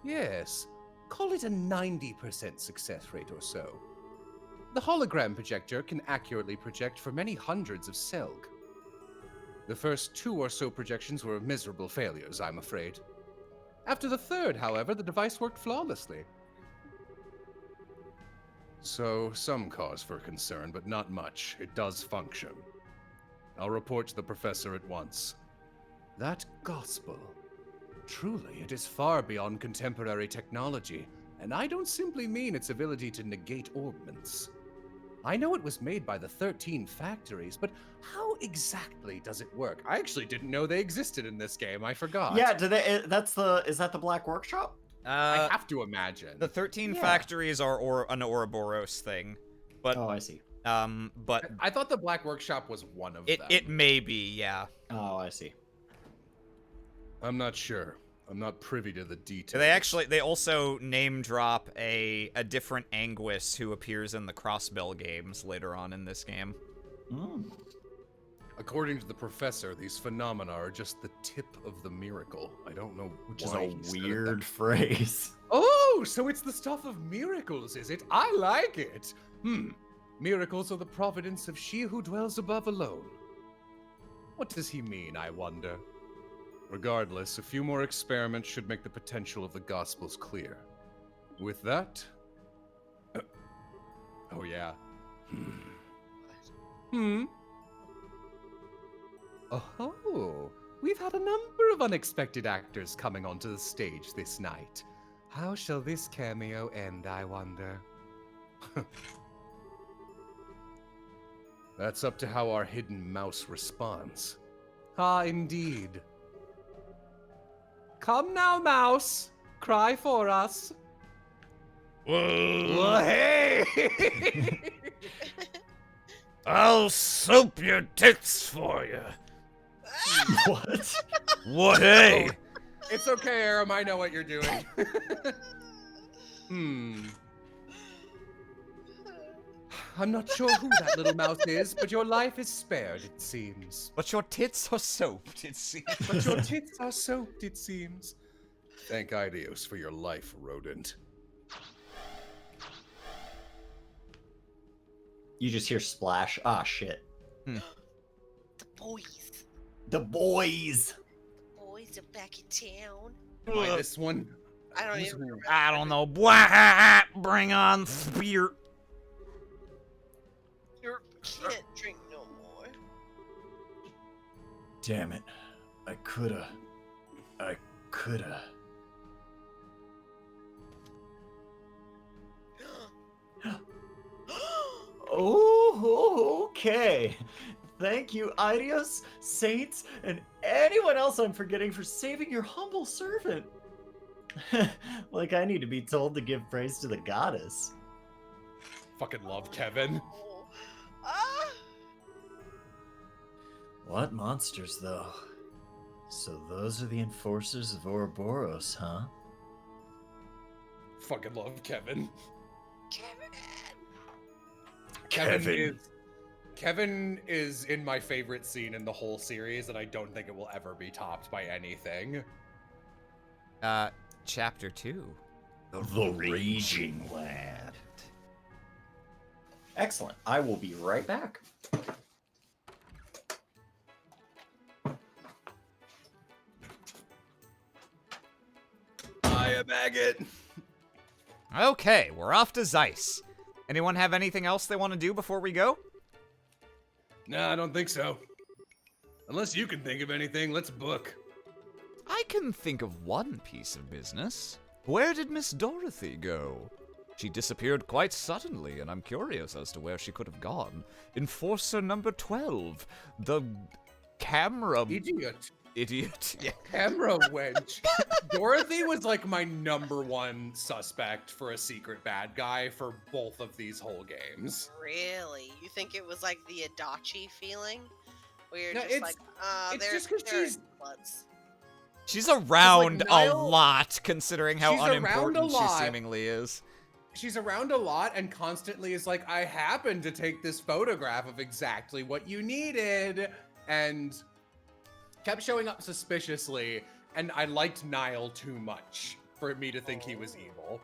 Yes, call it a 90% success rate or so. The hologram projector can accurately project for many hundreds of Selg. The first 2 or so projections were miserable failures, I'm afraid. After the third, however, the device worked flawlessly. So, some cause for concern, but not much. It does function. I'll report to the professor at once. That gospel. Truly, it is far beyond contemporary technology, and I don't simply mean its ability to negate augments. I know it was made by the 13 factories, but how exactly does it work? I actually didn't know they existed in this game. I forgot. Yeah, is that the Black Workshop? I have to imagine. The 13 Yeah. factories are an Ouroboros thing, but Oh, I see. but I thought the Black Workshop was one of them. it may be, yeah. Oh, I see. I'm not sure. I'm not privy to the details. They also name drop a different Anguis who appears in the Crossbell games later on in this game. Mm. According to the professor, these phenomena are just the tip of the miracle. I don't know Which is why a he said it weird that- phrase. Oh, so it's the stuff of miracles, is it? I like it. Miracles are the providence of she who dwells above alone. What does he mean, I wonder? Regardless, a few more experiments should make the potential of the Gospels clear. With that... oh yeah. Oh, we've had a number of unexpected actors coming onto the stage this night. How shall this cameo end, I wonder? That's up to how our hidden mouse responds. Ah, indeed. Come now, mouse. Cry for us. Well, hey! I'll soap your tits for you. What? What? Hey? It's okay, Aram. I know what you're doing. I'm not sure who that little mouse is, but your life is spared, it seems. But your tits are soaped, it seems. But your tits are soaked, it seems. Thank Idios for your life, rodent. You just hear splash. Ah, shit. The boys. The boys. Boys are back in town. Why this one? I don't Who's even who? remember. I don't know. Blah, bring on spear. You can't drink no more. Damn it. I coulda. Oh, okay. Thank you, Idios, Saints, and anyone else I'm forgetting for saving your humble servant. Like I need to be told to give praise to the goddess. Fucking love Kevin. Oh. Ah! What monsters, though? So those are the enforcers of Ouroboros, huh? Fucking love Kevin. Kevin! Kevin is in my favorite scene in the whole series, and I don't think it will ever be topped by anything. Chapter 2. The Raging Land. Excellent. I will be right back. I am Agate. Okay, we're off to Zeiss. Anyone have anything else they want to do before we go? No, I don't think so. Unless you can think of anything, let's book. I can think of one piece of business. Where did Miss Dorothy go? She disappeared quite suddenly, and I'm curious as to where she could have gone. Enforcer number 12, the camera Idiot. idiot. Yeah. Camera wench. Dorothy was like my #1 suspect for a secret bad guy for both of these whole games. Really? You think it was like the Adachi feeling? Where you're No, just like, it's they're, just 'cause they're she's- bloods. She's around Niall- a lot, considering how She's around a unimportant she lot. seemingly is. She's around a lot and constantly is like, I happened to take this photograph of exactly what you needed. And kept showing up suspiciously. And I liked Niall too much for me to think he was evil.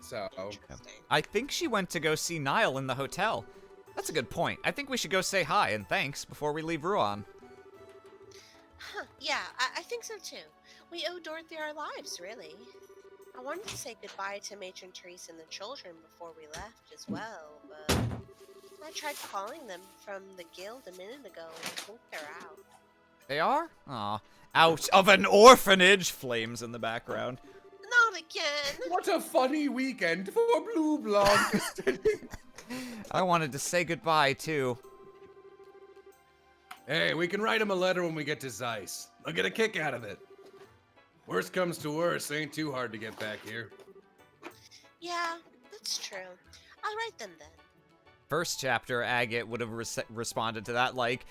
So, Interesting. I think she went to go see Niall in the hotel. That's a good point. I think we should go say hi and thanks before we leave Ruan. Huh, yeah, I think so too. We owe Dorothy our lives, really. I wanted to say goodbye to Matron Therese and the children before we left as well, but I tried calling them from the guild a minute ago and I think they're out. They are? Aw. Out of an orphanage! Flames in the background. Not again! what a funny weekend for Blue Blonde. I wanted to say goodbye, too. Hey, we can write him a letter when we get to Zeiss. I'll get a kick out of it. Worst comes to worst, ain't too hard to get back here. Yeah, that's true. I'll write them then. First chapter, Agate would have responded to that like,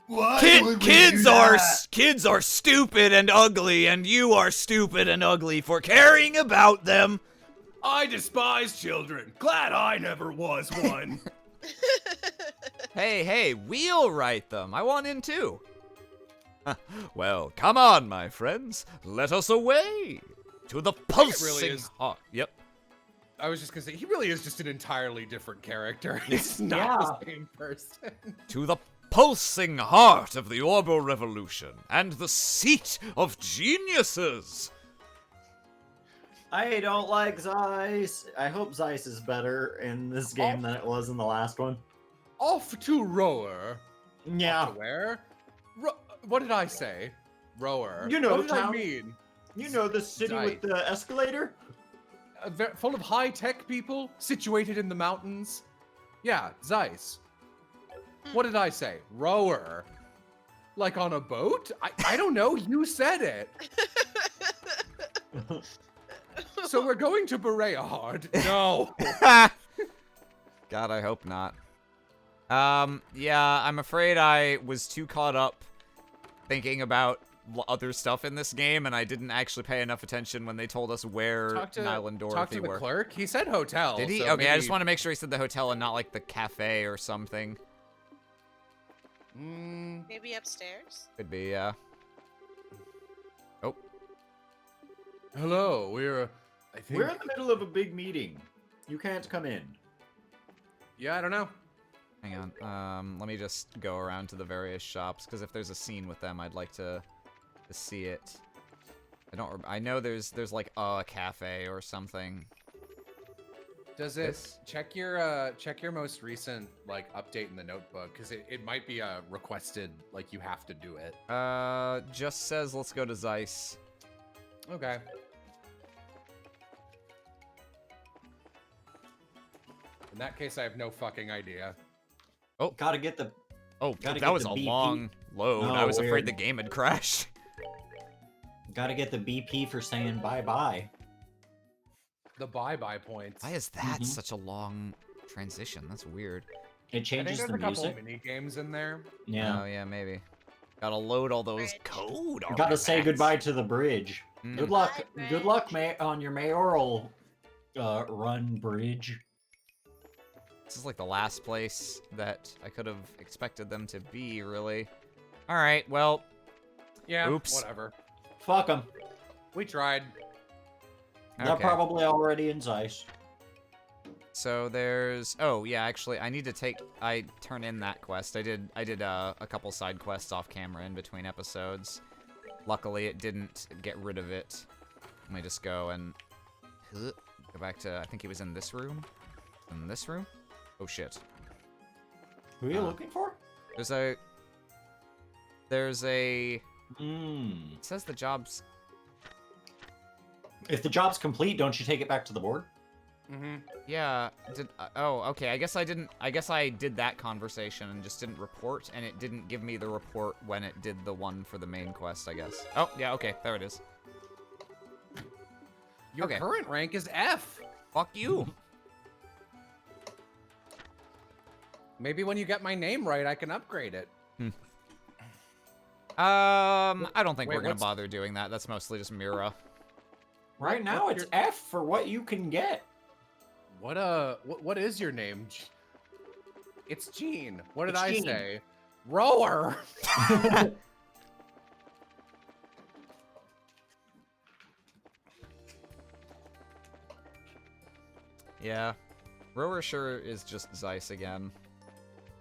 Why would we kids do are that? kids are stupid and ugly, and you are stupid and ugly for caring about them. I despise children. Glad I never was one. Hey, we'll write them. I want in too. Well, come on, my friends. Let us away to the pulsing is. heart. Yep. I was just gonna say, he really is just an entirely different character. He's not the same person. To the pulsing heart of the Orbo Revolution and the seat of geniuses. I don't like Zeiss. I hope Zeiss is better in this game than it was in the last one. Off to Rower. Yeah, Off to where? What did I say? Rower. You know, what did I town. mean? you know the city with the escalator? Full of high-tech people, situated in the mountains. Yeah, Zeiss. What did I say? Rower. Like on a boat? I don't know. You said it. So we're going to Bereahard. No. God, I hope not. Yeah, I'm afraid I was too caught up thinking about other stuff in this game, and I didn't actually pay enough attention when they told us where Niall and Talk Dorothy to the were. clerk. He said hotel. Did he? so Okay, I just maybe- want to make sure he said the hotel and not like the cafe or something. Maybe upstairs? Could be, yeah. Oh, Hello, I think. We're in the middle of a big meeting. You can't come in. Yeah, I don't know. hang on. Let me just go around to the various shops, because if there's a scene with them, I'd like to see it. I know there's like a cafe or something. Does it This? check your most recent like update in the notebook? Because it might be requested, like you have to do it. Just says let's go to Zeiss. Okay. In that case, I have no fucking idea. Gotta get the. Oh, Gotta that get was the a BP. long load. Oh, I was afraid weird. the game had crashed. Gotta get the BP for saying bye bye. The bye-bye points. Why is that Mhm. such a long transition? That's weird. It I think changes there's the a couple music. mini games in there. Yeah. Oh, yeah, maybe. Gotta load all those Bridge. code. You gotta say artifacts. goodbye to the bridge. Mm. Good luck. Bye, Good luck, Bridge. on your mayoral run, Bridge. This is like the last place that I could have expected them to be, really. All right, well, Yeah. Oops. Whatever. Fuck them. We tried. They're okay. probably already in Zeiss. So there's. Oh yeah, actually, I turn in that quest. I did a couple side quests off camera in between episodes. Luckily, it didn't get rid of it. Let me just go and go back to. I think he was in this room. In this room. Oh shit. Who are you Uh, looking for? There's a. Hmm. It says the job's. If the job's complete, don't you take it back to the board? Yeah. Oh, okay. I guess I didn't. I guess I did that conversation and just didn't report, and it didn't give me the report when it did the one for the main quest. I guess. Oh, yeah. Okay. There it is. Your Okay. current rank is F. Fuck you. Maybe when you get my name right, I can upgrade it. I don't think Wait, we're gonna what's- bother doing that. That's mostly just Mira. Right now, what's it's F for what you can get. What is your name? It's Gene. What did It's I Gene. say? Rower. Yeah. Rower sure is just Zeiss again.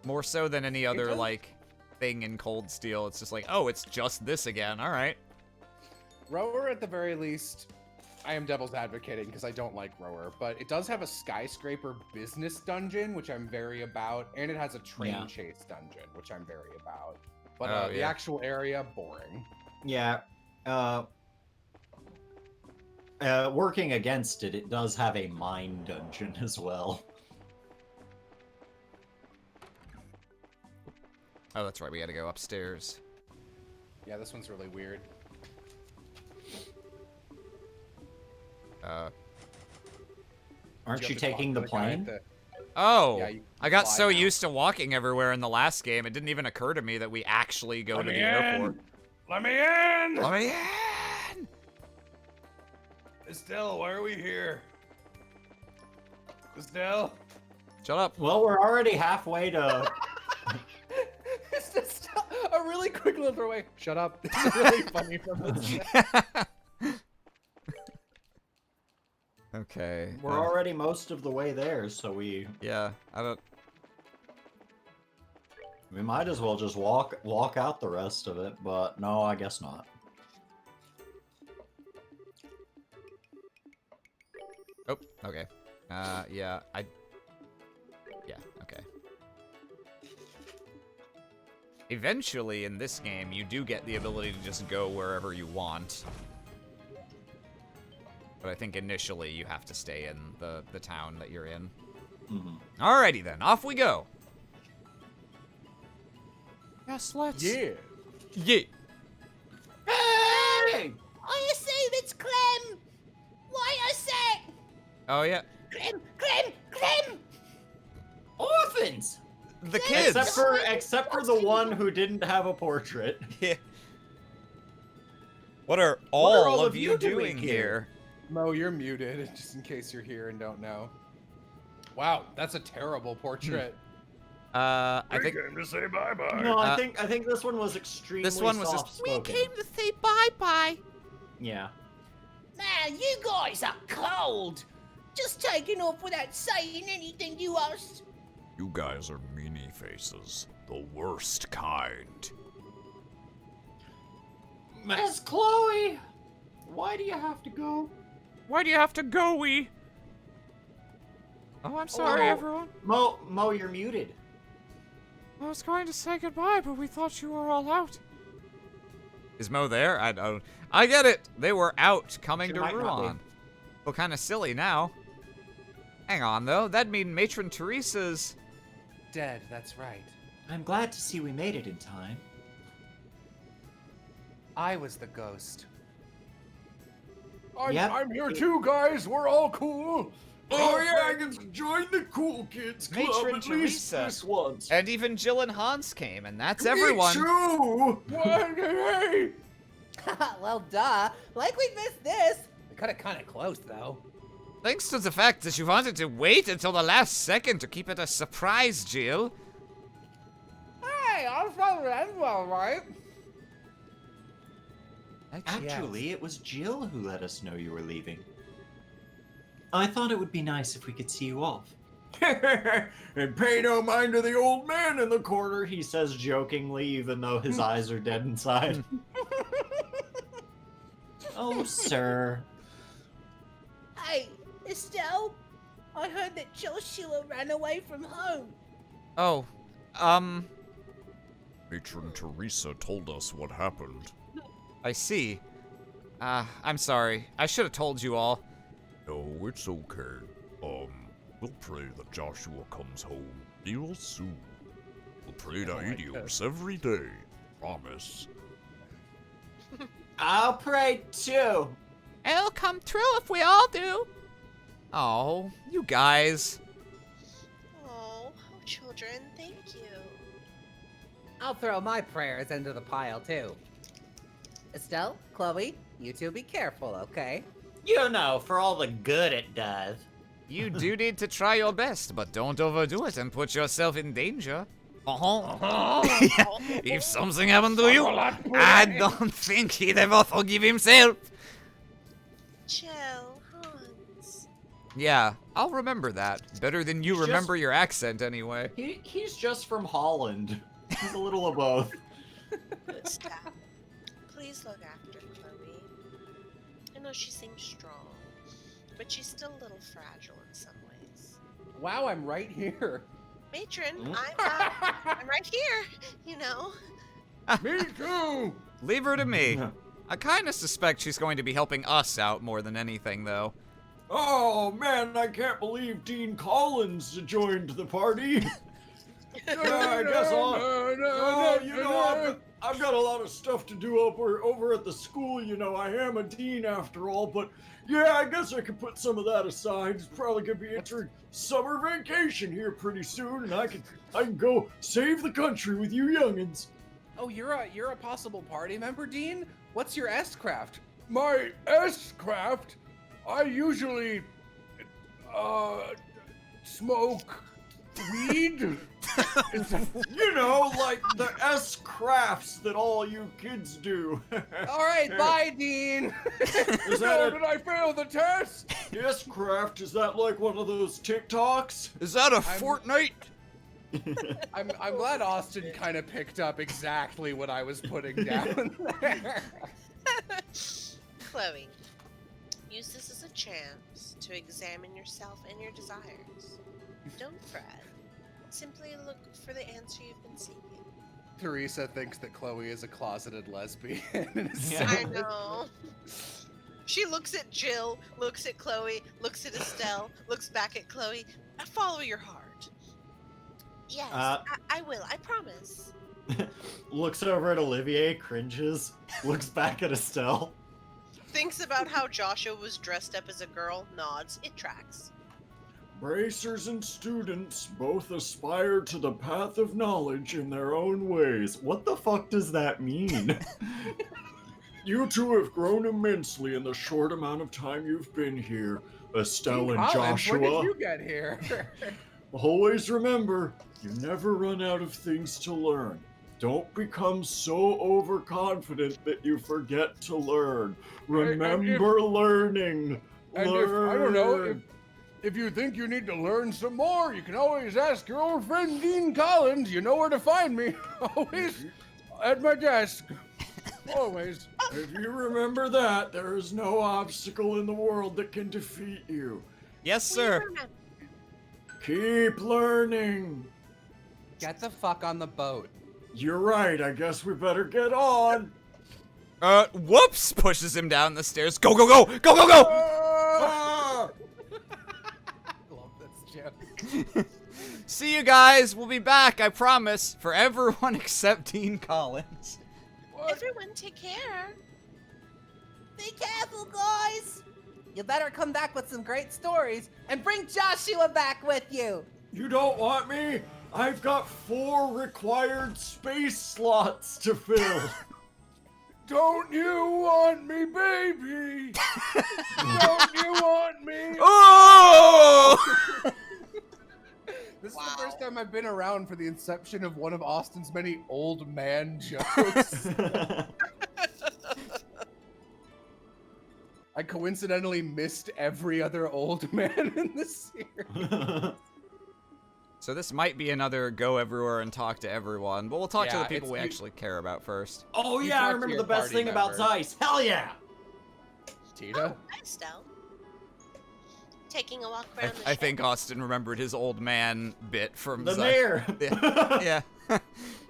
More so than any other, does- like, thing in Cold Steel. It's just like, oh, it's just this again. All right. Rower, at the very least, I am devil's advocating because I don't like Rower, but it does have a skyscraper business dungeon, which I'm very about, and it has a train Yeah. chase dungeon, which I'm very about. But Oh, the yeah. actual area, boring. Yeah. Working against it, it does have a mine dungeon as well. Oh, that's right. We gotta go upstairs. Yeah, this one's really weird. Aren't have you to talk taking to the guy at plane? the- Oh, Yeah, you I got fly so now. used to walking everywhere in the last game, it didn't even occur to me that we actually go to the airport. Let me in! Let me in! Estelle, why are we here? Estelle? Shut up. Well, we're already halfway to. It's just a really quick little throwaway. Shut up. It's really funny from this. Okay. We're already most of the way there, so we Yeah, I don't. might as well just walk out the rest of it. But no, I guess not. Oh, okay. Yeah, Yeah, okay. Eventually, in this game, you do get the ability to just go wherever you want. But I think initially you have to stay in the town that you're in. Mhm. Alrighty then, off we go. Yes, let's. Yeah. Yeah. Hey! I assume it's Clem. Wait a sec. Oh yeah, Clem. Orphans! the kids. Except for the one who didn't have a portrait. Yeah. What are all of you doing here? Mo, you're muted, just in case you're here and don't know. Wow, that's a terrible portrait. I We think came to say bye-bye. No, Uh, I think this one was extremely this one was just- soft-spoken. to say bye-bye. Yeah. Man, you guys are cold. Just taking off without saying anything to us. You guys are meanie faces. The worst kind. Miss Chloe! Why do you have to go? Why do you have to go, we? Oh, I'm sorry, Oh. everyone. Mo, you're muted. I was going to say goodbye, but we thought you were all out. Is Mo there? I don't. I get it. They were out coming She to might not be. Ruan. Well, kind of silly now. Hang on, though. That'd mean Matron Teresa's. Dead, that's right. I'm glad to see we made it in time. I was the ghost. Yep. I'm here too, guys. We're all cool. Oh yeah, I can join the cool kids club Matron at least Teresa. this once. And even Jill and Hans came, and that's Me everyone. too. What? Hey! Well, duh. Like we missed this. We cut it kind of close, though. Thanks to the fact that you wanted to wait until the last second to keep it a surprise, Jill. Hey, I thought it ended well, right? Actually, it was Jill who let us know you were leaving. I thought it would be nice if we could see you off. And pay no mind to the old man in the corner. He says jokingly, even though his eyes are dead inside. Oh, sir. Hey, Estelle. I heard that Joshua ran away from home. Oh, Matron Teresa told us what happened. I see. I'm sorry. I should have told you all. No, it's okay. We'll pray that Joshua comes home real soon. We'll pray to like Helios every day. Promise. I'll pray too. It'll come true if we all do. Oh, you guys. Oh, children, thank you. I'll throw my prayers into the pile too. Estelle, Chloe, you two be careful, okay? You know, for all the good it does. You do need to try your best, but don't overdo it and put yourself in danger. If something happened to you, I don't think he'd ever forgive himself. Chill, Hans. Yeah, I'll remember that. Better than you Just- remember your accent anyway. He's just from Holland. He's a little of both. Good stuff. Please look after Chloe. I know she seems strong, but she's still a little fragile in some ways. Wow, I'm right here. Matron, Mm. I'm right here, you know. Me too. Leave her to me. I kind of suspect she's going to be helping us out more than anything, though. Oh man, I can't believe Dean Collins joined the party. I guess I've got a lot of stuff to do over at the school. You know, I am a dean after all, but yeah, I guess I could put some of that aside. It's probably gonna be entering summer vacation here pretty soon, and I can go save the country with you youngins. Oh, you're a possible party member, Dean? What's your S-craft? My S-craft, I usually smoke weed. You know, like the S crafts that all you kids do. All right, bye, Dean. Is Oh, that did I fail the test? a S craft? Is that like one of those TikToks? Is that a Fortnite? I'm glad Austin kind of picked up exactly what I was putting down there. Chloe, use this as a chance to examine yourself and your desires. Don't fret. Simply look for the answer you've been seeking. Teresa thinks that Chloe is a closeted lesbian. I know. She looks at Jill, looks at Chloe, looks at Estelle, looks back at Chloe. Follow your heart. Yes, I will. I promise. Looks over at Olivier, cringes, looks back at Estelle. Thinks about how Joshua was dressed up as a girl, nods. It tracks. Bracers and students both aspire to the path of knowledge in their own ways. What the fuck does that mean? You two have grown immensely in the short amount of time you've been here, Estelle Dean and Collins, Joshua. when did you get here? Always remember, you never run out of things to learn. Don't become so overconfident that you forget to learn. Remember learning. And if, I don't know, if you think you need to learn some more, you can always ask your old friend Dean Collins. You know where to find me. Always at my desk. Always. If you remember that, there is no obstacle in the world that can defeat you. Yes, sir. Remember. Keep learning. Get the fuck on the boat. You're right, I guess we better get on. Whoops! Pushes him down the stairs. Go, go, go! Go, go, go! Ah! I love this joke. See you guys. We'll be back, I promise, for everyone except Dean Collins. Everyone take care. Be careful, guys! You better come back with some great stories and bring Joshua back with you! You don't want me? I've got 4 required space slots to fill. Don't you want me, baby? Don't you want me? Oh! This is the first time I've been around for the inception of one of Austin's many old man jokes. I coincidentally missed every other old man in this series. So this might be another go everywhere and talk to everyone, but we'll talk to Yeah, the people it's- we you- actually care about first. Oh You yeah, I talk to remember your the best party thing about members. Zeiss. Hell yeah! Tita? Hi, Estelle. Taking a walk around the I ship. think Austin remembered his old man bit from The Zy- mayor. Yeah.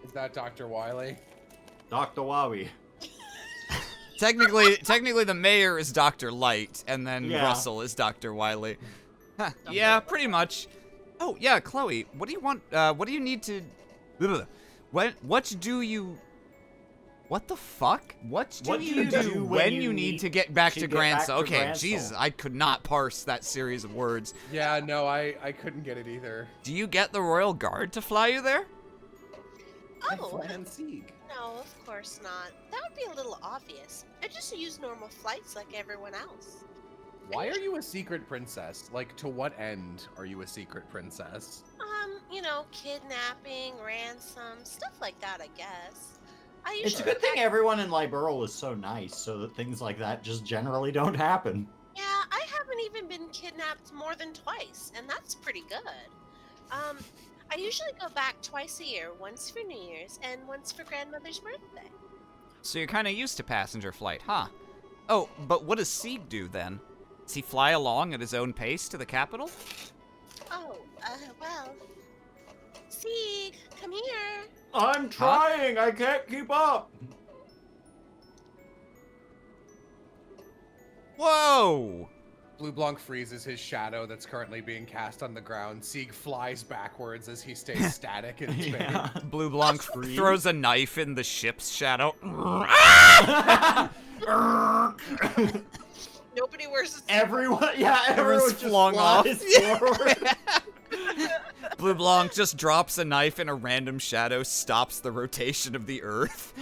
Is that Dr. Wiley? Dr. Wowie. Technically the mayor is Dr. Light, and then Yeah. Russell is Dr. Wiley. Yeah, pretty much. Oh, yeah, Chloe, what do you want, what do you need to... Ugh. What do you... What the fuck? What do you do when you need to get back to Gransel? Okay, Jesus, I could not parse that series of words. Yeah, no, I couldn't get it either. Do you get the Royal Guard to fly you there? Oh, Sieg. no, of course not. That would be a little obvious. I just use normal flights like everyone else. Why are you a secret princess? Like, to what end are you a secret princess? You know, kidnapping, ransom, stuff like that, I guess. It's a good thing everyone in Liberl is so nice, so that things like that just generally don't happen. Yeah, I haven't even been kidnapped more than twice, and that's pretty good. I usually go back twice a year, once for New Year's and once for grandmother's birthday. So you're kind of used to passenger flight, huh? Oh, but what does Sieg do then? Does he fly along at his own pace to the capital? Oh, well. Sieg, come here. I'm trying, I can't keep up. Whoa! Blue Blanc freezes his shadow that's currently being cast on the ground. Sieg flies backwards as he stays static and spinning. Yeah. Blue Blanc throws a knife in the ship's shadow. Nobody wears a Everyone Everyone's just flung off. flies forward. Blue Blanc just drops a knife in a random shadow, stops the rotation of the Earth.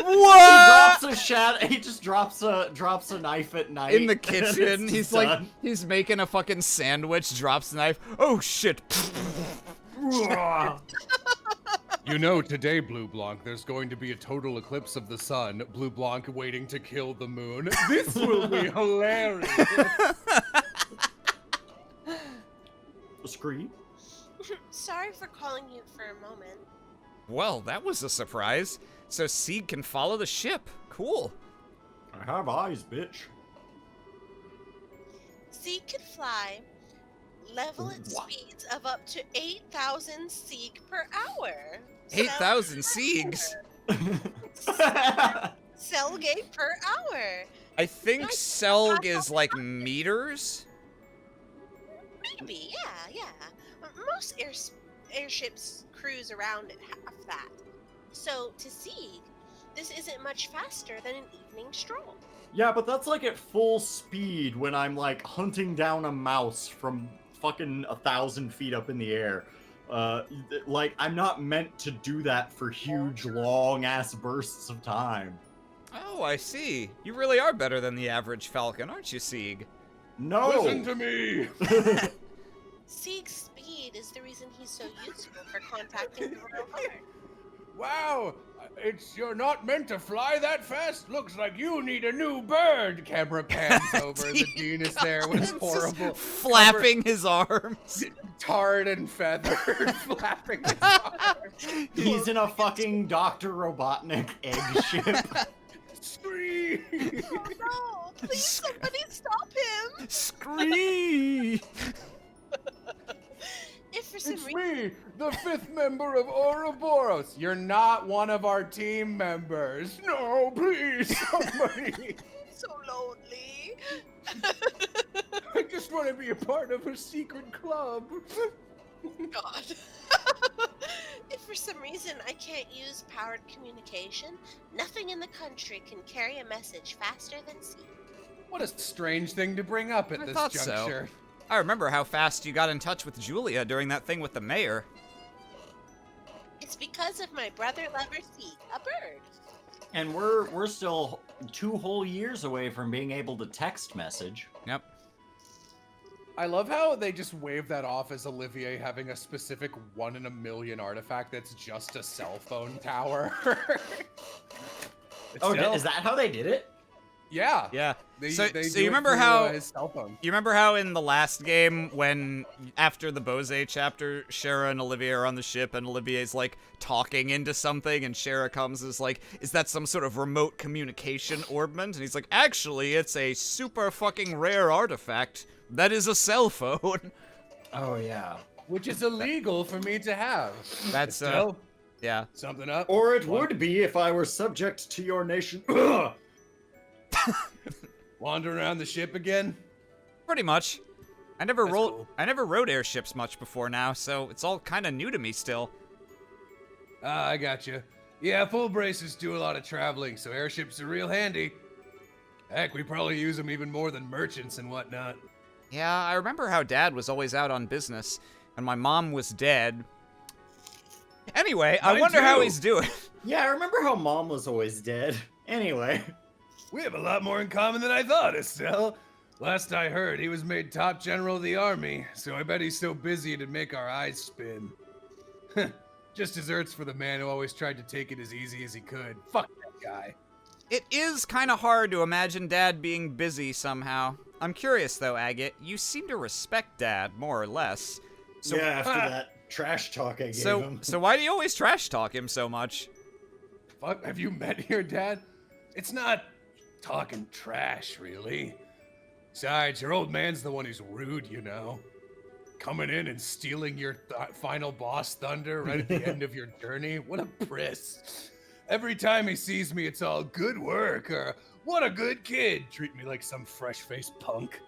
What? He just drops a knife at night In the and kitchen, it's he's done. like, he's making a fucking sandwich, drops the knife. Oh shit! You know, today, Blue Blanc, there's going to be a total eclipse of the sun. Blue Blanc waiting to kill the moon. This will be hilarious. Scream. Sorry for calling you for a moment. Well, that was a surprise. So Sieg can follow the ship. Cool. I have eyes, bitch. Sieg can fly, level at What? speeds of up to 8,000 Sieg per hour. 8,000 Siegs? Selgate per hour. I think Selg is like meters. Maybe, yeah. Most airships cruise around at half that. So, to Sieg, this isn't much faster than an evening stroll. Yeah, but that's like at full speed when I'm like hunting down a mouse from fucking 1,000 feet up in the air. Like, I'm not meant to do that for huge, long-ass bursts of time. Oh, I see. You really are better than the average Falcon, aren't you, Sieg? No! Listen to me. Sieg's speed is the reason he's so useful for contacting the Royal Guard. Wow, you're not meant to fly that fast. Looks like you need a new bird. Camera pans over. The Dean is there with his horrible, Flapping his arms. tarred and feathered, flapping his arms. He's in a fucking Dr. Robotnik egg ship. Scream. Oh no! Please, somebody stop him! Scream! If for some It's reason me, the 5th member of Ouroboros. You're not one of our team members. No, please, somebody. so lonely. I just want to be a part of a secret club. God. If for some reason I can't use powered communication, nothing in the country can carry a message faster than Sieg. What a strange thing to bring up at I this thought so. juncture. I remember how fast you got in touch with Julia during that thing with the mayor. It's because of my brother lover Sieg, a bird. And we're still 2 whole years away from being able to text message. Yep. I love how they just wave that off as Olivier having a specific 1 in a million artifact that's just a cell phone tower. Oh, Still- is that how they did it? Yeah. Yeah. They, So- they so do you it remember through, how- his cell phone. You remember how in the last game, when after the Bose chapter, Shara and Olivier are on the ship, and Olivier's like talking into something, and Shara comes and is like, "Is that some sort of remote communication orbment?" And he's like, "Actually, it's a super fucking rare artifact. That is a cell phone." Oh yeah. Which is illegal for me to have. That's Still, yeah. Something up? Or it What? would be if I were subject to your nation. Wander around the ship again? Pretty much. I never That's rolled. cool. I never rode airships much before now, so it's all kind of new to me still. Ah, I got you. Yeah, full braces do a lot of traveling, so airships are real handy. Heck, we probably use them even more than merchants and whatnot. Yeah, I remember how Dad was always out on business, and my mom was dead. Anyway, I Mine wonder how too. he's doing. Yeah, I remember how Mom was always dead. Anyway. We have a lot more in common than I thought, Estelle. Last I heard, he was made top general of the army, so I bet he's so busy it'd make our eyes spin. Just desserts for the man who always tried to take it as easy as he could. Fuck that guy. It is kind of hard to imagine Dad being busy somehow. I'm curious though, Agate. You seem to respect Dad more or less. So, yeah, after that trash talk I gave So, him. so why do you always trash talk him so much? Fuck, have you met your dad? It's not talking trash, really. Besides, your old man's the one who's rude, you know. Coming in and stealing your final boss thunder right at the end of your journey. What a priss. Every time he sees me, it's all good work or what a good kid. Treat me like some fresh-faced punk.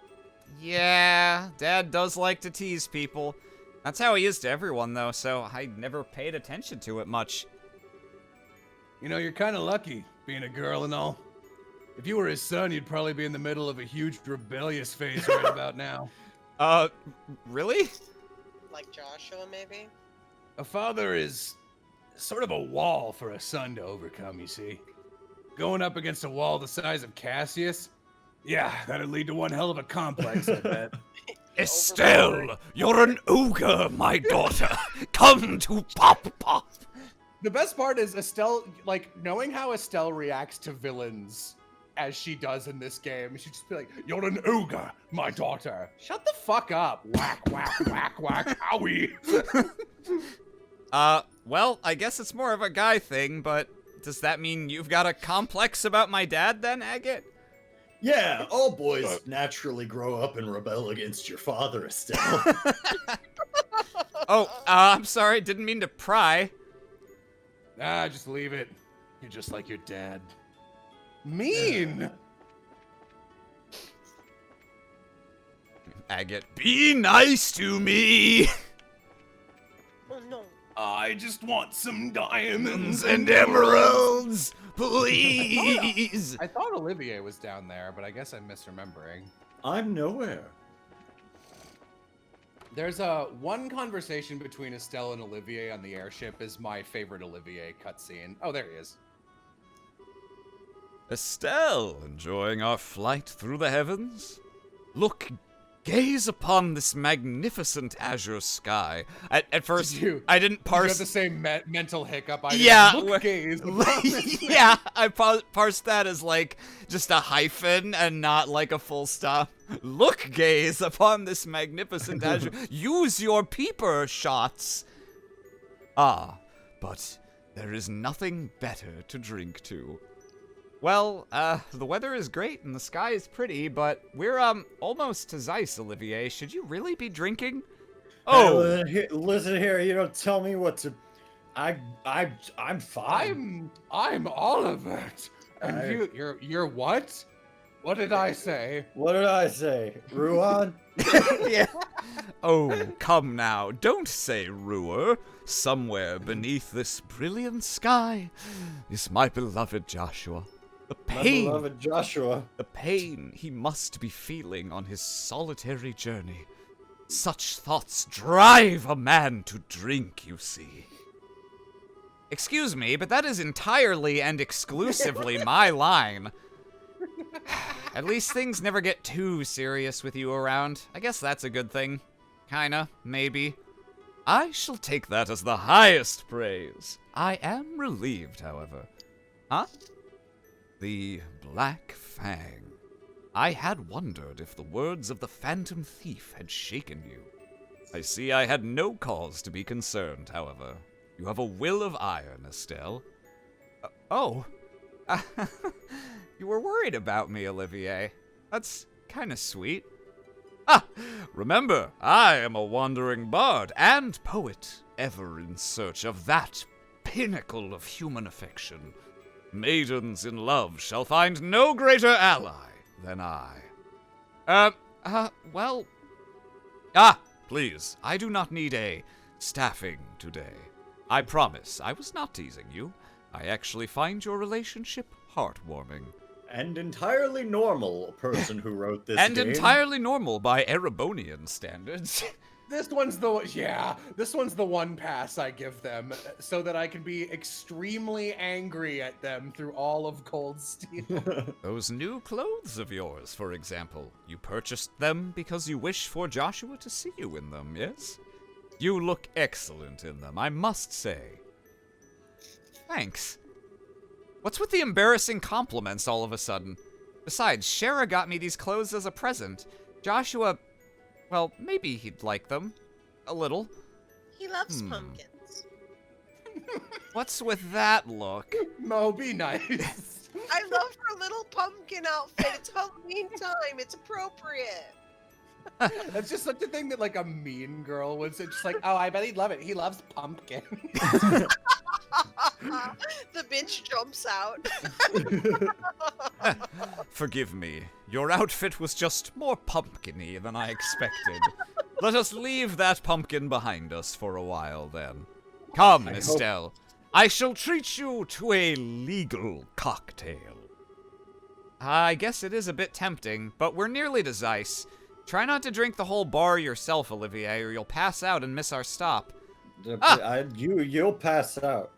Yeah, Dad does like to tease people. That's how he is to everyone though, so I never paid attention to it much. You know, you're kind of lucky, being a girl and all. If you were his son, you'd probably be in the middle of a huge rebellious phase right about now. Really? Like Joshua, maybe? A father is sort of a wall for a son to overcome, you see. Going up against a wall the size of Cassius? Yeah, that'd lead to one hell of a complex, I bet. Estelle, you're an ogre, my daughter. Come to Papa. The best part is Estelle, like, knowing how Estelle reacts to villains as she does in this game, she'd just be like, "You're an ogre, my daughter. Shut the fuck up. Whack, whack, whack, whack, owie." Well, I guess it's more of a guy thing, but does that mean you've got a complex about my dad then, Agate? Yeah, all boys naturally grow up and rebel against your father, Estelle. Oh, I'm sorry, didn't mean to pry. Ah, just leave it. You're just like your dad. Mean. Agate, be nice to me. Oh no. I just want some diamonds And emeralds, please. I thought Olivier was down there, but I guess I'm misremembering. I'm nowhere. There's one conversation between Estelle and Olivier on the airship is my favorite Olivier cutscene. Oh, there he is. Estelle, enjoying our flight through the heavens? Look, gaze upon this magnificent azure sky. At first, I didn't Did you have parse. the same mental hiccup I did? Yeah, Look, gaze. Yeah, I parsed that as like just a hyphen and not like a full stop. Look, gaze upon this magnificent azure. Use your peeper shots. Ah, but there is nothing better to drink to. Well, the weather is great and the sky is pretty, but we're almost to Zeiss, Olivier. Should you really be drinking? Oh, Listen here, you don't tell me what to. I'm fine. I'm Oliver. And you're what? What did I say? What did I say? Ruan? yeah. Oh, come now, don't say Ruer. Somewhere beneath this brilliant sky is my beloved Joshua. The My pain, beloved Joshua. the pain he must be feeling on his solitary journey. Such thoughts drive a man to drink, you see. Excuse me, but that is entirely and exclusively my line. At least things never get too serious with you around. I guess that's a good thing. Kinda, maybe. I shall take that as the highest praise. I am relieved, however. Huh? The Black Fang. I had wondered if the words of the Phantom Thief had shaken you. I see I had no cause to be concerned, however. You have a will of iron, Estelle. Oh. You were worried about me, Olivier. That's kind of sweet. Ah, remember, I am a wandering bard and poet, ever in search of that pinnacle of human affection. Maidens in love shall find no greater ally than I. Well, Ah, please, I do not need a staffing today. I promise, I was not teasing you. I actually find your relationship heartwarming. And entirely normal person who wrote this And game. entirely normal by Erebonian standards. This one's the one pass I give them so that I can be extremely angry at them through all of Cold Steel. Those new clothes of yours, for example. You purchased them because you wish for Joshua to see you in them, yes? You look excellent in them, I must say. Thanks. What's with the embarrassing compliments all of a sudden? Besides, Shara got me these clothes as a present. Joshua, well, maybe he'd like them. A little. He loves pumpkins. What's with that look? Mo, be nice. I love her little pumpkin outfit. It's Halloween time. It's appropriate. That's just such a thing that like a mean girl would say. Just like, oh, I bet he'd love it. He loves pumpkin. The bitch jumps out. Forgive me. Your outfit was just more pumpkin-y than I expected. Let us leave that pumpkin behind us for a while, then. Come, Estelle. I shall treat you to a legal cocktail. I guess it is a bit tempting, but we're nearly to Zeiss. Try not to drink the whole bar yourself, Olivier, or you'll pass out and miss our stop. You'll pass out.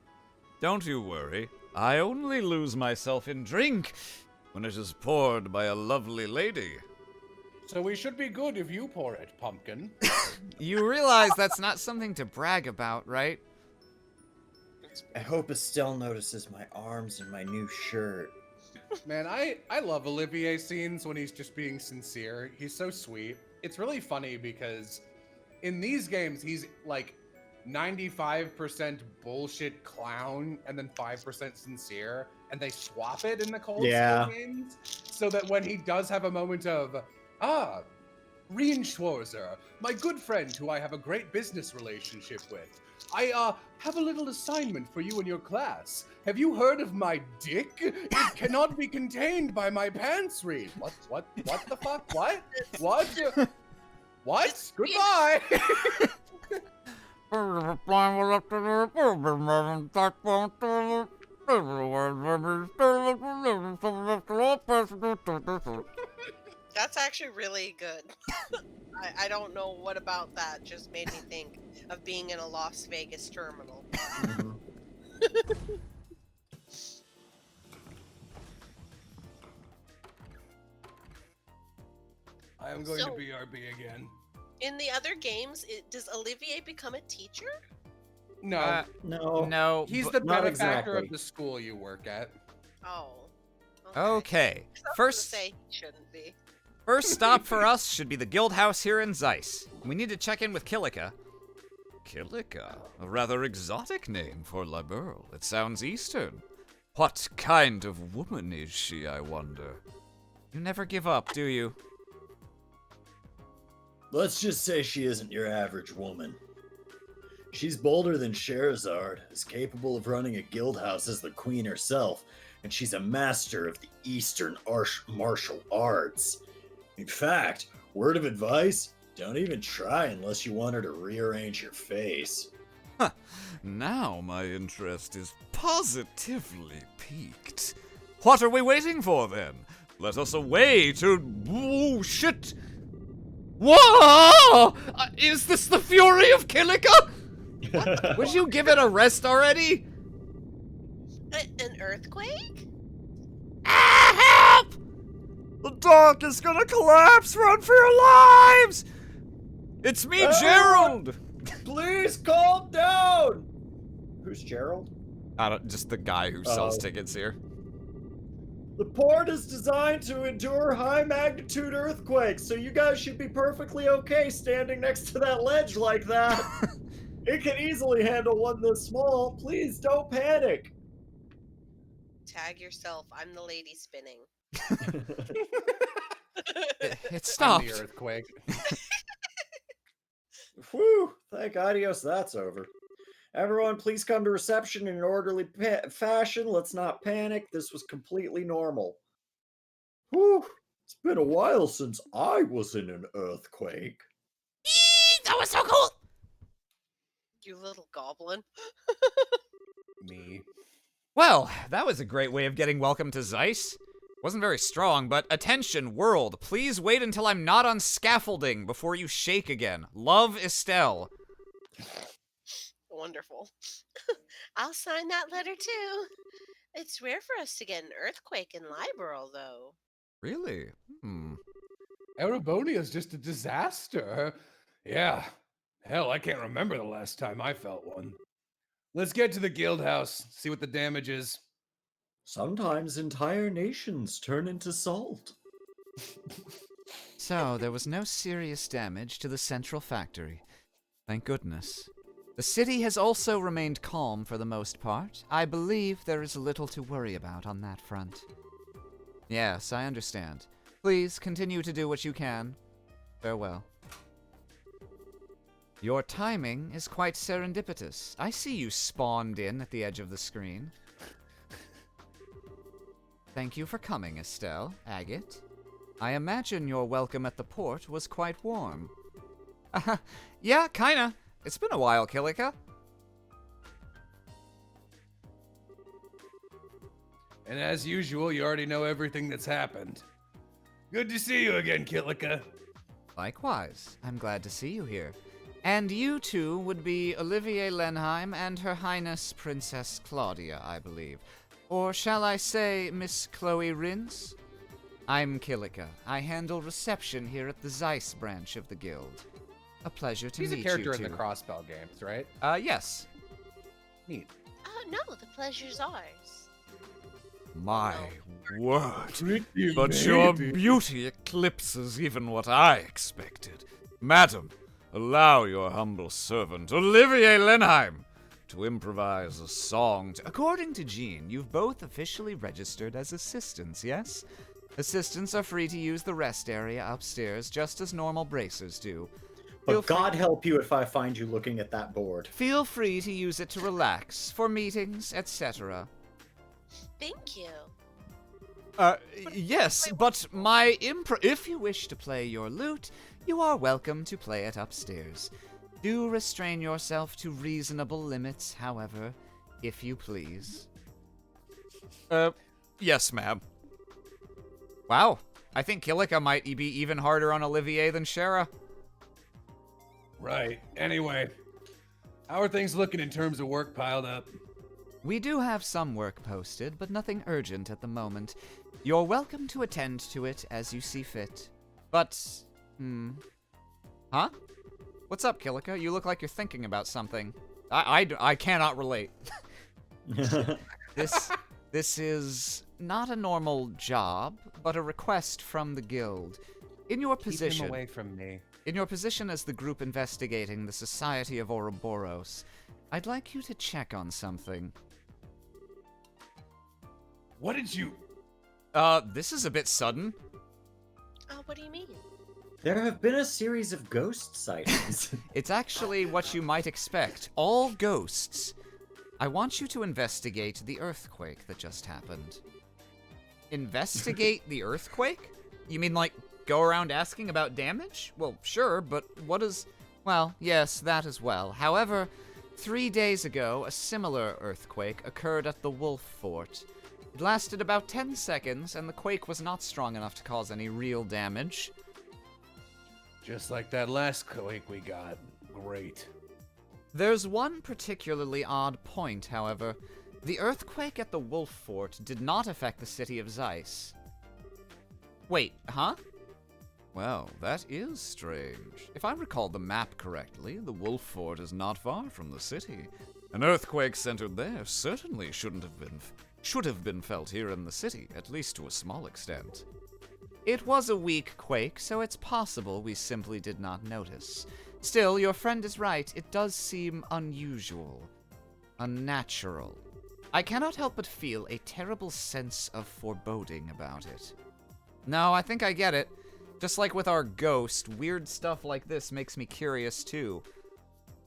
Don't you worry. I only lose myself in drink when it is poured by a lovely lady. So we should be good if you pour it, pumpkin. You realize that's not something to brag about, right? I hope Estelle notices my arms and my new shirt. Man, I love Olivier scenes when he's just being sincere. He's so sweet. It's really funny because in these games, he's like 95% bullshit clown and then 5% sincere, and they swap it in the Cold Steel games so that when he does have a moment of, Rien Schwarzer, my good friend who I have a great business relationship with, I have a little assignment for you in your class. Have you heard of my dick? It cannot be contained by my pants read. What the fuck? What? What? Goodbye! That's actually really good. I don't know what about that just made me think of being in a Las Vegas terminal. I am going So- to BRB again. In the other games, does Olivier become a teacher? No, No. No. he's but- the not benefactor exactly. of the school you work at. Oh. Okay. I was gonna First say he shouldn't be. First stop for us should be the guild house here in Zeiss. We need to check in with Kilika. Kilika? A rather exotic name for La Burle. It sounds Eastern. What kind of woman is she, I wonder? You never give up, do you? Let's just say she isn't your average woman. She's bolder than Sherazard, is capable of running a guild house as the queen herself, and she's a master of the Eastern martial arts. In fact, word of advice, don't even try unless you want her to rearrange your face. Now my interest is positively piqued. What are we waiting for, then? Let us away to... Oh, shit! Whoa! Is this the fury of Kilika? Would you give it a rest already? An earthquake? Ah, help! The dock is gonna collapse! Run for your lives! It's me, Gerald! Please calm down! Who's Gerald? Just the guy who sells Oh. tickets here. The port is designed to endure high magnitude earthquakes, so you guys should be perfectly okay standing next to that ledge like that. It can easily handle one this small. Please don't panic. Tag yourself. I'm the lady spinning. It I'm stopped. the earthquake. Whew, thank adios, that's over. Everyone, please come to reception in an orderly fashion. Let's not panic. This was completely normal. Whew, it's been a while since I was in an earthquake. That was so cool! You little goblin. Me. Well, that was a great way of getting welcome to Zeiss. Wasn't very strong, but attention, world. Please wait until I'm not on scaffolding before you shake again. Love, Estelle. Wonderful. I'll sign that letter too. It's rare for us to get an earthquake in Liberal, though. Really? Erebonia's just a disaster. Yeah. Hell, I can't remember the last time I felt one. Let's get to the guild house, see what the damage is. Sometimes entire nations turn into salt. So, there was no serious damage to the central factory. Thank goodness. The city has also remained calm for the most part. I believe there is little to worry about on that front. Yes, I understand. Please continue to do what you can. Farewell. Your timing is quite serendipitous. I see you spawned in at the edge of the screen. Thank you for coming, Estelle, Agate. I imagine your welcome at the port was quite warm. Yeah, kinda. It's been a while, Kilika. And as usual, you already know everything that's happened. Good to see you again, Kilika. Likewise. I'm glad to see you here. And you two would be Olivier Lenheim and Her Highness Princess Claudia, I believe. Or shall I say Miss Chloe Rins? I'm Kilika. I handle reception here at the Zeiss branch of the guild. A pleasure to He's meet a character you in the two. Crossbell games, right? Yes. Neat. No, the pleasure's ours. My word. Pretty But your baby. beauty eclipses even what I expected. Madam, allow your humble servant, Olivier Lenheim, to improvise a song. According to Jean, you've both officially registered as assistants, yes? Assistants are free to use the rest area upstairs, just as normal bracers do. Feel But free- God help you if I find you looking at that board. Feel free to use it to relax, for meetings, etc. Thank you. Yes, but my if you wish to play your lute, you are welcome to play it upstairs. Do restrain yourself to reasonable limits, however, if you please. Yes, ma'am. Wow, I think Kilika might be even harder on Olivier than Shara. Right. Anyway, how are things looking in terms of work piled up? We do have some work posted, but nothing urgent at the moment. You're welcome to attend to it as you see fit. But, Huh? What's up, Kilika? You look like you're thinking about something. I cannot relate. This is not a normal job, but a request from the guild. In your position, Keep him away from me. in your position as the group investigating the Society of Ouroboros, I'd like you to check on something. What did you... This is a bit sudden. What do you mean? There have been a series of ghost sightings. It's actually what you might expect. All ghosts. I want you to investigate the earthquake that just happened. Investigate the earthquake? You mean like go around asking about damage? Well, sure, but what is... Well, yes, that as well. However, 3 days ago, a similar earthquake occurred at the Wolf Fort. It lasted about 10 seconds, and the quake was not strong enough to cause any real damage. Just like that last quake we got. Great. There's one particularly odd point, however. The earthquake at the Wolf Fort did not affect the city of Zeiss. Wait, huh? Well, that is strange. If I recall the map correctly, the Wolf Fort is not far from the city. An earthquake centered there certainly should have been felt here in the city, at least to a small extent. It was a weak quake, so it's possible we simply did not notice. Still, your friend is right. It does seem unusual. Unnatural. I cannot help but feel a terrible sense of foreboding about it. No, I think I get it. Just like with our ghost, weird stuff like this makes me curious too.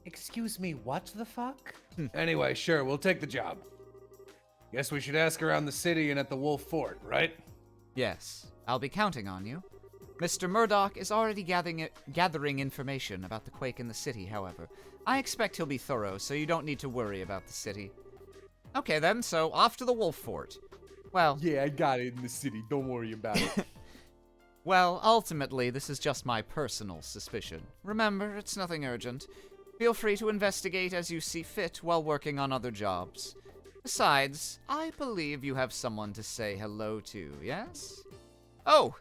Excuse me, what the fuck? Anyway, sure, we'll take the job. Guess we should ask around the city and at the Wolf Fort, right? Yes, I'll be counting on you. Mr. Murdoch is already gathering information about the quake in the city, however. I expect he'll be thorough, so you don't need to worry about the city. Okay then, so off to the Wolf Fort. Well, Yeah, I got it in the city. Don't worry about it. well, ultimately, this is just my personal suspicion. Remember, it's nothing urgent. Feel free to investigate as you see fit while working on other jobs. Besides, I believe you have someone to say hello to, yes? Oh,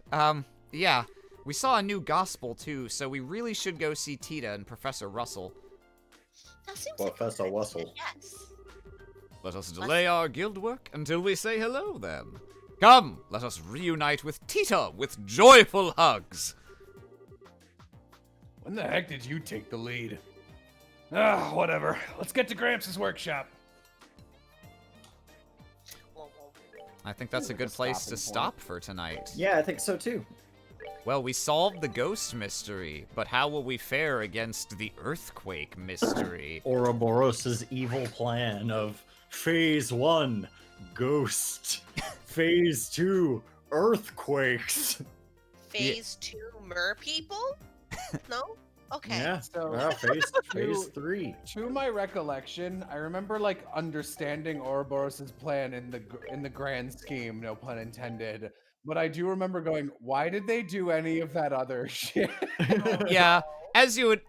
yeah. We saw a new gospel, too, so we really should go see Tita and Professor Russell. That seems like a Professor good Russell. idea, Yes. Let us delay our guild work until we say hello, then. Come, let us reunite with Tita with joyful hugs. When the heck did you take the lead? Ah, whatever. Let's get to Gramps' workshop. Whoa, whoa, whoa. I think that's a good place to stop for tonight. Yeah, I think so too. Well, we solved the ghost mystery, but how will we fare against the earthquake mystery? Ouroboros' evil plan of Phase 1, Ghost. Phase 2, Earthquakes. Phase 2 mer people? No? Okay. Yeah, So- yeah, phase 3. To my recollection, I remember like understanding Ouroboros' plan in the grand scheme, no pun intended. But I do remember going, why did they do any of that other shit? Yeah, as you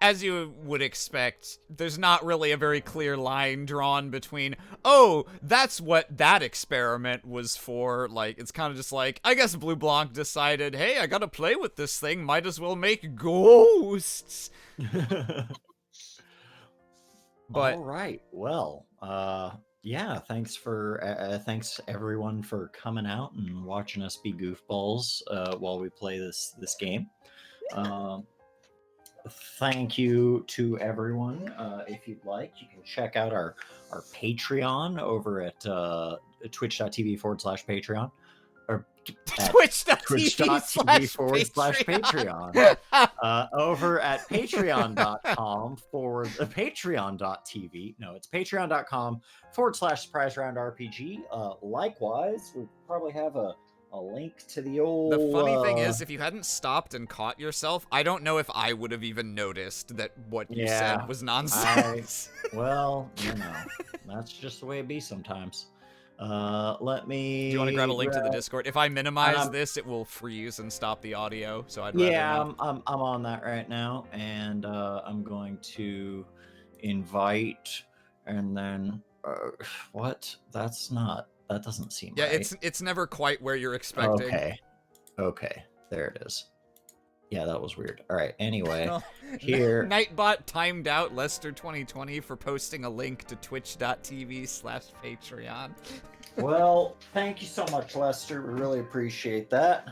would expect, there's not really a very clear line drawn between, oh, that's what that experiment was for. Like, it's kind of just like, I guess Blue Blanc decided, hey, I gotta play with this thing, might as well make ghosts. But All right. Well, yeah, thanks thanks everyone for coming out and watching us be goofballs while we play this game. Thank you to everyone. If you'd like, you can check out our Patreon over at twitch.tv/Patreon or at twitch.tv /Patreon. Over at patreon.com patreon.tv. No, it's patreon.com /surprise round RPG. Likewise, we probably have a link to the old. the funny thing is, if you hadn't stopped and caught yourself, I don't know if I would have even noticed that what you Yeah, said was nonsense. well, that's just the way it be sometimes. Let me. Do you want to grab a link to the grab- Discord? If I minimize Um, this, it will freeze and stop the audio. So I'd rather Yeah, not. I'm on that right now, and I'm going to invite, and then what? That doesn't seem Yeah, right. it's never quite where you're expecting. Okay, there it is. Yeah, that was weird. All right. Anyway, Well, here. Nightbot timed out Lester 2020 for posting a link to twitch.tv/Patreon. Well, thank you so much, Lester. We really appreciate that.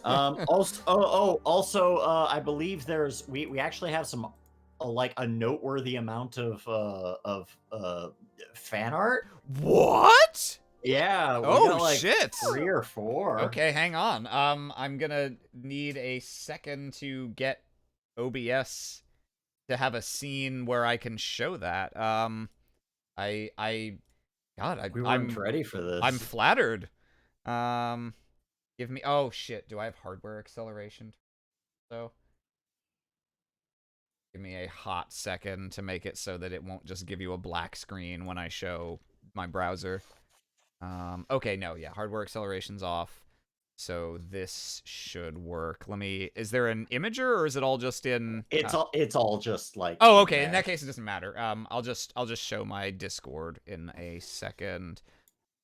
Also, I believe we actually have some like a noteworthy amount of fan art. What? Yeah. We Oh, got, like, shit. 3 or 4. Okay, hang on. I'm gonna need a second to get OBS to have a scene where I can show that. God, We I'm weren't ready for this. I'm flattered. Give me. Oh shit. Do I have hardware acceleration? So, give me a hot second to make it so that it won't just give you a black screen when I show my browser. Okay, no, yeah, hardware acceleration's off. So this should work. Is there an imager or is it all just in It's all just like. Oh, okay. In that mesh. case it doesn't matter. I'll just show my Discord in a second.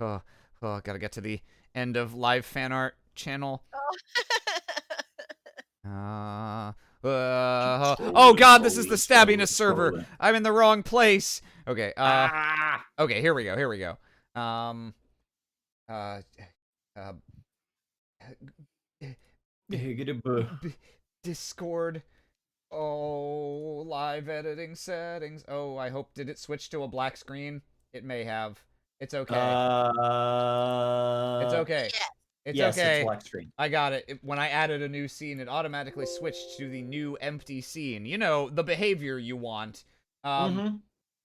Oh, gotta get to the end of live fan art channel. Oh god, this is the stabbiness server. Slowly. I'm in the wrong place. Okay, Ah! okay, here we go. Discord. Oh, live editing settings. Oh, I hope, did it switch to a black screen? It may have. It's okay. It's okay. Yeah. It's yes, okay. it's black screen. I got it. When I added a new scene, it automatically switched to the new empty scene. You know, the behavior you want. Mhm.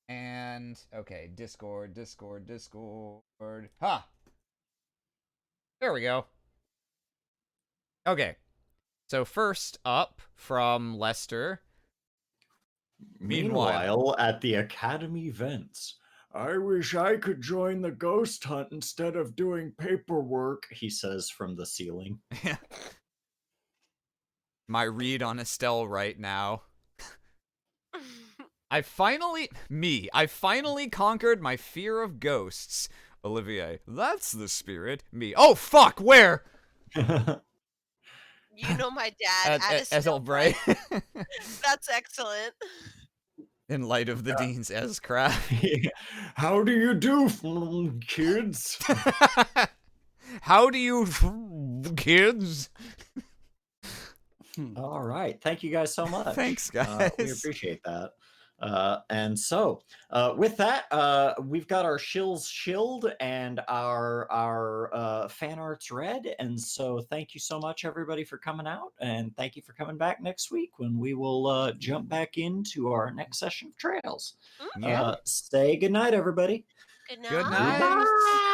And, okay, Discord. Ha! There we go. Okay. So first up from Lester. Meanwhile, at the Academy events, I wish I could join the ghost hunt instead of doing paperwork. he says from the ceiling. My read on Estelle right now. I finally conquered my fear of ghosts. Olivier, that's the spirit. Me, oh fuck, where? You know my dad at Estelle Bray. That's excellent. In light of the Dean's Ezcraft. How do you do, kids? How do you, kids? All right. Thank you guys so much. Thanks, We guys. appreciate that. And so, with that, we've got our shills shilled and our fan arts read. And so, thank you so much, everybody, for coming out, and thank you for coming back next week when we will jump back into our next session of Trails. Yeah. Say goodnight, everybody. Good night. Good night. Bye.